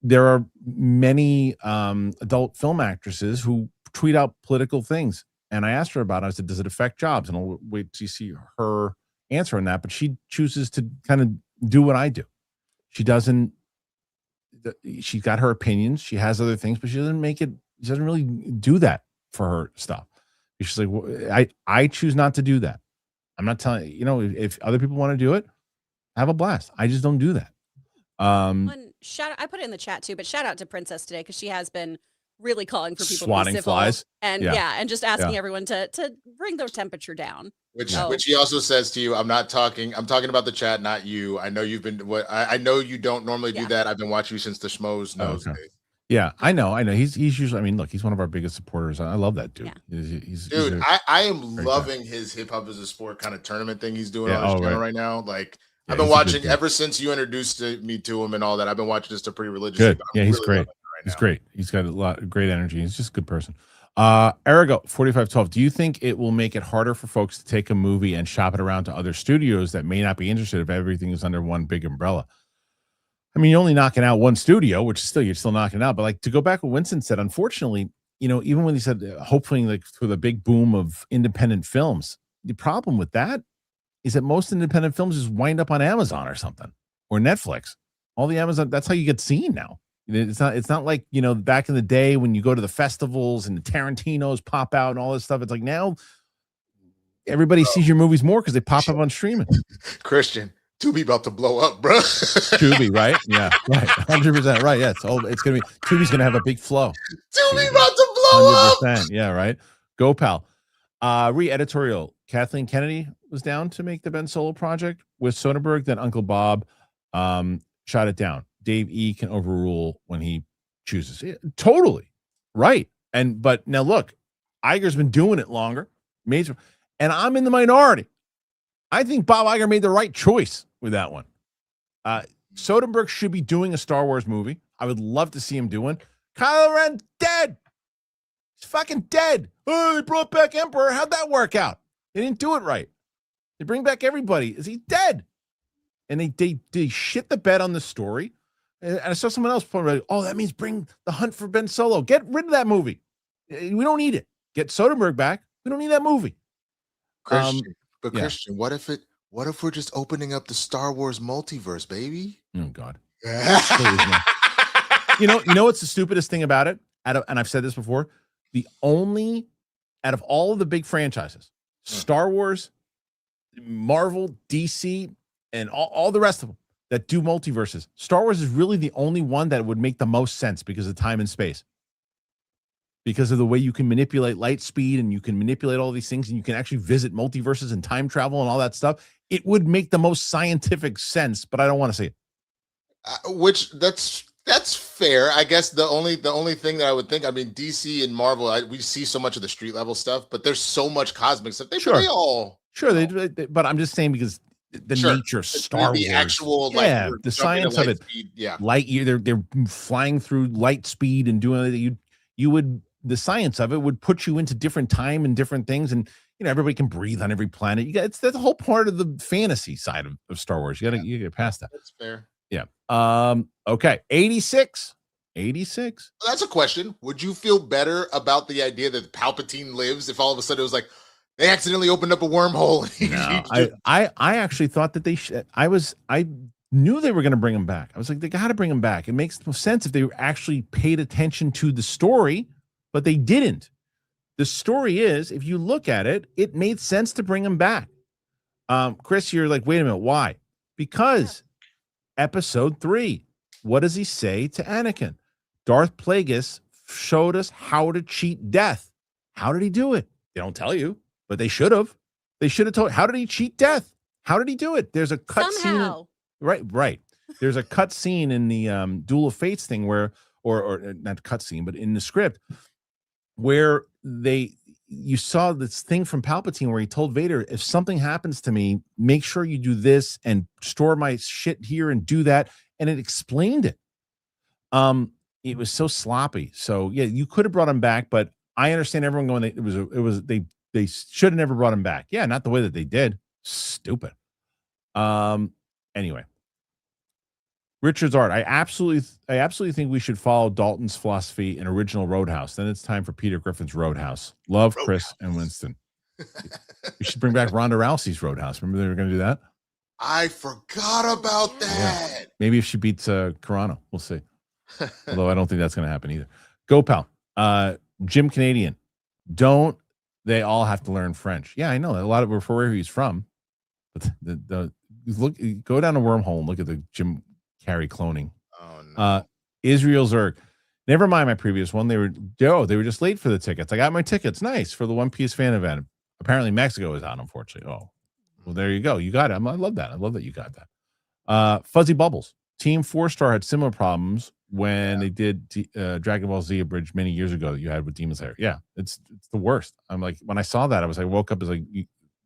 there are many adult film actresses who tweet out political things. And I asked her about it. I said, does it affect jobs? And I'll wait to see her answer on that. But she chooses to kind of do what I do. She doesn't, she's got her opinions. She has other things, but she doesn't really do that for her stuff. She's like, well, I choose not to do that. I'm not telling if other people want to do it, have a blast. I just don't do that. I put it in the chat too, but shout out to Princess today because she has been really calling for people Swatting to be civil flies. and Yeah. and just asking everyone to bring their temperature down. Which he also says to you, I'm talking about the chat, not you. I know you've been I know you don't normally do that. I've been watching you since the Schmoes knows days. Yeah, I know. He's usually, I mean, look, he's one of our biggest supporters. I love that dude. Yeah. He's Dude, I am loving his hip hop as a sport kind of tournament thing he's doing on his channel right now. Like I've been watching ever since you introduced me to him and all that. I've been watching just a pretty religious. Good. Yeah, he's great. He's great. He's got a lot of great energy. He's just a good person. Erigo 4512. Do you think it will make it harder for folks to take a movie and shop it around to other studios that may not be interested if everything is under one big umbrella? I mean, you're only knocking out one studio, which is you're still knocking it out. But like to go back what Winston said, unfortunately, even when he said hopefully like for the big boom of independent films, the problem with that is that most independent films just wind up on Amazon or something or Netflix. All the Amazon, that's how you get seen now. It's not like, back in the day when you go to the festivals and the Tarantinos pop out and all this stuff. It's like now everybody sees your movies more because they pop up on streaming. Kristian, Tubi about to blow up, bro. Tubi, right? Yeah, right. 100% right. Yeah, it's gonna be Tubi's gonna have a big flow. Tubi about to blow 100%. Up. Yeah, right. Go, pal. Re-editorial. Kathleen Kennedy was down to make the Ben Solo project with Soderbergh. Then Uncle Bob shot it down. Dave E can overrule when he chooses. Yeah, totally right. But now look, Iger's been doing it longer, and I'm in the minority. I think Bob Iger made the right choice with that one. Soderbergh should be doing a Star Wars movie. I would love to see him do one. Kylo Ren dead. He's fucking dead. Oh, they brought back Emperor. How'd that work out? They didn't do it right. They bring back everybody. Is he dead? And they shit the bed on the story. And I saw someone else point out, oh, that means bring The Hunt for Ben Solo. Get rid of that movie. We don't need it. Get Soderbergh back. We don't need that movie. Kristian, what if we're just opening up the Star Wars multiverse, baby? Oh God. You know what's the stupidest thing about it? And I've said this before, the only out of all of the big franchises, Star Wars, Marvel, DC, and all the rest of them that do multiverses, Star Wars is really the only one that would make the most sense because of time and space. Because of the way you can manipulate light speed and you can manipulate all these things and you can actually visit multiverses and time travel and all that stuff. It would make the most scientific sense, but I don't want to see it. That's fair. I guess the only thing that I would think, I mean, DC and Marvel, we see so much of the street level stuff, but there's so much cosmic stuff. They all but I'm just saying because the nature of Star Wars, actual the science of it, light year, they're flying through light speed and doing it. You would, the science of it would put you into different time and different things, and everybody can breathe on every planet. That's the whole part of the fantasy side of Star Wars. You get past that. That's fair. Yeah. Okay. 86. That's a question. Would you feel better about the idea that Palpatine lives if all of a sudden it was like they accidentally opened up a wormhole? No, I actually thought that they should. I knew they were going to bring him back. I was like, they got to bring him back. It makes no sense if they actually paid attention to the story, but they didn't. The story is, if you look at it, it made sense to bring him back. Chris, you're like, wait a minute, why? Because Episode 3, what does he say to Anakin? Darth Plagueis showed us how to cheat death. How did he do it? They don't tell you, but they should have. They should have told. How did he cheat death? How did he do it? There's a cut scene. Right. There's a cut scene in the Duel of Fates thing where, or not cut scene, but in the script where you saw this thing from Palpatine where he told Vader, if something happens to me, make sure you do this and store my shit here and do that. And it explained it. It was so sloppy. So yeah, you could have brought him back, but I understand everyone going, they should have never brought him back. Yeah. Not the way that they did. Stupid. Anyway, Richard's art. I absolutely think we should follow Dalton's philosophy in original Roadhouse. Then it's time for Peter Griffin's Roadhouse. Love Chris and Winston. We should bring back Ronda Rousey's Roadhouse. Remember they were going to do that? I forgot about that. Yeah. Maybe if she beats Carano, we'll see. Although I don't think that's going to happen either. Go, pal. Jim Canadian. Don't they all have to learn French? Yeah, I know. A lot of for where he's from. But go down a wormhole and look at the Jim Carrey cloning. Oh no. Israel Zerg. Never mind my previous one. They were just late for the tickets. I got my tickets. Nice for the One Piece fan event. Apparently Mexico is out, unfortunately. Oh, well, there you go. You got it. I love that. I love that you got that. Fuzzy Bubbles. Team 4-Star had similar problems when they did Dragon Ball Z Abridged many years ago that you had with Demon Slayer. Yeah, it's the worst. I'm like, when I saw that, I woke up as like,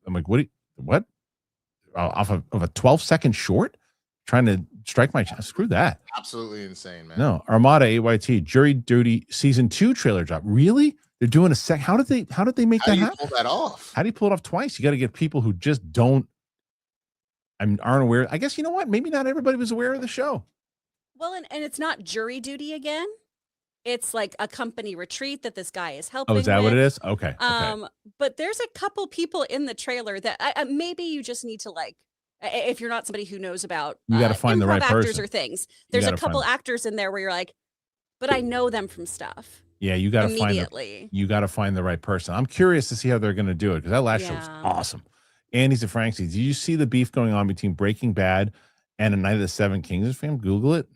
I'm like, what? Off of a 12-second short? Trying to strike my chest. Screw that. Absolutely insane, man. No, Armada AYT Jury Duty season 2 trailer drop. Really? They're doing a sec. How did they make that happen? Pull that off? How do you pull it off twice? You got to get people who just aren't aware. I guess you know what? Maybe not everybody was aware of the show. Well, and it's not jury duty again. It's like a company retreat that this guy is helping. Oh, is that with. what it is? Okay. But there's a couple people in the trailer that maybe you just need to like. If you're not somebody who knows about, you got to find the right actors person or things. There's a couple actors in there where you're like, but I know them from stuff. Yeah, you got to find the right person. I'm curious to see how they're going to do it because that last show was awesome. Andy's a Frankie. Did you see the beef going on between Breaking Bad and A Night of the Seven Kings? Fam, Google it.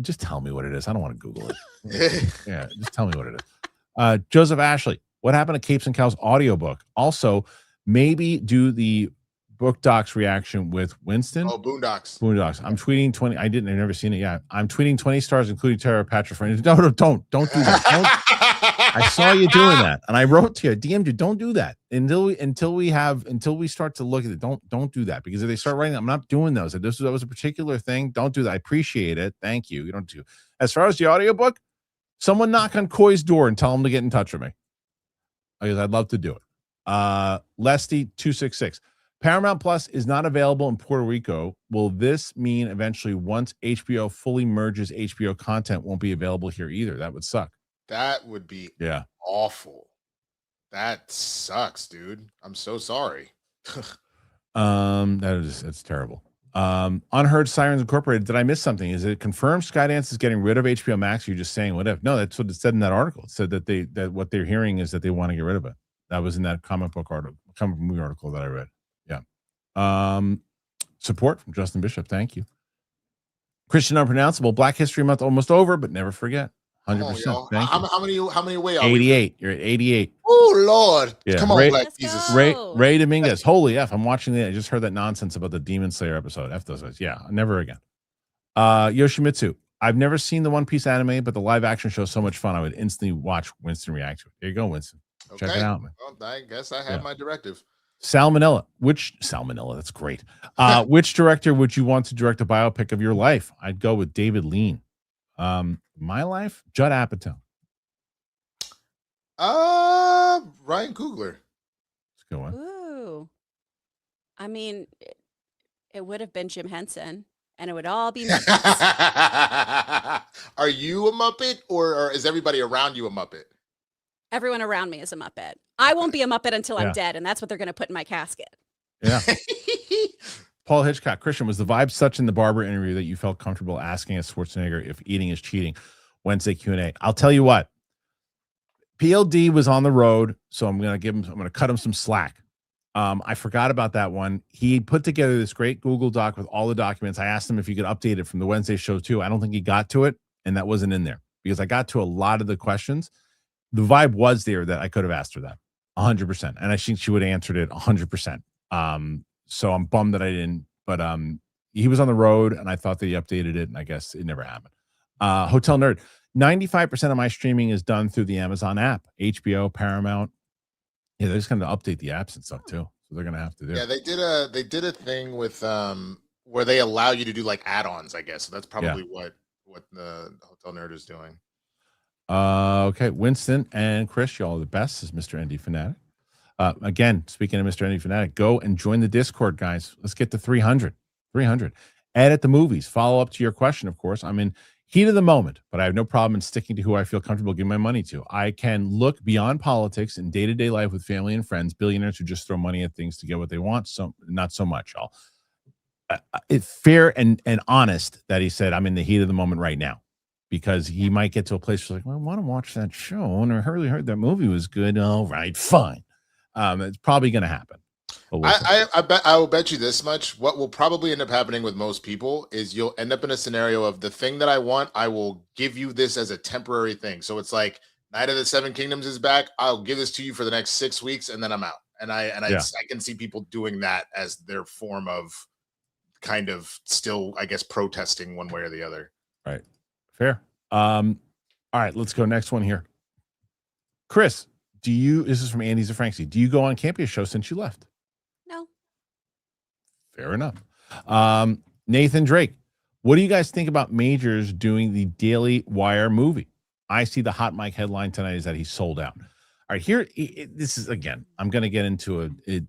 Just tell me what it is. I don't want to Google it. Yeah, just tell me what it is. Joseph Ashley, what happened to Capes and Cow's audiobook? Also, maybe do the Book Docs reaction with Winston. Oh, Boondocks. I'm tweeting 20. I've never seen it yet. I'm tweeting 20 stars, including Tara Patrick. No, don't do that. I saw you doing that, and I wrote to you, DM'd you. Don't do that until we start to look at it. Don't do that, because if they start writing, I'm not doing those. That was a particular thing. Don't do that. I appreciate it. Thank you. You don't do. As far as the audiobook, someone knock on Coy's door and tell him to get in touch with me, because I'd love to do it. Lesty 266. Paramount Plus is not available in Puerto Rico. Will this mean eventually once HBO fully merges, HBO content won't be available here either? That would suck. That would be awful. That sucks, dude. I'm so sorry. That's terrible. Unheard Sirens Incorporated. Did I miss something? Is it confirmed Skydance is getting rid of HBO Max? Or you're just saying what if? No, that's what it said in that article. It said that what they're hearing is that they want to get rid of it. That was in that comic movie article that I read. Support from Justin Bishop. Thank you. Christian Unpronounceable. Black History Month almost over, but never forget. 100%. Thank you. How many away are 88. You're at 88. Oh Lord. Yeah. Come on, Black Jesus. Ray Dominguez. Holy F. I'm watching I just heard that nonsense about the Demon Slayer episode. F those guys. Yeah, never again. Yoshimitsu. I've never seen the One Piece anime, but the live action show is so much fun. I would instantly watch Winston react to it. There you go, Winston. Okay. Check it out, man. Well, I guess I have my directive. Salmonella. That's great. Which director would you want to direct a biopic of your life? I'd go with David Lean. My life, Judd Apatow. Ryan Coogler. Let's go on. Ooh. I mean, it would have been Jim Henson, and it would all be Muppets. Are you a Muppet, or is everybody around you a Muppet? Everyone around me is a Muppet. I won't be a Muppet until I'm dead, and that's what they're going to put in my casket. Yeah. Paul Hitchcock. Christian, was the vibe such in the Barber interview that you felt comfortable asking a Schwarzenegger if eating is cheating? Wednesday Q&A. I'll tell you what. PLD was on the road, so I'm going to cut him some slack. I forgot about that one. He put together this great Google Doc with all the documents. I asked him if he could update it from the Wednesday show too. I don't think he got to it, and that wasn't in there because I got to a lot of the questions. The vibe was there that I could have asked her that 100%. And I think she would have answered it 100%. So I'm bummed that I didn't, but he was on the road and I thought that he updated it and I guess it never happened. Hotel Nerd. 95% of my streaming is done through the Amazon app, HBO, Paramount. Yeah, they're just going to update the apps and stuff too. So they're going to have to do. Yeah, they did a thing with where they allow you to do like add-ons, I guess. So that's probably what the Hotel Nerd is doing. Okay, Winston and Chris, y'all are the best, is Mr. ND Fanatic. Again, speaking of Mr. ND Fanatic, go and join the Discord, guys. Let's get to 300. Edit the movies. Follow up to your question, of course. I'm in heat of the moment, but I have no problem in sticking to who I feel comfortable giving my money to. I can look beyond politics in day-to-day life with family and friends, billionaires who just throw money at things to get what they want. So not so much, y'all. It's fair and honest that he said, I'm in the heat of the moment right now. Because he might get to a place where like, well, I want to watch that show, and I heard that movie was good. All right, fine. It's probably going to happen. But we'll see. I will bet you this much. What will probably end up happening with most people is you'll end up in a scenario of the thing that I want, I will give you this as a temporary thing. So it's like Night of the Seven Kingdoms is back. I'll give this to you for the next 6 weeks, and then I'm out. And I can see people doing that as their form of kind of still, I guess, protesting one way or the other. Right. Fair. All right, let's go next one here. Chris, this is from Andy's and Frankie. Do you go on Campia show since you left? No. Fair enough. Nathan Drake, what do you guys think about Majors doing the Daily Wire movie? I see the hot mic headline tonight is that he's sold out. All right, here, this is, again, I'm going to get into it.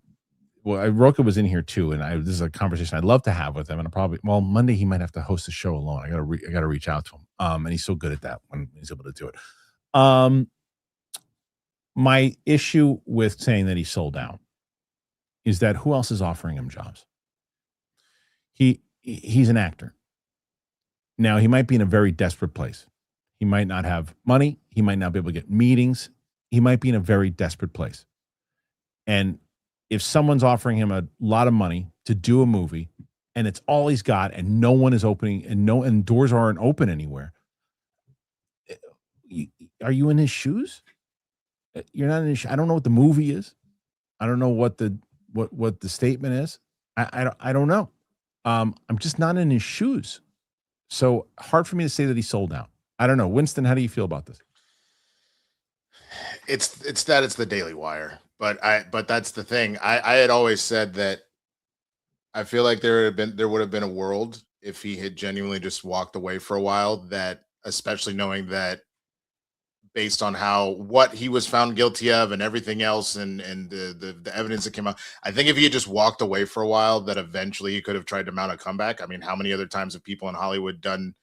Well, Roka was in here too, and this is a conversation I'd love to have with him. And Monday he might have to host a show alone. I got to reach out to him. And he's so good at that when he's able to do it. My issue with saying that he's sold out is that who else is offering him jobs? He's an actor. Now, he might be in a very desperate place. He might not have money. He might not be able to get meetings. He might be in a very desperate place. And if someone's offering him a lot of money to do a movie and it's all he's got and no one is opening and doors aren't open anywhere, are you in his shoes? You're not in his shoes. I don't know what the movie is. I don't know what the statement is. I don't know. I'm just not in his shoes. So hard for me to say that he sold out. I don't know. Winston, how do you feel about this? It's the Daily Wire. But that's the thing. I had always said that I feel like there would have been a world if he had genuinely just walked away for a while, that especially knowing that based on what he was found guilty of and everything else and the evidence that came out, I think if he had just walked away for a while, that eventually he could have tried to mount a comeback. I mean, how many other times have people in Hollywood done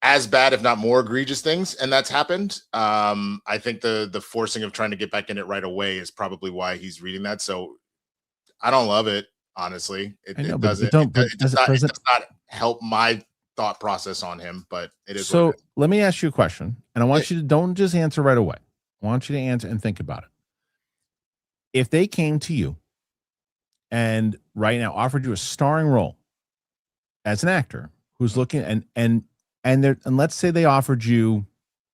as bad, if not more egregious things, and that's happened? I think the forcing of trying to get back in it right away is probably why he's reading that. So I don't love it, honestly. It does not help my thought process on him, but it is. So let me ask you a question, and I want you to don't just answer right away. I want you to answer and think about it. If they came to you and right now offered you a starring role as an actor who's looking and let's say they offered you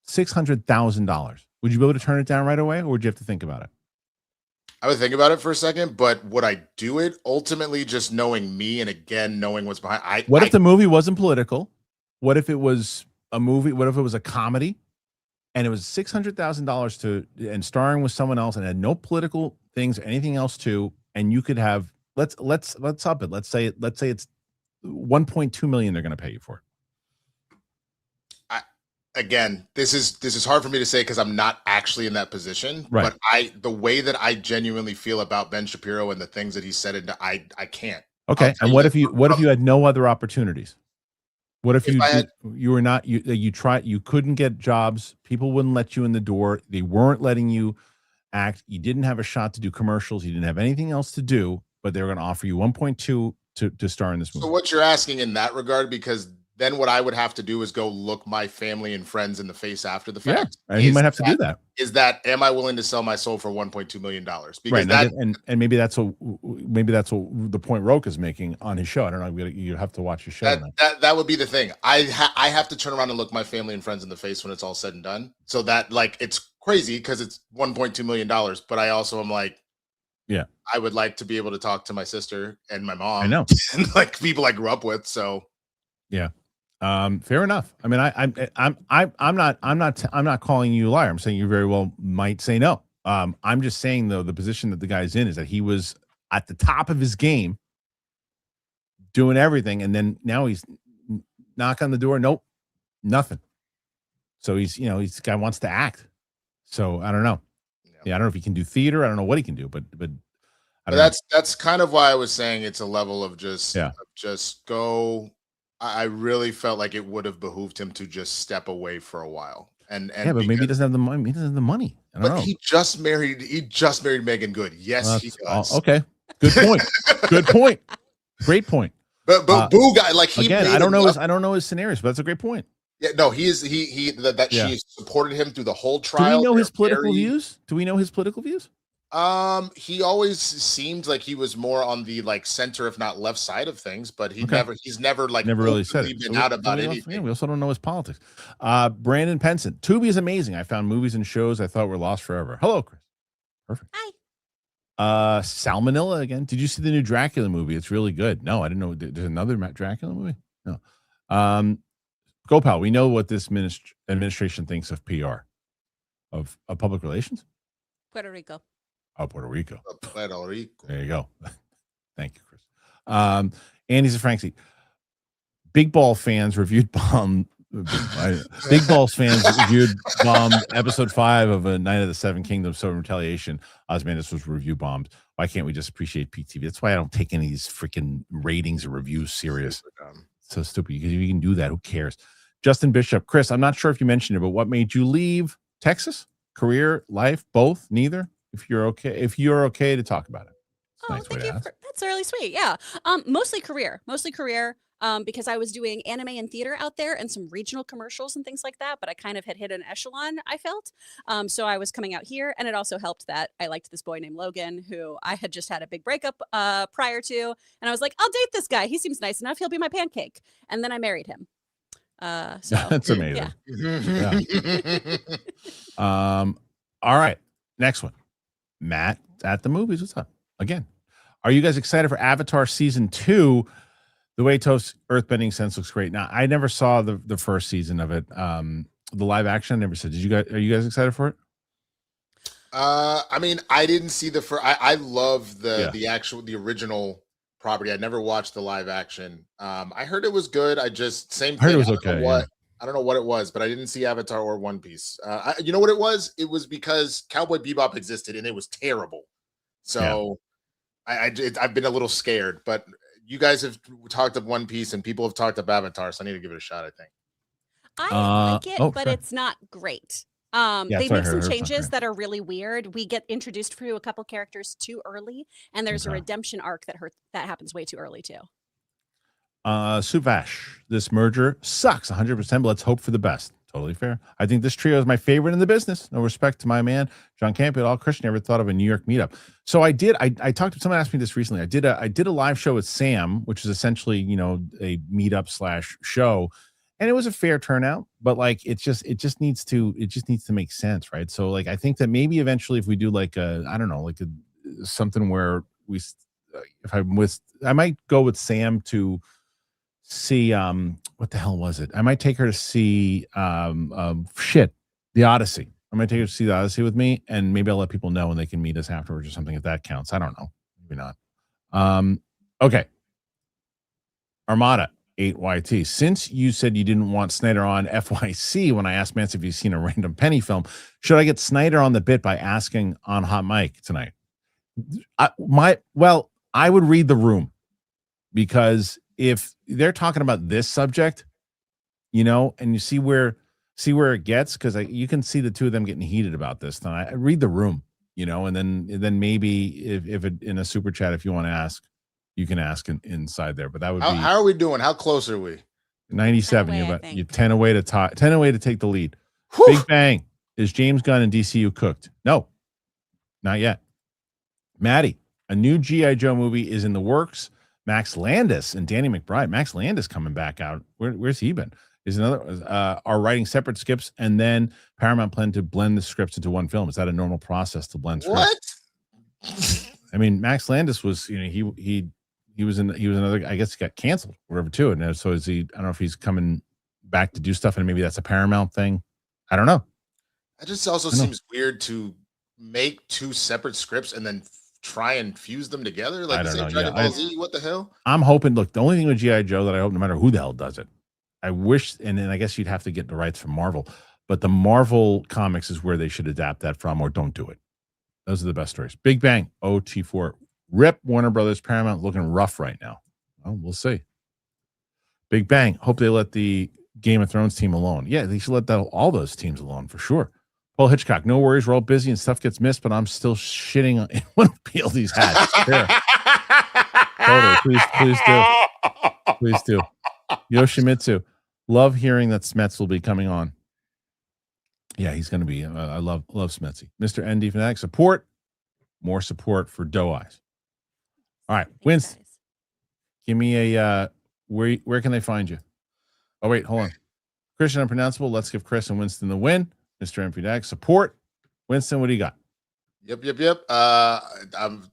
$600,000, would you be able to turn it down right away, or would you have to think about it? I would think about it for a second, but would I do it? Ultimately, just knowing me and again knowing what's behind. What if the movie wasn't political? What if it was a movie? What if it was a comedy, and it was $600,000 and starring with someone else and had no political things or anything else too, and you could have let's up it. Let's say it's $1.2 million they're going to pay you for it. Again, this is hard for me to say because I'm not actually in that position. Right. But the way that I genuinely feel about Ben Shapiro and the things that he said, I can't. Okay. And what if you had no other opportunities? What if you couldn't get jobs? People wouldn't let you in the door. They weren't letting you act. You didn't have a shot to do commercials. You didn't have anything else to do, but they were going to offer you 1.2 to star in this movie. So what you're asking in that regard, because then what I would have to do is go look my family and friends in the face after the fact. Yeah, and he might have to do that. Am I willing to sell my soul for $1.2 million? Because right, and maybe that's what the point Roke is making on his show. I don't know. You have to watch his show. That would be the thing. I have to turn around and look my family and friends in the face when it's all said and done. So that it's crazy because it's $1.2 million. But I also am like, yeah, I would like to be able to talk to my sister and my mom. I know, and like people I grew up with. So yeah. Fair enough. I mean, I'm not calling you a liar. I'm saying you very well might say no. I'm just saying though, the position that the guy's in is that he was at the top of his game doing everything. And then now he's knock on the door. Nope, nothing. So he's the guy wants to act. So I don't know. Yeah. I don't know if he can do theater. I don't know what he can do, but that's kind of why I was saying it's a level of just go. I really felt like it would have behooved him to just step away for a while. And yeah, but maybe he doesn't have the money. He doesn't have the money. I don't know. He just married Megan Good. Yes, he does. Okay. Good point. Good point. Great point. But Boo guy, like he again, I don't know his scenarios, but that's a great point. Yeah, no, she supported him through the whole trial. Do we know his political views? Do we know his political views? He always seemed like he was more on the like center, if not left side of things, but Okay. he's never like Never really said openly it. been So out about we anything. also don't know his politics. Brandon Penson. Tubi is amazing. I found movies and shows I thought were lost forever. Hello, Chris. Perfect. Hi. Salmonella again. Did you see the new Dracula movie? It's really good. No, I didn't know. There's another Dracula movie? No. Gopal, we know what this administration thinks of PR, of public relations. Puerto Rico. Oh, Puerto Rico. Puerto Rico. There you go. Thank you, Chris. Andy's a Frankie. Big Ball fans reviewed Big Balls fans reviewed bombed episode 5 of A Night of the Seven Kingdoms, so in retaliation, Osmandus was review bombed. Why can't we just appreciate PTV? That's why I don't take any of these freaking ratings or reviews serious. So stupid. Because if you can do that, who cares? Justin Bishop. Chris, I'm not sure if you mentioned it, but what made you leave Texas? Career, life, both, neither? If you're okay to talk about it. Thank you. That's really sweet. Yeah. Mostly career. Because I was doing anime and theater out there and some regional commercials and things like that, but I kind of had hit an echelon, I felt. So I was coming out here, and it also helped that I liked this boy named Logan, who I had just had a big breakup prior to, and I was like, I'll date this guy. He seems nice enough. He'll be my pancake. And then I married him. So that's amazing. Yeah. All right. Next one. Matt at the movies. What's up? Again. Are you guys excited for Avatar season 2? The way Toast earthbending sense looks great. Now, I never saw the first season of it. The live action, I never said. Are you guys excited for it? I mean, I didn't see the first. I love the original property. I never watched the live action. I heard it was good. I just same thing. I heard it was okay. I don't know what it was, but I didn't see Avatar or One Piece. You know what it was? It was because Cowboy Bebop existed and it was terrible. So I've been a little scared, but you guys have talked of One Piece and people have talked of Avatar, so I need to give it a shot, I think. I like it, but it's not great. They make some changes that are really weird. We get introduced to a couple characters too early, and there's a redemption arc that happens way too early too. Suvash, this merger sucks 100%, but let's hope for the best. Totally fair. I think this trio is my favorite in the business. No respect to my man, John Campion at all. Kristian never thought of a New York meetup. So I did. I talked to someone asked me this recently. I did a live show with Sam, which is essentially, a meetup / show. And it was a fair turnout, but like it just needs to make sense, right? So like I think that maybe eventually if we do like something where I might go with Sam to see what the hell was it? I might take her to see the Odyssey. I might take her to see the Odyssey with me, and maybe I'll let people know and they can meet us afterwards or something if that counts. I don't know. Maybe not. Okay. Armada 8YT. Since you said you didn't want Snyder on FYC when I asked Mance if he's seen a random Penny film, should I get Snyder on the bit by asking on hot mic tonight? I would read the room, because if they're talking about this subject, and you see where it gets, because you can see the two of them getting heated about this, then I read the room, and then maybe if it, in a super chat, if you want to ask, you can ask inside there. But that would be. How are we doing? How close are we? 97. You're 10 away to take the lead. Whew. Big Bang. Is James Gunn and DCU cooked? No, not yet. Maddie, a new G.I. Joe movie is in the works. Max Landis and Danny McBride. Max Landis coming back out. Where's he been? Is another are writing separate scripts, and then Paramount plan to blend the scripts into one film. Is that a normal process to blend scripts? What? I mean, Max Landis was, he was another. I guess he got canceled, whatever, too. And so is he? I don't know if he's coming back to do stuff, and maybe that's a Paramount thing. I don't know. That just also seems weird to make two separate scripts and then try and fuse them together. Like, I don't know. What the hell? I'm hoping. Look, the only thing with G.I. Joe that I hope, no matter who the hell does it, I wish, and then I guess you'd have to get the rights from Marvel, but the Marvel comics is where they should adapt that from, or don't do it. Those are the best stories. Big Bang, OT4. Rip Warner Brothers. Paramount looking rough right now. Well, we'll see. Big Bang. Hope they let the Game of Thrones team alone. Yeah, they should let all those teams alone for sure. Paul Hitchcock. No worries. We're all busy and stuff gets missed, but I'm still shitting on one of PLD's hats. Totally. Please do. Yoshimitsu. Love hearing that Smets will be coming on. Yeah, he's going to be. I love Smetsy. Mr. ND Fanatic. Support more support for Doe Eyes. All right, Thanks, Winston, guys. give me a where can they find you? Oh wait, hold on. Kristian Unpronounceable. Let's give Chris and Winston the win. Mr. MPDAG support. Winston, what do you got? Yep.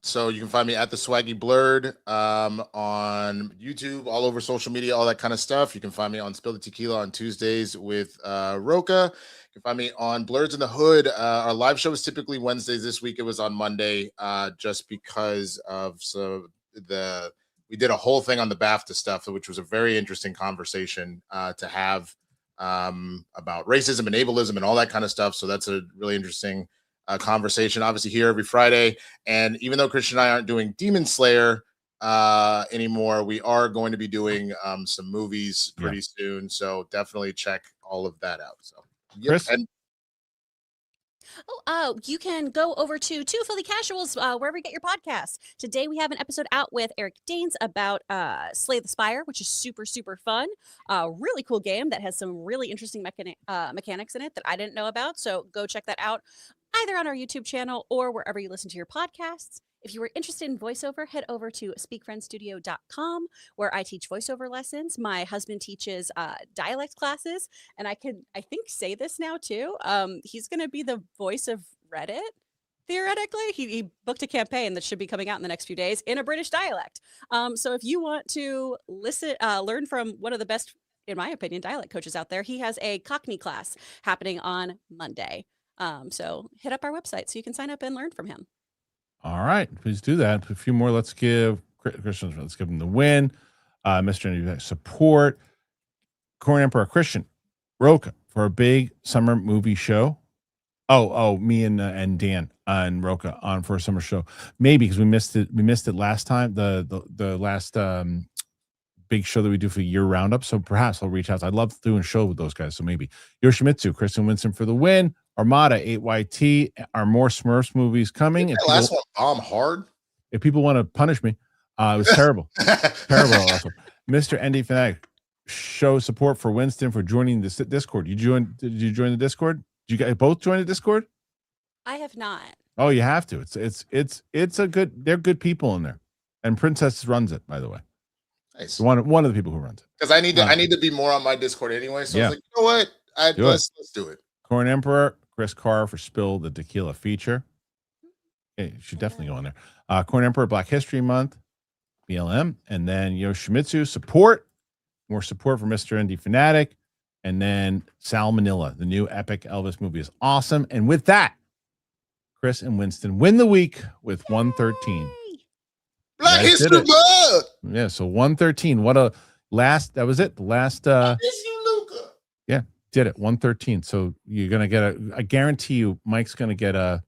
So you can find me at the Swaggy Blurred on YouTube, all over social media, all that kind of stuff. You can find me on Spill the Tequila on Tuesdays with Roca. You can find me on Blurs in the Hood. Our live show is typically Wednesdays. This week it was on Monday, just because of we did a whole thing on the BAFTA stuff, which was a very interesting conversation to have about racism and ableism and all that kind of stuff. So that's a really interesting conversation, obviously, here every Friday. And even though Kristian and I aren't doing Demon Slayer anymore, we are going to be doing some movies pretty soon. So definitely check all of that out. So, Chris? You can go over to Two Philly Casuals, wherever you get your podcasts. Today we have an episode out with Eric Danes about Slay the Spire, which is super, super fun. Really cool game that has some really interesting mechanics in it that I didn't know about. So go check that out either on our YouTube channel or wherever you listen to your podcasts. If you were interested in voiceover, head over to speakfriendstudio.com, where I teach voiceover lessons. My husband teaches dialect classes, and I think say this now too. He's going to be the voice of Reddit. Theoretically, he booked a campaign that should be coming out in the next few days in a British dialect. So if you want to learn from one of the best, in my opinion, dialect coaches out there, he has a Cockney class happening on Monday. So hit up our website so you can sign up and learn from him. All right, please do that. A few more. Let's give Kristian. Let's give him the win. Mr. Support. Corn Emperor Kristian Roca for a big summer movie show. Me and Dan and Roca on for a summer show. Maybe because we missed it. We missed it last time. The last big show that we do for year roundup. So perhaps I'll reach out. I love doing a show with those guys. So maybe Yoshimitsu, Kristian Winston for the win. Armada 8YT. Are more Smurfs movies coming? That last one bomb hard. If people want to punish me, it was terrible. Terrible. Also, Mr. ND Fanatic, show support for Winston for joining this Discord. Did you join the Discord? Did you guys both join the Discord? I have not. Oh, you have to. It's a good. They're good people in there, and Princess runs it, by the way. Nice. One of the people who runs it. Because I need to be more on my Discord anyway. So I was like, you know what? Let's do it. Corn Emperor, Chris Carr for Spill the Tequila feature. Okay, you should definitely go on there. Corn Emperor, Black History Month, BLM, and then Yoshimitsu support. More support for Mr. ND Fanatic, and then Salmonella, the new epic Elvis movie is awesome. And with that, Chris and Winston win the week with 113. Black History Month. Yeah, so 113. What a last. That was it. The last. Yeah, did it. 113. So you're gonna get I guarantee you, Mike's gonna have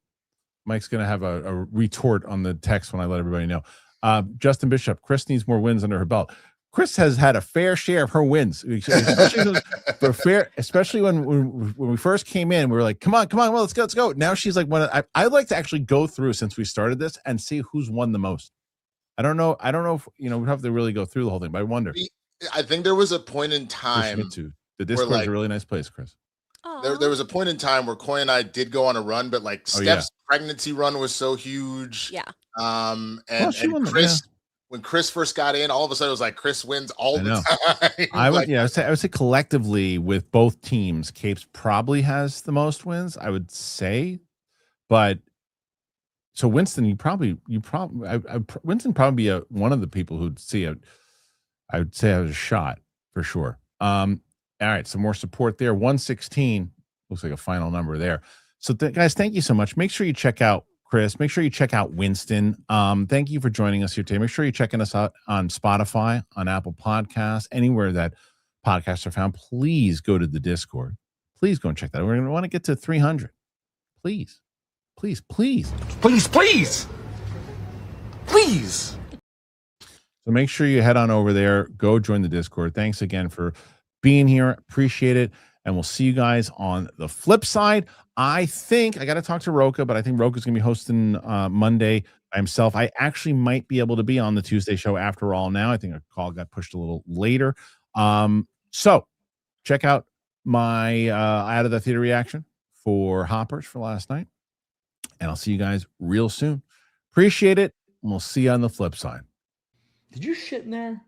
a retort on the text when I let everybody know. Justin Bishop, Chris needs more wins under her belt. Chris has had a fair share of her wins, especially when we first came in. We were like, come on, well, let's go. Now she's like I'd like to actually go through since we started this and see who's won the most. I don't know if we have to really go through the whole thing, but I wonder. I think there was a point in time. The Discord is a really nice place, Chris. There was a point in time where Coy and I did go on a run, but like Steph's pregnancy run was so huge. Yeah. And Chris, when Chris first got in, all of a sudden it was like Chris wins all the time. I would say collectively with both teams, Capes probably has the most wins, I would say. But so Winston, Winston probably be one of the people who'd see it. I would say I was a shot for sure. All right, some more support there. 116 looks like a final number there. So guys, thank you so much. Make sure you check out Chris. Make sure you check out Winston. Thank you for joining us here today. Make sure you're checking us out on Spotify, on Apple Podcasts, anywhere that podcasts are found. Please go to the Discord. Please go and check that out. We're going to want to get to 300. Please. So make sure you head on over there. Go join the Discord. Thanks again for being here. Appreciate it. And we'll see you guys on the flip side. I think I got to talk to Roca, but I think Roca's going to be hosting Monday by himself. I actually might be able to be on the Tuesday show after all now. I think a call got pushed a little later. So check out my Out of the Theater reaction for Hoppers for last night. And I'll see you guys real soon. Appreciate it. And we'll see you on the flip side. Did you shit in there?